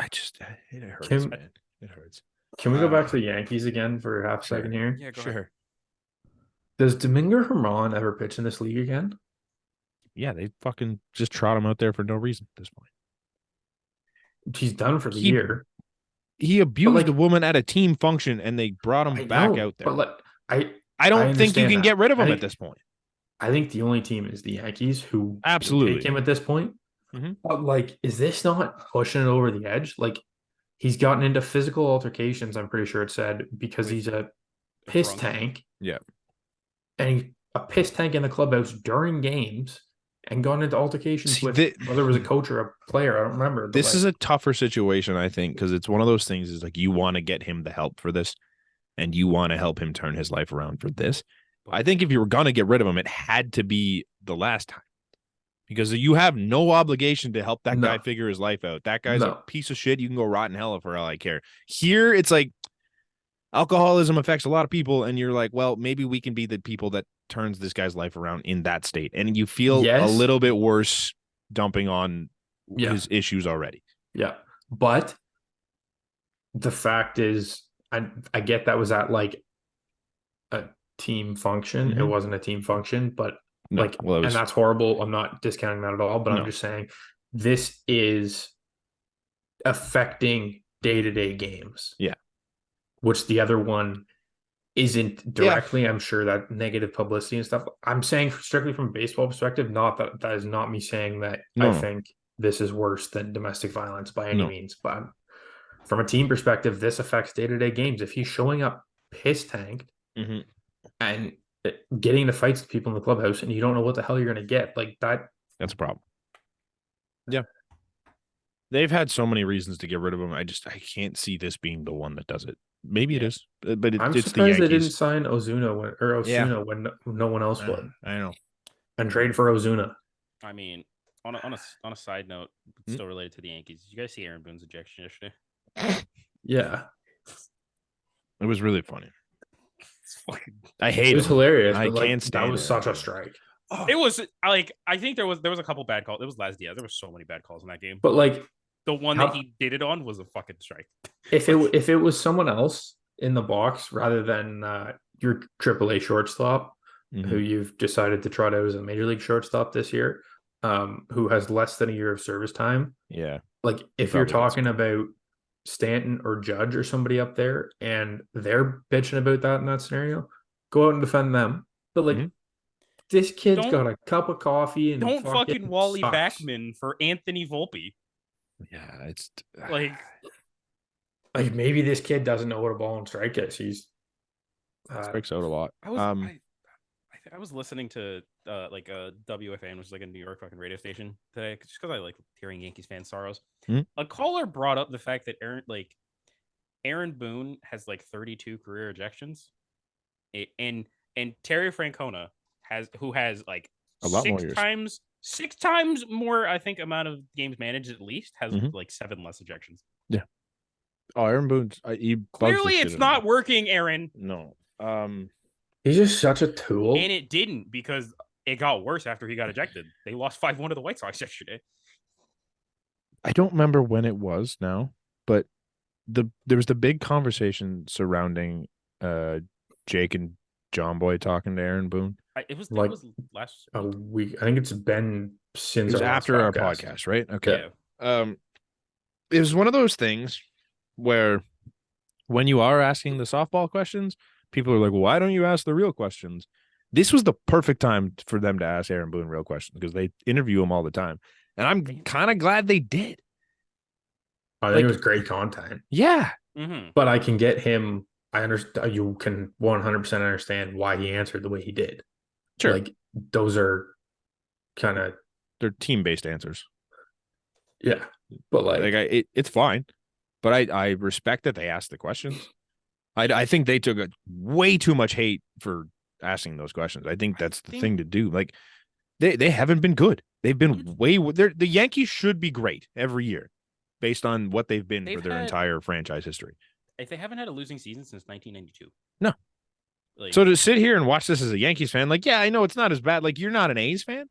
[SPEAKER 1] It hurts,
[SPEAKER 3] Kim-
[SPEAKER 1] man. It hurts.
[SPEAKER 3] Can we go back to the Yankees again for half a second here?
[SPEAKER 2] yeah, go ahead.
[SPEAKER 3] Does Domingo Herman ever pitch in this league again?
[SPEAKER 1] Yeah, they fucking just trot him out there for no reason at this point.
[SPEAKER 3] He's done for the
[SPEAKER 1] He
[SPEAKER 3] year.
[SPEAKER 1] he
[SPEAKER 3] But
[SPEAKER 1] abused a
[SPEAKER 3] like,
[SPEAKER 1] woman at a team function and they brought him
[SPEAKER 3] I
[SPEAKER 1] back
[SPEAKER 3] know,
[SPEAKER 1] out there.
[SPEAKER 3] but like, I
[SPEAKER 1] I
[SPEAKER 3] I
[SPEAKER 1] don't think you
[SPEAKER 3] understand
[SPEAKER 1] can
[SPEAKER 3] that.
[SPEAKER 1] get rid of him at this point.
[SPEAKER 3] I think the only team is the Yankees who would take
[SPEAKER 1] Absolutely.
[SPEAKER 3] him at this point.
[SPEAKER 1] Mhm.
[SPEAKER 3] But like, is this not pushing it over the edge? Like, he's gotten into physical altercations, I'm pretty sure it said, because
[SPEAKER 2] With
[SPEAKER 3] he's a piss
[SPEAKER 2] drunk.
[SPEAKER 3] tank
[SPEAKER 1] Yeah.
[SPEAKER 3] and he's a piss tank in the clubhouse during games and gone into altercations
[SPEAKER 1] See,
[SPEAKER 3] with whether it was a coach or a player. I don't remember. But
[SPEAKER 1] This
[SPEAKER 3] like,
[SPEAKER 1] is a tougher situation, I think, because it's one of those things is like you want to get him the help for this and you want to help him turn his life around for this. I think if you were going to get rid of him, it had to be the last time because you have no obligation to help that guy figure his life out. That guy's a piece of shit. You can go rot in hell for all I care. Here, it's like alcoholism affects a lot of people, and you're like, well, maybe we can be the people that turns this guy's life around in that state. And you feel a little bit worse dumping on his issues already.
[SPEAKER 3] Yeah. But the fact is, I get that was at like a team function. It wasn't a team function, but and that's horrible. I'm not discounting that at all, but I'm just saying this is affecting day-to-day games.
[SPEAKER 1] Yeah.
[SPEAKER 3] Which the other one isn't directly. I'm sure that negative publicity and stuff. I'm saying strictly from a baseball perspective, not that is not me saying that I think this is worse than domestic violence by any means. But from a team perspective, this affects day-to-day games. If he's showing up piss tanked and getting into fights with people in the clubhouse and you don't know what the hell you're going to get, like
[SPEAKER 1] that's a problem. Yeah. They've had so many reasons to get rid of him. I can't see this being the one that does it. Maybe it is, but
[SPEAKER 3] I'm
[SPEAKER 1] it's
[SPEAKER 3] surprised
[SPEAKER 1] the Yankees.
[SPEAKER 3] They didn't sign Ozuna when no one else would.
[SPEAKER 1] I know.
[SPEAKER 3] And trade for Ozuna.
[SPEAKER 2] I mean, on a side note, still related to the Yankees. Did you guys see Aaron Boone's ejection yesterday?
[SPEAKER 3] Yeah.
[SPEAKER 1] It was really funny. I hate it.
[SPEAKER 3] It was hilarious.
[SPEAKER 1] I
[SPEAKER 3] but
[SPEAKER 1] can't stand
[SPEAKER 3] that was
[SPEAKER 1] it.
[SPEAKER 3] such a strike.
[SPEAKER 2] It was like I think there was a couple bad calls. It was Laz Diaz. There were so many bad calls in that game.
[SPEAKER 3] But like
[SPEAKER 2] the one that he did it on was a fucking strike.
[SPEAKER 3] If it was someone else in the box rather than your AAA shortstop, who you've decided to trot out as a major league shortstop this year, who has less than a year of service time.
[SPEAKER 1] Yeah.
[SPEAKER 3] Like if you're talking about Stanton or Judge or somebody up there and they're bitching about that in that scenario, go out and defend them. But like this kid's got a cup of coffee and
[SPEAKER 2] don't fucking Wally Backman for Anthony Volpe.
[SPEAKER 1] Yeah, it's
[SPEAKER 3] like maybe this kid doesn't know what a ball and strike is. He's
[SPEAKER 1] strikes out a lot.
[SPEAKER 2] I was listening to like a WFAN, which is like a New York fucking radio station today, just because I like hearing Yankees fans' sorrows. A caller brought up the fact that Aaron Boone has like 32 career ejections, and Terry Francona who has like
[SPEAKER 1] a lot more years.
[SPEAKER 2] 6 times more, I think, amount of games managed at least, has like 7 less ejections.
[SPEAKER 1] Yeah. Oh, Aaron Boone's
[SPEAKER 2] clearly it's not working, Aaron.
[SPEAKER 1] No.
[SPEAKER 3] He's just such a tool.
[SPEAKER 2] And it didn't, because it got worse after he got ejected. They lost 5-1 to the White Sox yesterday.
[SPEAKER 1] I don't remember when it was now, but there was the big conversation surrounding Jake and John Boy talking to Aaron Boone.
[SPEAKER 2] It was last
[SPEAKER 3] week. I think it's been since
[SPEAKER 1] after our podcast, right? Okay. Yeah. It was one of those things where when you are asking the softball questions, people are like, well, why don't you ask the real questions? This was the perfect time for them to ask Aaron Boone real questions because they interview him all the time. And I'm kind of glad they did.
[SPEAKER 3] I think it was great content.
[SPEAKER 1] Yeah.
[SPEAKER 3] But I can get him. I understand. You can 100% understand why he answered the way he did.
[SPEAKER 1] Sure.
[SPEAKER 3] Like those are kind of
[SPEAKER 1] they're team-based answers.
[SPEAKER 3] Yeah. But
[SPEAKER 1] it's fine. But I respect that they asked the questions. I think they took way too much hate for asking those questions. I think that's the thing to do. Like they haven't been good. They've been the Yankees should be great every year based on what they've been for their entire franchise history.
[SPEAKER 2] If they haven't had a losing season since 1992.
[SPEAKER 1] No. So to sit here and watch this as a Yankees fan, like, yeah, I know it's not as bad. Like, you're not an A's fan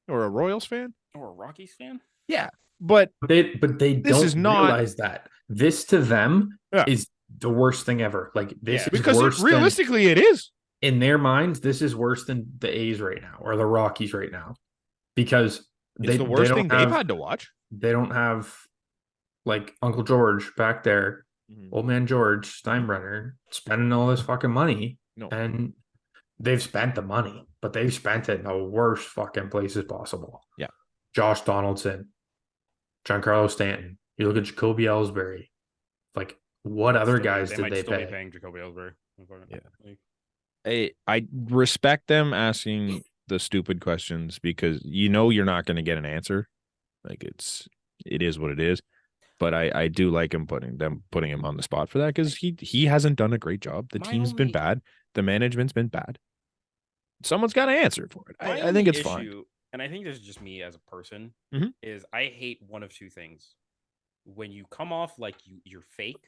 [SPEAKER 1] or a Royals fan
[SPEAKER 2] or a Rockies fan.
[SPEAKER 1] Yeah. But
[SPEAKER 3] they don't realize that this to them is the worst thing ever. Like this is
[SPEAKER 1] because
[SPEAKER 3] worse
[SPEAKER 1] realistically it is.
[SPEAKER 3] in their minds, this is worse than the A's right now or the Rockies right now because
[SPEAKER 1] It's the worst thing they've had to watch.
[SPEAKER 3] They don't have like Uncle George back there, old man George Steinbrenner spending all this fucking money.
[SPEAKER 1] No.
[SPEAKER 3] And they've spent the money, but they've spent it in the worst fucking places possible.
[SPEAKER 1] Yeah.
[SPEAKER 3] Josh Donaldson, Giancarlo Stanton. You look at Jacoby Ellsbury. Like, what other guys did they pay?
[SPEAKER 2] Be paying Jacoby Ellsbury.
[SPEAKER 1] Yeah. I respect them asking the stupid questions because you're not going to get an answer. Like it is what it is. But I do like him putting him on the spot for that because he hasn't done a great job. The team's been bad. The management's been bad. Someone's got to answer for it. I think it's fine.
[SPEAKER 2] And I think this is just me as a person, is I hate one of two things. When you come off like you're fake,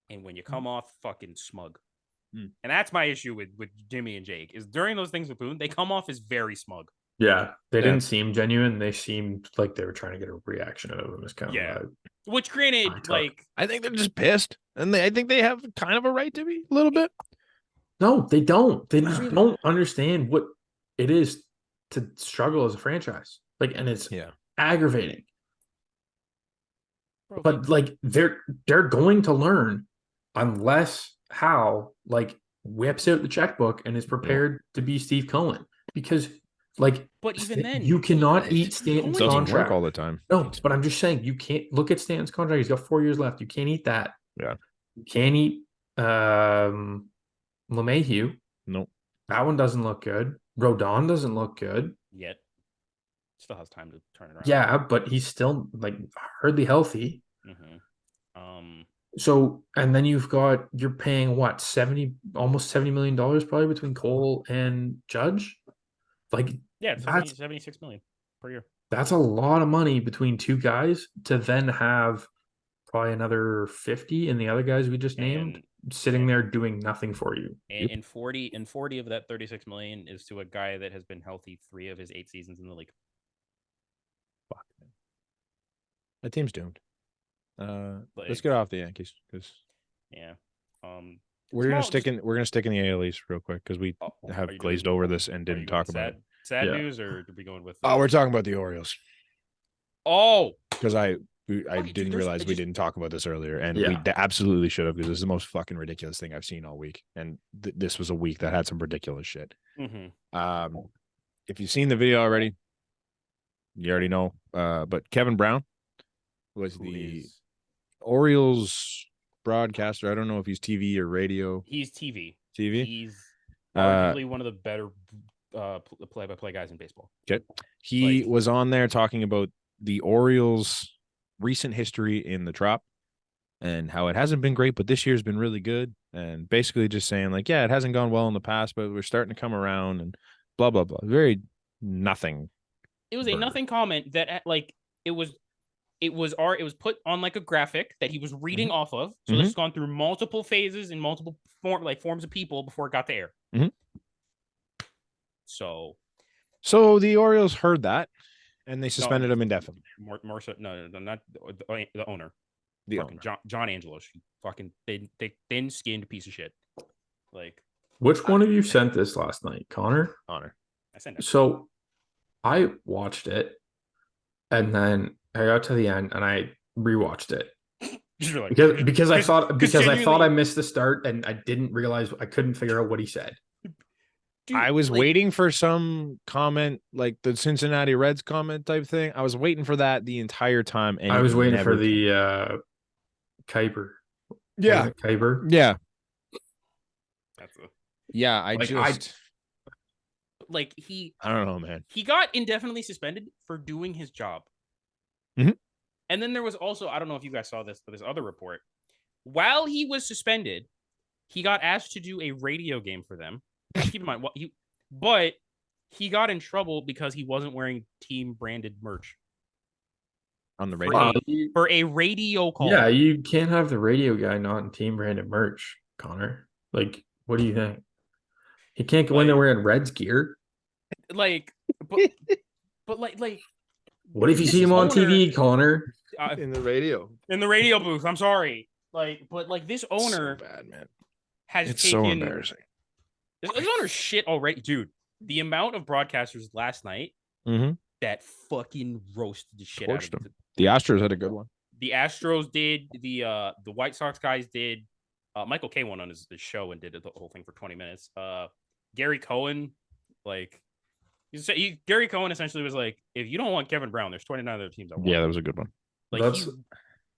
[SPEAKER 2] and when you come off fucking smug. And that's my issue with Jimmy and Jake, is during those things with Boone, they come off as very smug.
[SPEAKER 3] Yeah, they didn't seem genuine. They seemed like they were trying to get a reaction out of them. As kind of
[SPEAKER 2] which, granted, like
[SPEAKER 1] I think they're just pissed, and I think they have kind of a right to be a little bit.
[SPEAKER 3] No, they don't. They just don't understand what it is to struggle as a franchise. Like, and it's aggravating. But like they're going to learn unless Hal like whips out the checkbook and is prepared to be Steve Cohen, because like,
[SPEAKER 2] but even then
[SPEAKER 3] you cannot eat Stanton's contract.
[SPEAKER 1] Doesn't work all the time.
[SPEAKER 3] No, but I'm just saying you can't look at Stanton's contract. He's got 4 years left. You can't eat that.
[SPEAKER 1] Yeah,
[SPEAKER 3] you can't eat LeMahieu.
[SPEAKER 1] Nope.
[SPEAKER 3] That one doesn't look good. Rodon doesn't look good
[SPEAKER 2] yet. Still has time to turn it around.
[SPEAKER 3] Yeah, but he's still like hardly healthy. So, and then you're paying what, almost $70 million probably between Cole and Judge. Like,
[SPEAKER 2] yeah, it's 76 million per year.
[SPEAKER 3] That's a lot of money between two guys to then have probably another 50 and the other guys we just named sitting there doing nothing for you.
[SPEAKER 2] And 40 of that 36 million is to a guy that has been healthy 3 of his 8 seasons in the league.
[SPEAKER 1] Fuck, man. That team's doomed. Let's get off the Yankees because we're gonna stick in the AL East real quick because we have glazed over this and didn't talk about it.
[SPEAKER 2] Sad news, or are we going with?
[SPEAKER 1] We're talking about the Orioles.
[SPEAKER 2] Oh,
[SPEAKER 1] because I didn't realize we didn't talk about this earlier, and we absolutely should have, because this is the most fucking ridiculous thing I've seen all week, and this was a week that had some ridiculous shit. If you've seen the video already, you already know. But Kevin Brown was the Orioles broadcaster. I don't know if he's TV or radio.
[SPEAKER 2] He's TV.
[SPEAKER 1] He's
[SPEAKER 2] arguably one of the better play-by-play guys in baseball.
[SPEAKER 1] Okay. He was on there talking about the Orioles' recent history in the Trop and how it hasn't been great, but this year's been really good. And basically just saying, like, yeah, it hasn't gone well in the past, but we're starting to come around and blah, blah, blah. Very nothing.
[SPEAKER 2] It was a nothing comment that, like, it was put on like a graphic that he was reading off of. So this has gone through multiple phases and multiple forms of people before it got to air. So
[SPEAKER 3] the Orioles heard that and they suspended him indefinitely.
[SPEAKER 2] More so, no, not the owner. The owner. John Angelos, fucking thin-skinned piece of shit. Like,
[SPEAKER 3] which one of you sent this last night, Connor?
[SPEAKER 1] Connor.
[SPEAKER 2] I sent it.
[SPEAKER 3] So I watched it, and then I got to the end, and I rewatched it because I thought I missed the start, and I didn't realize I couldn't figure out what he said.
[SPEAKER 1] Dude, I was waiting for some comment, like the Cincinnati Reds comment type thing. I was waiting for that the entire time, and
[SPEAKER 3] I was waiting for the Kuiper.
[SPEAKER 1] Yeah,
[SPEAKER 3] Kuiper.
[SPEAKER 1] Yeah,
[SPEAKER 2] I don't know, man. He got indefinitely suspended for doing his job. And then there was also, I don't know if you guys saw this, but this other report. While he was suspended, he got asked to do a radio game for them. Keep in mind, but he got in trouble because he wasn't wearing team branded merch
[SPEAKER 1] on the radio
[SPEAKER 2] for a radio call.
[SPEAKER 3] Yeah, you can't have the radio guy not in team branded merch, Connor. Like, what do you think? He can't go in there wearing Reds gear.
[SPEAKER 2] Like, but
[SPEAKER 3] what if you see him on TV, Connor?
[SPEAKER 1] In the radio
[SPEAKER 2] booth. I'm sorry. But this owner,
[SPEAKER 1] so bad, man.
[SPEAKER 2] It's
[SPEAKER 1] so embarrassing.
[SPEAKER 2] This owner shit already, dude. The amount of broadcasters last night
[SPEAKER 1] Mm-hmm.
[SPEAKER 2] that fucking roasted the shit
[SPEAKER 1] Torched
[SPEAKER 2] out of
[SPEAKER 1] them. The Astros had a good one.
[SPEAKER 2] The Astros did. The White Sox guys did. Michael K went on his show and did the whole thing for 20 minutes. Gary Cohen, like Gary Cohen essentially was like, if you don't want Kevin Brown, there's 29 other teams that want.
[SPEAKER 1] Yeah, that was a good one.
[SPEAKER 2] Like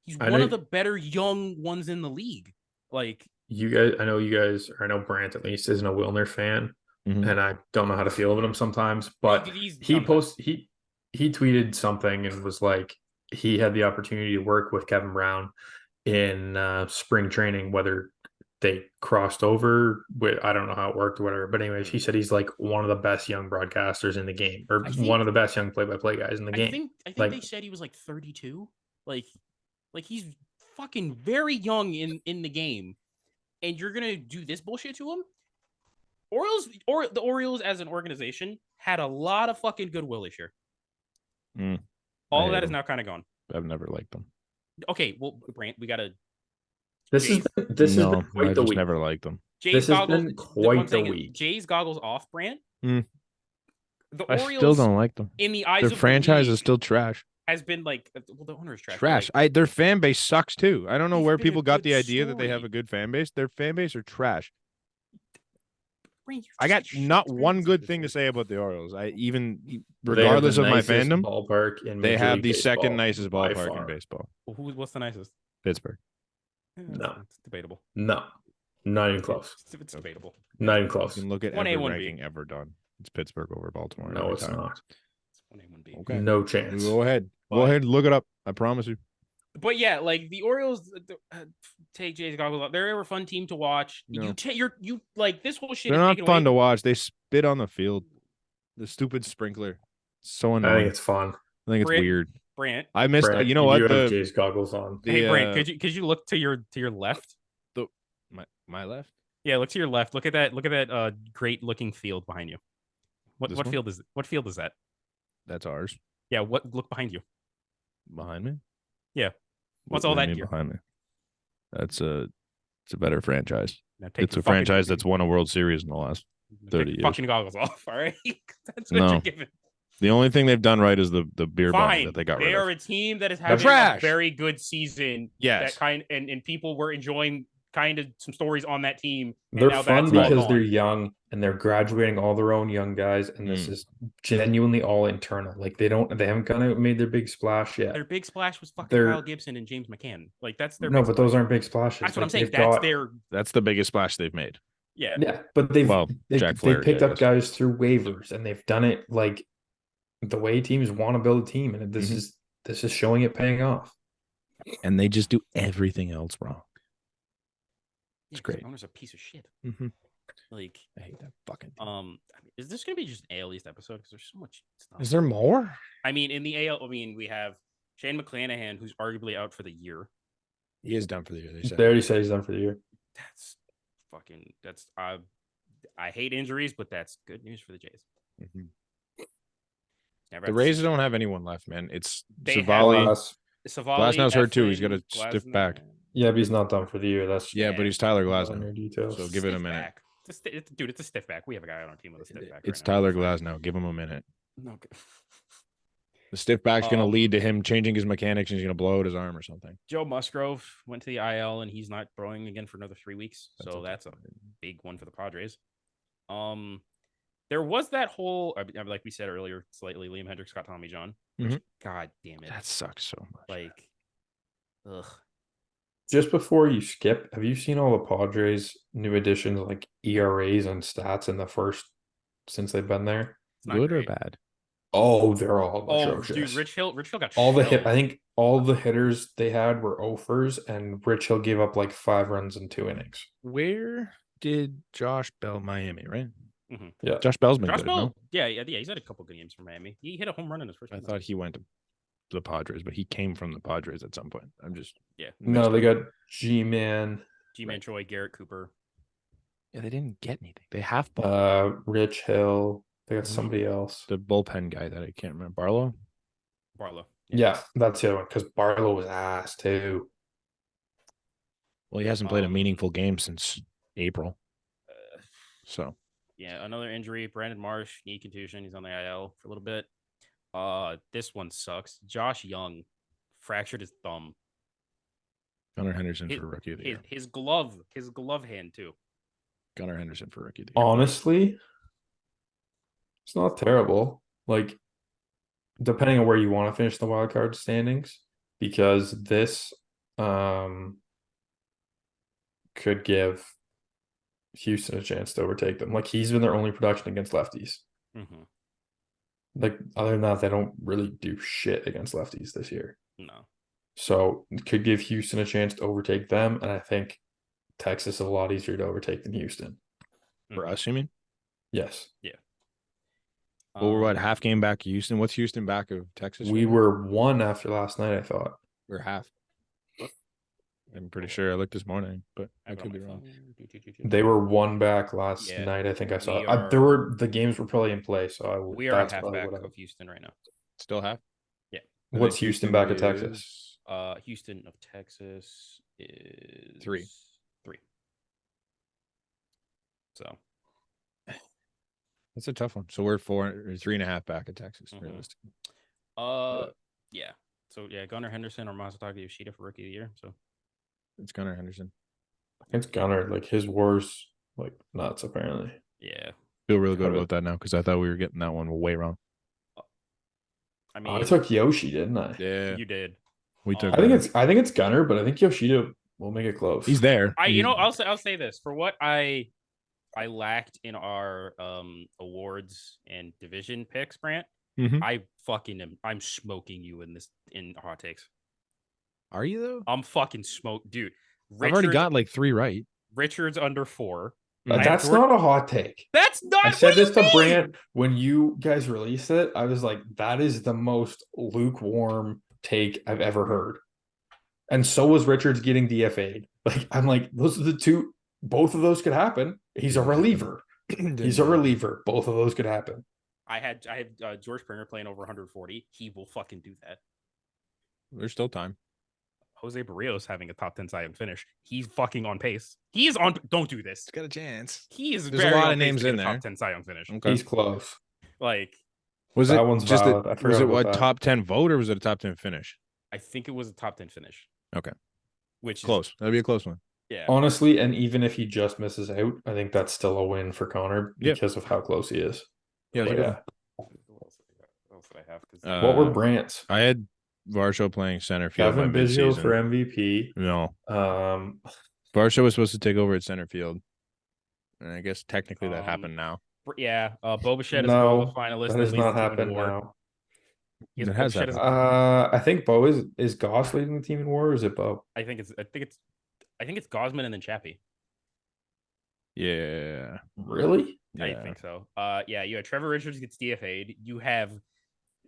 [SPEAKER 2] he's one of the better young ones in the league. Like
[SPEAKER 3] you guys, I know you guys, or I know Brant at least isn't a Wilner fan, and I don't know how to feel about him sometimes. But he tweeted something and was like, he had the opportunity to work with Kevin Brown in spring training, whether they crossed over with, I don't know how it worked or whatever. But anyways, he said he's like one of the best young broadcasters in the game, or one of the best young play-by-play guys in the game.
[SPEAKER 2] I think they said he was like 32. Like he's fucking very young in the game. And you're gonna do this bullshit to him? The Orioles as an organization had a lot of fucking goodwill this year. All of that is now kind of gone.
[SPEAKER 1] I've never liked them.
[SPEAKER 2] Okay, well, Brant, we gotta.
[SPEAKER 3] This has been quite the week.
[SPEAKER 1] Never liked them.
[SPEAKER 3] This has been quite the week.
[SPEAKER 2] Jay's goggles off, Brant.
[SPEAKER 1] The
[SPEAKER 2] Orioles
[SPEAKER 1] still don't like them.
[SPEAKER 2] In the eyes
[SPEAKER 1] their
[SPEAKER 2] of
[SPEAKER 1] franchise
[SPEAKER 2] the
[SPEAKER 1] is still trash.
[SPEAKER 2] Has been like, well, the owner is trash.
[SPEAKER 1] Trash.
[SPEAKER 2] Like,
[SPEAKER 1] Their fan base sucks too. I don't know where people got the idea that they have a good fan base. Their fan base are trash. I got not one good thing to say about the Orioles. Regardless of my fandom,
[SPEAKER 3] ballpark in
[SPEAKER 1] they have the
[SPEAKER 3] baseball,
[SPEAKER 1] second nicest ballpark in baseball.
[SPEAKER 2] What's the nicest?
[SPEAKER 1] Pittsburgh.
[SPEAKER 3] No,
[SPEAKER 2] it's debatable.
[SPEAKER 3] No, not even close.
[SPEAKER 2] It's debatable.
[SPEAKER 3] Not even close.
[SPEAKER 1] You can look at every ranking ever done. It's Pittsburgh over Baltimore.
[SPEAKER 3] No, it's not.
[SPEAKER 1] Okay.
[SPEAKER 3] No chance.
[SPEAKER 1] Go ahead. Go ahead. Look it up. I promise you.
[SPEAKER 2] But yeah, like the Orioles take Jay's goggles off. They're a fun team to watch. No. You like this whole shit.
[SPEAKER 1] They're not fun to watch. They spit on the field. The stupid sprinkler. It's so annoying.
[SPEAKER 3] I think it's fun.
[SPEAKER 1] I think it's weird.
[SPEAKER 2] Brant,
[SPEAKER 1] I missed.
[SPEAKER 3] Brant,
[SPEAKER 1] you know what?
[SPEAKER 3] You have Jay's goggles on.
[SPEAKER 2] Hey, Brant, could you look to your left?
[SPEAKER 1] My left.
[SPEAKER 2] Yeah, look to your left. Look at that great looking field behind you. What field is it? What field is that?
[SPEAKER 1] That's ours.
[SPEAKER 2] Yeah. Look behind you.
[SPEAKER 1] Behind me.
[SPEAKER 2] Yeah. What's all that
[SPEAKER 1] behind me? It's a better franchise. It's a franchise that's won a World Series in the last 30 years.
[SPEAKER 2] Fucking goggles off, all right? That's what you're giving.
[SPEAKER 1] The only thing they've done right is the beer bong that they got rid of.
[SPEAKER 2] They are a team that is having a very good season.
[SPEAKER 1] Yes.
[SPEAKER 2] And people were enjoying kind of some stories on that team.
[SPEAKER 3] They're fun because they're young and they're graduating all their own young guys, and this is genuinely all internal. Like they haven't kind of made their big splash yet.
[SPEAKER 2] Their big splash was fucking Kyle Gibson and James McCann. Like that's their
[SPEAKER 3] but those aren't big splashes.
[SPEAKER 2] That's what I'm saying.
[SPEAKER 1] That's the biggest splash they've made.
[SPEAKER 2] Yeah.
[SPEAKER 3] Yeah, but they picked up guys through waivers, and they've done it like the way teams want to build a team, and this is showing it paying off.
[SPEAKER 1] And they just do everything else wrong. It's great.
[SPEAKER 2] The owner's a piece of shit.
[SPEAKER 1] Like I hate that fucking
[SPEAKER 2] thing. Is this gonna be just an AL East episode? Because there's so much stuff.
[SPEAKER 1] Is there more?
[SPEAKER 2] I mean, in the AL, we have Shane McClanahan, who's arguably out for the year.
[SPEAKER 1] He is done for the year.
[SPEAKER 3] They already said he's done for the year.
[SPEAKER 2] That's I hate injuries, but that's good news for the Jays.
[SPEAKER 1] The Rays don't have anyone left, man. It's Savali. Glasnow's hurt too. He's got a stiff back.
[SPEAKER 3] Yeah, but he's not done for the year. But
[SPEAKER 1] he's Tyler Glasnow. So give it a minute.
[SPEAKER 2] Dude, it's a stiff back. We have a guy on our team with a stiff back.
[SPEAKER 1] It's Tyler Glasnow. Give him a minute.
[SPEAKER 2] No.
[SPEAKER 1] The stiff back's going to lead to him changing his mechanics, and he's going to blow out his arm or something.
[SPEAKER 2] Joe Musgrove went to the IL, and he's not throwing again for another 3 weeks. That's a big one for the Padres. There was that whole, like we said earlier, slightly Liam Hendricks got Tommy John. God damn it.
[SPEAKER 1] That sucks so much.
[SPEAKER 2] Like, ugh.
[SPEAKER 3] Just before you skip, have you seen all the Padres' new additions, like ERAs and stats in the first since they've been there?
[SPEAKER 1] Good or bad?
[SPEAKER 3] Oh, they're all atrocious.
[SPEAKER 2] Dude, Rich Hill got
[SPEAKER 3] all the hit. I think all the hitters they had were offers, and Rich Hill gave up like 5 runs in 2 innings.
[SPEAKER 1] Where did Josh Bell, Miami, right?
[SPEAKER 3] Yeah,
[SPEAKER 1] Josh Bell's been good. No?
[SPEAKER 2] Yeah. He's had a couple good games for Miami. He hit a home run in his first.
[SPEAKER 1] I thought he went to the Padres, but he came from the Padres at some point. I'm just
[SPEAKER 3] No, they got G-Man,
[SPEAKER 2] Troy, Garrett Cooper.
[SPEAKER 1] Yeah, they didn't get anything. They have
[SPEAKER 3] Rich Hill. They got somebody else.
[SPEAKER 1] The bullpen guy that I can't remember. Barlow.
[SPEAKER 3] Yeah, that's the other one because Barlow was ass too.
[SPEAKER 1] Well, he hasn't played a meaningful game since April. So
[SPEAKER 2] Yeah, another injury. Brandon Marsh, knee contusion. He's on the IL for a little bit. This one sucks. Josh Young fractured his thumb.
[SPEAKER 1] Gunnar Henderson
[SPEAKER 2] His,
[SPEAKER 1] for rookie of the year.
[SPEAKER 2] his glove hand too.
[SPEAKER 1] Gunnar Henderson for rookie of the year.
[SPEAKER 3] Honestly, it's not terrible. Like, depending on where you want to finish the wild card standings, because this could give Houston a chance to overtake them. Like, he's been their only production against lefties.
[SPEAKER 2] Mm-hmm.
[SPEAKER 3] Like, other than that, they don't really do shit against lefties this year.
[SPEAKER 2] No.
[SPEAKER 3] So it could give Houston a chance to overtake them, and I think Texas is a lot easier to overtake than Houston.
[SPEAKER 1] For us, you mean?
[SPEAKER 3] Yes.
[SPEAKER 2] Yeah.
[SPEAKER 1] Well, we're what, half game back of Houston? What's Houston back of Texas?
[SPEAKER 3] We were one after last night, I thought.
[SPEAKER 1] We're half. I'm pretty sure I looked this morning, but I could be wrong.
[SPEAKER 3] They were one back last
[SPEAKER 2] Yeah,
[SPEAKER 3] night. I think I saw.
[SPEAKER 2] we
[SPEAKER 3] There were the games were probably in play, so
[SPEAKER 2] we are a
[SPEAKER 3] that's
[SPEAKER 2] half
[SPEAKER 3] probably
[SPEAKER 2] back
[SPEAKER 3] what I-
[SPEAKER 2] of Houston right now.
[SPEAKER 1] Still half?
[SPEAKER 2] Yeah.
[SPEAKER 1] I
[SPEAKER 3] What's
[SPEAKER 1] think
[SPEAKER 3] Houston back of
[SPEAKER 1] is
[SPEAKER 3] Texas?
[SPEAKER 2] Houston of Texas is
[SPEAKER 1] 3.
[SPEAKER 2] 3. So
[SPEAKER 1] That's a tough one. So we're 4 or 3.5 back of Texas,
[SPEAKER 2] Mhm.
[SPEAKER 1] realistically.
[SPEAKER 2] yeah. So yeah, Gunnar Henderson or Masataka Yoshida for rookie of the year. So
[SPEAKER 1] It's Gunnar Henderson.
[SPEAKER 3] Against Gunnar, like his war's like nuts apparently.
[SPEAKER 2] yeah.
[SPEAKER 1] Feel really good
[SPEAKER 3] Covered.
[SPEAKER 1] about that now because I thought we were getting that one way wrong.
[SPEAKER 2] I mean,
[SPEAKER 3] I took Yoshi, didn't I?
[SPEAKER 1] Yeah,
[SPEAKER 2] you did.
[SPEAKER 1] we took.
[SPEAKER 3] I think it's Gunnar, but I think Yoshida will make it close.
[SPEAKER 1] He's there.
[SPEAKER 2] I'll say this for what I lacked in our awards and division picks, Brant.
[SPEAKER 1] Mhm.
[SPEAKER 2] I'm smoking you in hot takes.
[SPEAKER 1] Are you though?
[SPEAKER 2] I'm fucking smoked, dude.
[SPEAKER 1] I've already got like 3 right.
[SPEAKER 2] Richard's under 4.
[SPEAKER 3] That's not a hot take.
[SPEAKER 2] That's not.
[SPEAKER 3] I said this to
[SPEAKER 2] mean?
[SPEAKER 3] Brant when you guys released it. I was like, that is the most lukewarm take I've ever heard. And so was Richards getting DFA'd. Like, I'm like, those are the two. Both of those could happen. He's a reliever. He's a reliever. Both of those could happen.
[SPEAKER 2] I had George Springer playing over 140. He will fucking do that.
[SPEAKER 1] There's still time.
[SPEAKER 2] Jose Barrios having a top 10 Cy Young finish. He's fucking on pace. He is on. Don't do this.
[SPEAKER 1] It's got a chance.
[SPEAKER 2] He is
[SPEAKER 1] There's
[SPEAKER 2] very
[SPEAKER 1] a lot
[SPEAKER 2] on
[SPEAKER 1] of
[SPEAKER 2] pace
[SPEAKER 1] names
[SPEAKER 2] to get
[SPEAKER 1] in
[SPEAKER 2] a
[SPEAKER 1] there.
[SPEAKER 2] top 10 Cy Young finish.
[SPEAKER 1] Okay.
[SPEAKER 3] He's close.
[SPEAKER 2] Like,
[SPEAKER 1] Was
[SPEAKER 3] That
[SPEAKER 1] it
[SPEAKER 3] one's
[SPEAKER 1] just
[SPEAKER 3] valid. I
[SPEAKER 1] was
[SPEAKER 3] forgot
[SPEAKER 1] it
[SPEAKER 3] about
[SPEAKER 1] what
[SPEAKER 3] that.
[SPEAKER 1] top 10 vote or was it a top 10 finish?
[SPEAKER 2] I think it was a top 10 finish.
[SPEAKER 1] Okay.
[SPEAKER 2] Which is
[SPEAKER 1] Close. That'd be a close one.
[SPEAKER 2] Yeah.
[SPEAKER 3] Honestly, and even if he just misses out, I think that's still a win for Connor
[SPEAKER 1] Yep.
[SPEAKER 3] because of how close he is.
[SPEAKER 1] Yeah,
[SPEAKER 3] But yeah.
[SPEAKER 2] What else did I have? 'Cause-
[SPEAKER 3] What were Brant's?
[SPEAKER 1] I had Varsho playing center field
[SPEAKER 3] Kevin
[SPEAKER 1] by
[SPEAKER 3] Biggio
[SPEAKER 1] midseason.
[SPEAKER 3] for MVP.
[SPEAKER 1] No,
[SPEAKER 3] Um,
[SPEAKER 1] Varsho was supposed to take over at center field, and I guess technically that happened now.
[SPEAKER 2] Yeah. Boba Shed is
[SPEAKER 3] no,
[SPEAKER 2] a finalist.
[SPEAKER 3] that
[SPEAKER 2] and
[SPEAKER 3] has
[SPEAKER 2] leads
[SPEAKER 3] not
[SPEAKER 2] the team in
[SPEAKER 3] happened
[SPEAKER 2] WAR.
[SPEAKER 3] now.
[SPEAKER 2] Yes,
[SPEAKER 1] It has
[SPEAKER 2] Boba Shed is-
[SPEAKER 1] happened.
[SPEAKER 3] I think Bo is Goss leading the team in WAR, or is it Bo?
[SPEAKER 2] I think it's Gosman and then Chappie.
[SPEAKER 1] Yeah.
[SPEAKER 3] Really?
[SPEAKER 1] Yeah.
[SPEAKER 2] I think so. Yeah, you had Trevor Richards gets DFA'd. You have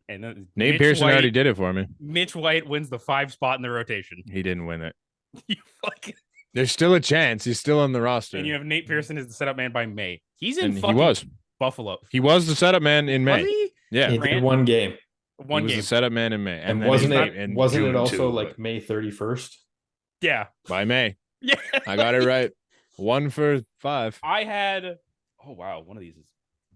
[SPEAKER 2] and then
[SPEAKER 1] Nate
[SPEAKER 2] Mitch
[SPEAKER 1] Pearson
[SPEAKER 2] White,
[SPEAKER 1] already did it for me.
[SPEAKER 2] Mitch White wins the 5 spot in the rotation.
[SPEAKER 1] He didn't win it.
[SPEAKER 2] You fucking
[SPEAKER 1] There's still a chance. He's still on the roster.
[SPEAKER 2] and you have Nate Pearson as the setup man by May. He's in
[SPEAKER 1] And he
[SPEAKER 2] fucking
[SPEAKER 1] was.
[SPEAKER 2] Buffalo.
[SPEAKER 1] He was the setup man in May.
[SPEAKER 2] Was he?
[SPEAKER 1] Yeah.
[SPEAKER 3] In
[SPEAKER 2] Grant-
[SPEAKER 3] one game.
[SPEAKER 2] One
[SPEAKER 1] he was
[SPEAKER 2] game.
[SPEAKER 1] the setup man in May.
[SPEAKER 3] And
[SPEAKER 1] then
[SPEAKER 3] wasn't
[SPEAKER 1] he-
[SPEAKER 3] it
[SPEAKER 1] in
[SPEAKER 3] wasn't
[SPEAKER 1] June
[SPEAKER 3] it also
[SPEAKER 1] too,
[SPEAKER 3] like
[SPEAKER 1] but
[SPEAKER 3] May 31st?
[SPEAKER 2] Yeah.
[SPEAKER 1] by May?
[SPEAKER 2] Yeah.
[SPEAKER 1] I got it right. 1 for 5.
[SPEAKER 2] I had oh wow, one of these is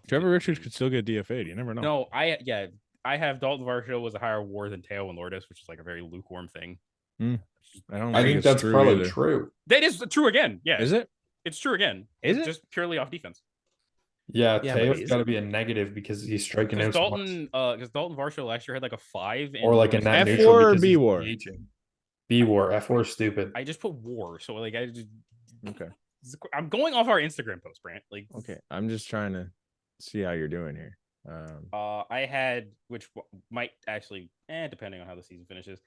[SPEAKER 1] Trevor Richards could still get DFA'd. You never know.
[SPEAKER 2] No, I have Dalton Varsho was a higher WAR than Teo and Lourdes, which is like a very lukewarm thing.
[SPEAKER 1] I don't
[SPEAKER 3] I think
[SPEAKER 1] it's
[SPEAKER 3] that's
[SPEAKER 1] true
[SPEAKER 3] probably
[SPEAKER 1] either.
[SPEAKER 3] true.
[SPEAKER 2] That is true again. Yeah.
[SPEAKER 1] Is it?
[SPEAKER 2] It's true again.
[SPEAKER 1] Is
[SPEAKER 2] It's
[SPEAKER 1] it?
[SPEAKER 2] just purely off defense.
[SPEAKER 3] Yeah,
[SPEAKER 1] Yeah, but
[SPEAKER 3] Teo's
[SPEAKER 1] is
[SPEAKER 3] got to
[SPEAKER 1] it?
[SPEAKER 3] be a negative because he's striking
[SPEAKER 2] Because
[SPEAKER 3] out so much.
[SPEAKER 2] Dalton Varsho last year had like a 5 and
[SPEAKER 3] Or like a net
[SPEAKER 1] F4
[SPEAKER 3] neutral
[SPEAKER 1] or
[SPEAKER 3] because
[SPEAKER 1] B
[SPEAKER 3] he's
[SPEAKER 1] war?
[SPEAKER 3] DHing. B war. F4 is stupid.
[SPEAKER 2] I just put WAR, so like I just
[SPEAKER 1] Okay.
[SPEAKER 2] I'm going off our Instagram post, Brant. Like
[SPEAKER 1] Okay. I'm just trying to see how you're doing here.
[SPEAKER 2] I had which might actually depending on how the season finishes.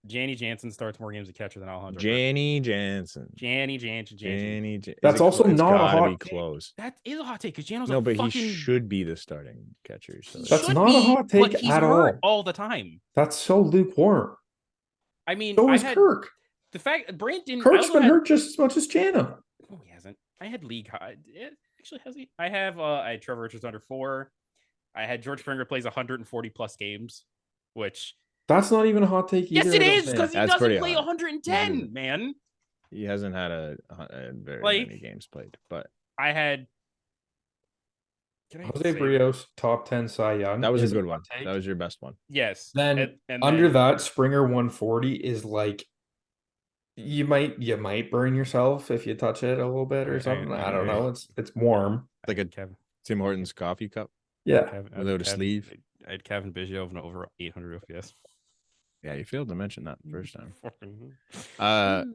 [SPEAKER 2] Janny Jansen starts more games a catcher than Alejandro.
[SPEAKER 1] Janny Jansen.
[SPEAKER 2] Janny Jansen.
[SPEAKER 3] That's also
[SPEAKER 1] it's
[SPEAKER 3] not a
[SPEAKER 1] gotta
[SPEAKER 3] hot
[SPEAKER 1] be
[SPEAKER 3] take.
[SPEAKER 1] close.
[SPEAKER 2] That is a hot take because Jano's
[SPEAKER 1] No,
[SPEAKER 2] a
[SPEAKER 1] but
[SPEAKER 2] fucking
[SPEAKER 1] he should be the starting catcher. So
[SPEAKER 2] he
[SPEAKER 3] That's
[SPEAKER 2] should
[SPEAKER 3] not a
[SPEAKER 2] be,
[SPEAKER 3] hot take
[SPEAKER 2] but he's
[SPEAKER 3] at
[SPEAKER 2] hurt
[SPEAKER 3] all.
[SPEAKER 2] all the time.
[SPEAKER 3] That's so lukewarm.
[SPEAKER 2] I mean,
[SPEAKER 3] So
[SPEAKER 2] I
[SPEAKER 3] is
[SPEAKER 2] had
[SPEAKER 3] Kirk.
[SPEAKER 2] the fact Brant didn't. I
[SPEAKER 3] Kirk's
[SPEAKER 2] also
[SPEAKER 3] been
[SPEAKER 2] had-
[SPEAKER 3] hurt just as much as Jana.
[SPEAKER 2] No, he hasn't. I had league high. Actually, has he? I had Trevor Richards under 4. I had George Springer plays 140 plus games, which
[SPEAKER 3] That's not even a hot take either.
[SPEAKER 2] yes, it
[SPEAKER 3] I don't
[SPEAKER 2] is
[SPEAKER 3] think.
[SPEAKER 2] because he
[SPEAKER 1] That's
[SPEAKER 2] doesn't
[SPEAKER 1] pretty
[SPEAKER 2] play
[SPEAKER 1] hot.
[SPEAKER 2] 110, man.
[SPEAKER 1] he hasn't had a very
[SPEAKER 2] Like-
[SPEAKER 1] many games played. But
[SPEAKER 2] I had Can I
[SPEAKER 3] Jose
[SPEAKER 2] say
[SPEAKER 3] Brios, top 10 Cy Young.
[SPEAKER 1] That was a
[SPEAKER 3] is
[SPEAKER 1] good
[SPEAKER 3] hot
[SPEAKER 1] one.
[SPEAKER 3] take.
[SPEAKER 1] That was your best one.
[SPEAKER 2] yes?
[SPEAKER 3] Then
[SPEAKER 2] And
[SPEAKER 3] under
[SPEAKER 2] then
[SPEAKER 3] that, Springer 140 is like you might burn yourself if you touch it a little bit or something. I don't know. It's warm.
[SPEAKER 1] Like a
[SPEAKER 2] Kevin,
[SPEAKER 1] Tim Hortons coffee cup
[SPEAKER 3] Yeah.
[SPEAKER 1] without a sleeve.
[SPEAKER 2] I had Kevin Biggio of over 800 OPS.
[SPEAKER 1] Yeah, you failed to mention that the first time.
[SPEAKER 2] Uh,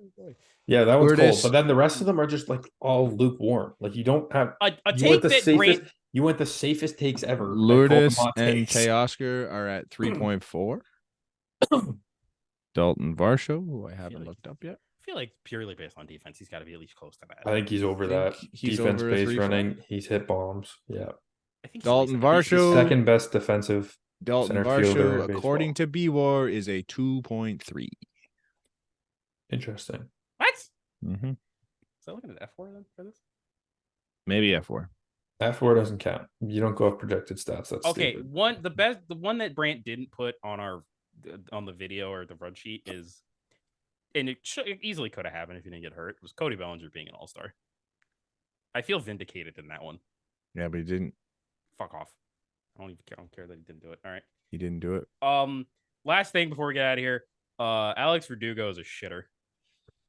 [SPEAKER 3] Yeah, that one's cold.
[SPEAKER 1] Lourdes.
[SPEAKER 3] But then the rest of them are just like all lukewarm. Like you don't have
[SPEAKER 2] a
[SPEAKER 3] you went
[SPEAKER 2] take
[SPEAKER 3] the
[SPEAKER 2] that
[SPEAKER 3] safest
[SPEAKER 2] Brant
[SPEAKER 3] you went the safest takes ever. I called them
[SPEAKER 1] Lourdes
[SPEAKER 3] hot
[SPEAKER 1] and
[SPEAKER 3] takes.
[SPEAKER 1] Teoscar are at 3.4. Dalton Varsho, who I haven't looked up yet.
[SPEAKER 2] I feel like purely based on defense, he's got to be at least close to that.
[SPEAKER 3] I think he's over
[SPEAKER 1] think
[SPEAKER 3] that.
[SPEAKER 1] he's
[SPEAKER 3] Defense
[SPEAKER 1] over a
[SPEAKER 3] base
[SPEAKER 1] 3.4.
[SPEAKER 3] running. He's hit bombs. Yeah.
[SPEAKER 2] I think
[SPEAKER 1] Dalton
[SPEAKER 3] He's the
[SPEAKER 1] Varsho.
[SPEAKER 3] second best defensive
[SPEAKER 1] Dalton
[SPEAKER 3] center fielder
[SPEAKER 1] Varsho,
[SPEAKER 3] in
[SPEAKER 1] according to B-War, is a 2.3.
[SPEAKER 3] Interesting.
[SPEAKER 2] What?
[SPEAKER 1] Mm-hmm.
[SPEAKER 2] So looking at F4 then for this?
[SPEAKER 1] Maybe F4.
[SPEAKER 3] F4 doesn't count. You don't go off projected stats. That's
[SPEAKER 2] Okay,
[SPEAKER 3] stupid.
[SPEAKER 2] the one that Brant didn't put on the video or the run sheet is, and it easily could have happened if he didn't get hurt, was Cody Bellinger being an all-star. I feel vindicated in that one.
[SPEAKER 1] Yeah, but he didn't.
[SPEAKER 2] Fuck off. I don't care that he didn't do it. All right.
[SPEAKER 1] He didn't do it.
[SPEAKER 2] Last thing before we get out of here, Alex Verdugo is a shitter.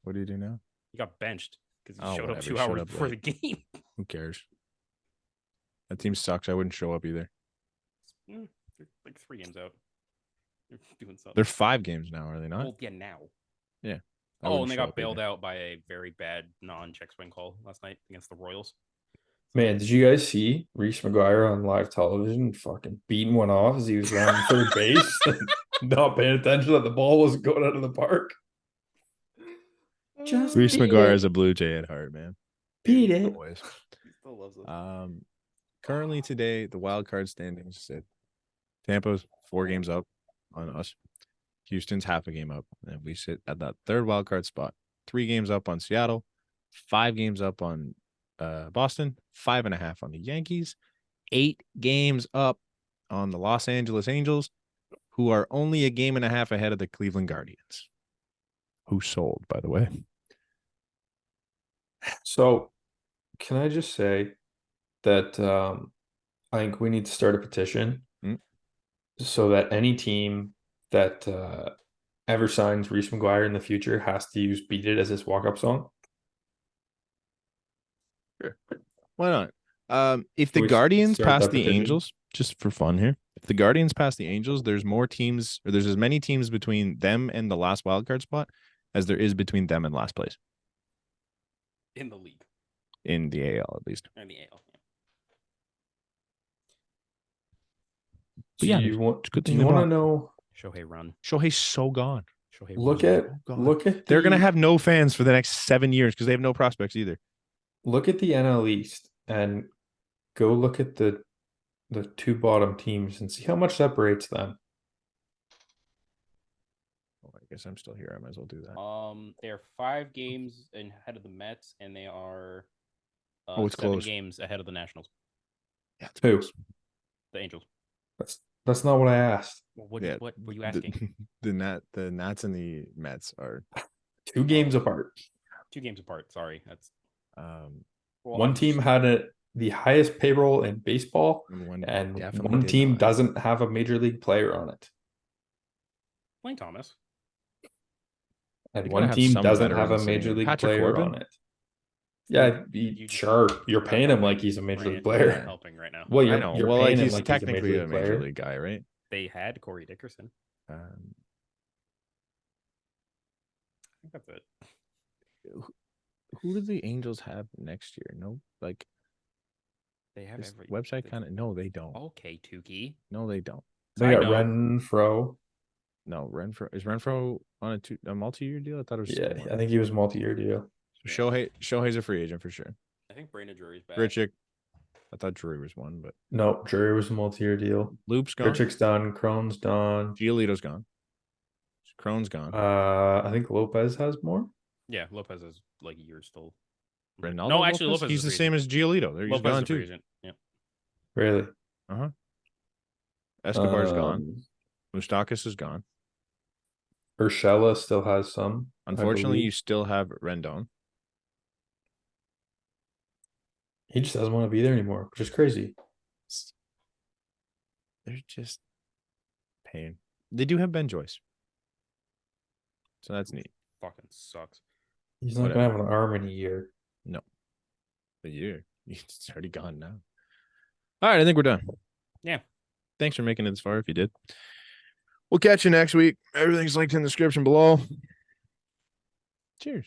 [SPEAKER 1] What do you do now?
[SPEAKER 2] He got benched because he
[SPEAKER 1] Oh,
[SPEAKER 2] showed up
[SPEAKER 1] whatever.
[SPEAKER 2] 2
[SPEAKER 1] He showed
[SPEAKER 2] hours
[SPEAKER 1] up
[SPEAKER 2] before
[SPEAKER 1] late.
[SPEAKER 2] the game.
[SPEAKER 1] Who cares? That team sucks. I wouldn't show up either.
[SPEAKER 2] They're like 3 games out. They're doing something.
[SPEAKER 1] They're 5 games now, are they not?
[SPEAKER 2] Well, yeah, now.
[SPEAKER 1] Yeah.
[SPEAKER 2] Oh, and they got bailed out by a very bad non-check swing call last night against the Royals.
[SPEAKER 3] Man, did you guys see Reese McGuire on live television fucking beating one off as he was rounding third base and not paying attention that the ball wasn't going out of the park? Just
[SPEAKER 1] Reese
[SPEAKER 3] beat
[SPEAKER 1] McGuire
[SPEAKER 3] it.
[SPEAKER 1] is a Blue Jay at heart, man.
[SPEAKER 3] Beat it.
[SPEAKER 1] Always.
[SPEAKER 2] He still loves it.
[SPEAKER 1] Currently today, the wild card standings sit. Tampa's 4 games up on us. Houston's half a game up. And we sit at that third wild card spot. 3 games up on Seattle, 5 games up on Boston, 5.5 on the Yankees, 8 games up on the Los Angeles Angels, who are only a game and a half ahead of the Cleveland Guardians, who sold, by the way.
[SPEAKER 3] So, can I just say that I think we need to start a petition so that any team that ever signs Reese McGuire in the future has to use "Beat It" as his walk-up song?
[SPEAKER 1] Sure. Why not? If the
[SPEAKER 3] We
[SPEAKER 1] Guardians
[SPEAKER 3] start
[SPEAKER 1] pass
[SPEAKER 3] that
[SPEAKER 1] the
[SPEAKER 3] petition?
[SPEAKER 1] Angels, just for fun here, if the Guardians pass the Angels, there's more teams, or there's as many teams between them and the last wild card spot as there is between them and last place
[SPEAKER 2] In the league.
[SPEAKER 1] in the AL, at least.
[SPEAKER 2] In the AL.
[SPEAKER 3] Do
[SPEAKER 1] yeah,
[SPEAKER 3] you want?
[SPEAKER 1] it's a good
[SPEAKER 3] Do
[SPEAKER 1] thing
[SPEAKER 3] you
[SPEAKER 1] they
[SPEAKER 3] want to
[SPEAKER 1] brought-
[SPEAKER 3] know?
[SPEAKER 2] Shohei run.
[SPEAKER 1] Shohei's so gone.
[SPEAKER 2] Shohei
[SPEAKER 3] Look
[SPEAKER 2] run.
[SPEAKER 3] at
[SPEAKER 1] God.
[SPEAKER 3] look at
[SPEAKER 1] They're gonna
[SPEAKER 3] the-
[SPEAKER 1] have no fans for the next 7 years because they have no prospects either.
[SPEAKER 3] look at the NL East and go look at the 2 bottom teams and see how much separates them.
[SPEAKER 1] Oh, I guess I'm still here. I might as well do that.
[SPEAKER 2] They are 5 games ahead of the Mets, and they are
[SPEAKER 1] It's
[SPEAKER 2] 7
[SPEAKER 1] close.
[SPEAKER 2] games ahead of the Nationals.
[SPEAKER 1] Yeah, it's
[SPEAKER 3] Who?
[SPEAKER 1] close.
[SPEAKER 2] The Angels.
[SPEAKER 3] That's not what I asked.
[SPEAKER 2] Well, what
[SPEAKER 1] Yeah,
[SPEAKER 2] what were you asking?
[SPEAKER 1] The Nats and the Mets are
[SPEAKER 3] 2 games apart.
[SPEAKER 2] 2 games apart. Sorry, that's
[SPEAKER 1] well,
[SPEAKER 3] One team had the highest payroll in baseball, and
[SPEAKER 1] definitely
[SPEAKER 3] one
[SPEAKER 1] did
[SPEAKER 3] team
[SPEAKER 1] not.
[SPEAKER 3] doesn't have a major league player on it.
[SPEAKER 2] Lane Thomas.
[SPEAKER 3] And
[SPEAKER 1] They gotta
[SPEAKER 3] one
[SPEAKER 1] have
[SPEAKER 3] team
[SPEAKER 1] some
[SPEAKER 3] doesn't have a
[SPEAKER 1] veterans sitting
[SPEAKER 3] major
[SPEAKER 1] in.
[SPEAKER 3] league
[SPEAKER 1] Patrick
[SPEAKER 3] player
[SPEAKER 1] Corbin?
[SPEAKER 3] on it. Yeah,
[SPEAKER 2] You just-
[SPEAKER 3] sure. You're
[SPEAKER 2] not
[SPEAKER 3] paying him
[SPEAKER 2] helping.
[SPEAKER 3] like he's a major league
[SPEAKER 2] Brant, you're not
[SPEAKER 3] player.
[SPEAKER 2] helping right now.
[SPEAKER 3] Well,
[SPEAKER 1] I know.
[SPEAKER 3] you're
[SPEAKER 1] Well,
[SPEAKER 3] paying
[SPEAKER 1] like
[SPEAKER 3] him
[SPEAKER 1] he's
[SPEAKER 3] like
[SPEAKER 1] technically
[SPEAKER 3] he's
[SPEAKER 1] a major league guy, right?
[SPEAKER 2] They had Corey Dickerson.
[SPEAKER 1] Um,
[SPEAKER 2] I think that's it.
[SPEAKER 1] who do the Angels have next year? No, like
[SPEAKER 2] They have
[SPEAKER 1] this
[SPEAKER 2] every
[SPEAKER 1] website kind of. No, they don't.
[SPEAKER 2] Okay, Tukey.
[SPEAKER 1] No, they don't.
[SPEAKER 3] They
[SPEAKER 2] I
[SPEAKER 3] got
[SPEAKER 2] know.
[SPEAKER 3] Renfro.
[SPEAKER 1] No, Renfro on a multi-year deal? I thought it was
[SPEAKER 3] Yeah,
[SPEAKER 1] just one.
[SPEAKER 3] I think he was multi-year deal.
[SPEAKER 1] So Shohei's a free agent for sure.
[SPEAKER 2] I think Brandon Drury's back.
[SPEAKER 1] Grichuk, I thought Drury was one, but
[SPEAKER 3] No, Drury was a multi-year deal.
[SPEAKER 1] Loop's gone.
[SPEAKER 3] Grichuk's done. Crone's done.
[SPEAKER 1] Giolito's gone. Crone's gone.
[SPEAKER 3] I think Lopez has more.
[SPEAKER 2] Yeah, Lopez is like a year still.
[SPEAKER 1] Ronaldo
[SPEAKER 2] No, actually, Lopez
[SPEAKER 1] He's
[SPEAKER 2] is a
[SPEAKER 1] the
[SPEAKER 2] free
[SPEAKER 1] same
[SPEAKER 2] agent.
[SPEAKER 1] as Giolito. He's
[SPEAKER 2] Lopez
[SPEAKER 1] gone
[SPEAKER 2] is a free
[SPEAKER 1] too.
[SPEAKER 2] agent. Yeah.
[SPEAKER 3] Really?
[SPEAKER 1] Escobar's gone. Moustakas is gone.
[SPEAKER 3] Urshela still has some. I
[SPEAKER 1] Unfortunately, you
[SPEAKER 3] believe.
[SPEAKER 1] still have Rendon.
[SPEAKER 3] He just doesn't want to be there anymore, which is crazy.
[SPEAKER 1] they're just pain. They do have Ben Joyce, so that's neat.
[SPEAKER 2] Fucking sucks.
[SPEAKER 3] He's not gonna have an arm in a year.
[SPEAKER 1] No, a year. It's already gone now. All right, I think we're done.
[SPEAKER 2] Yeah.
[SPEAKER 1] Thanks for making it this far. If you did, we'll catch you next week. Everything's linked in the description below. Cheers.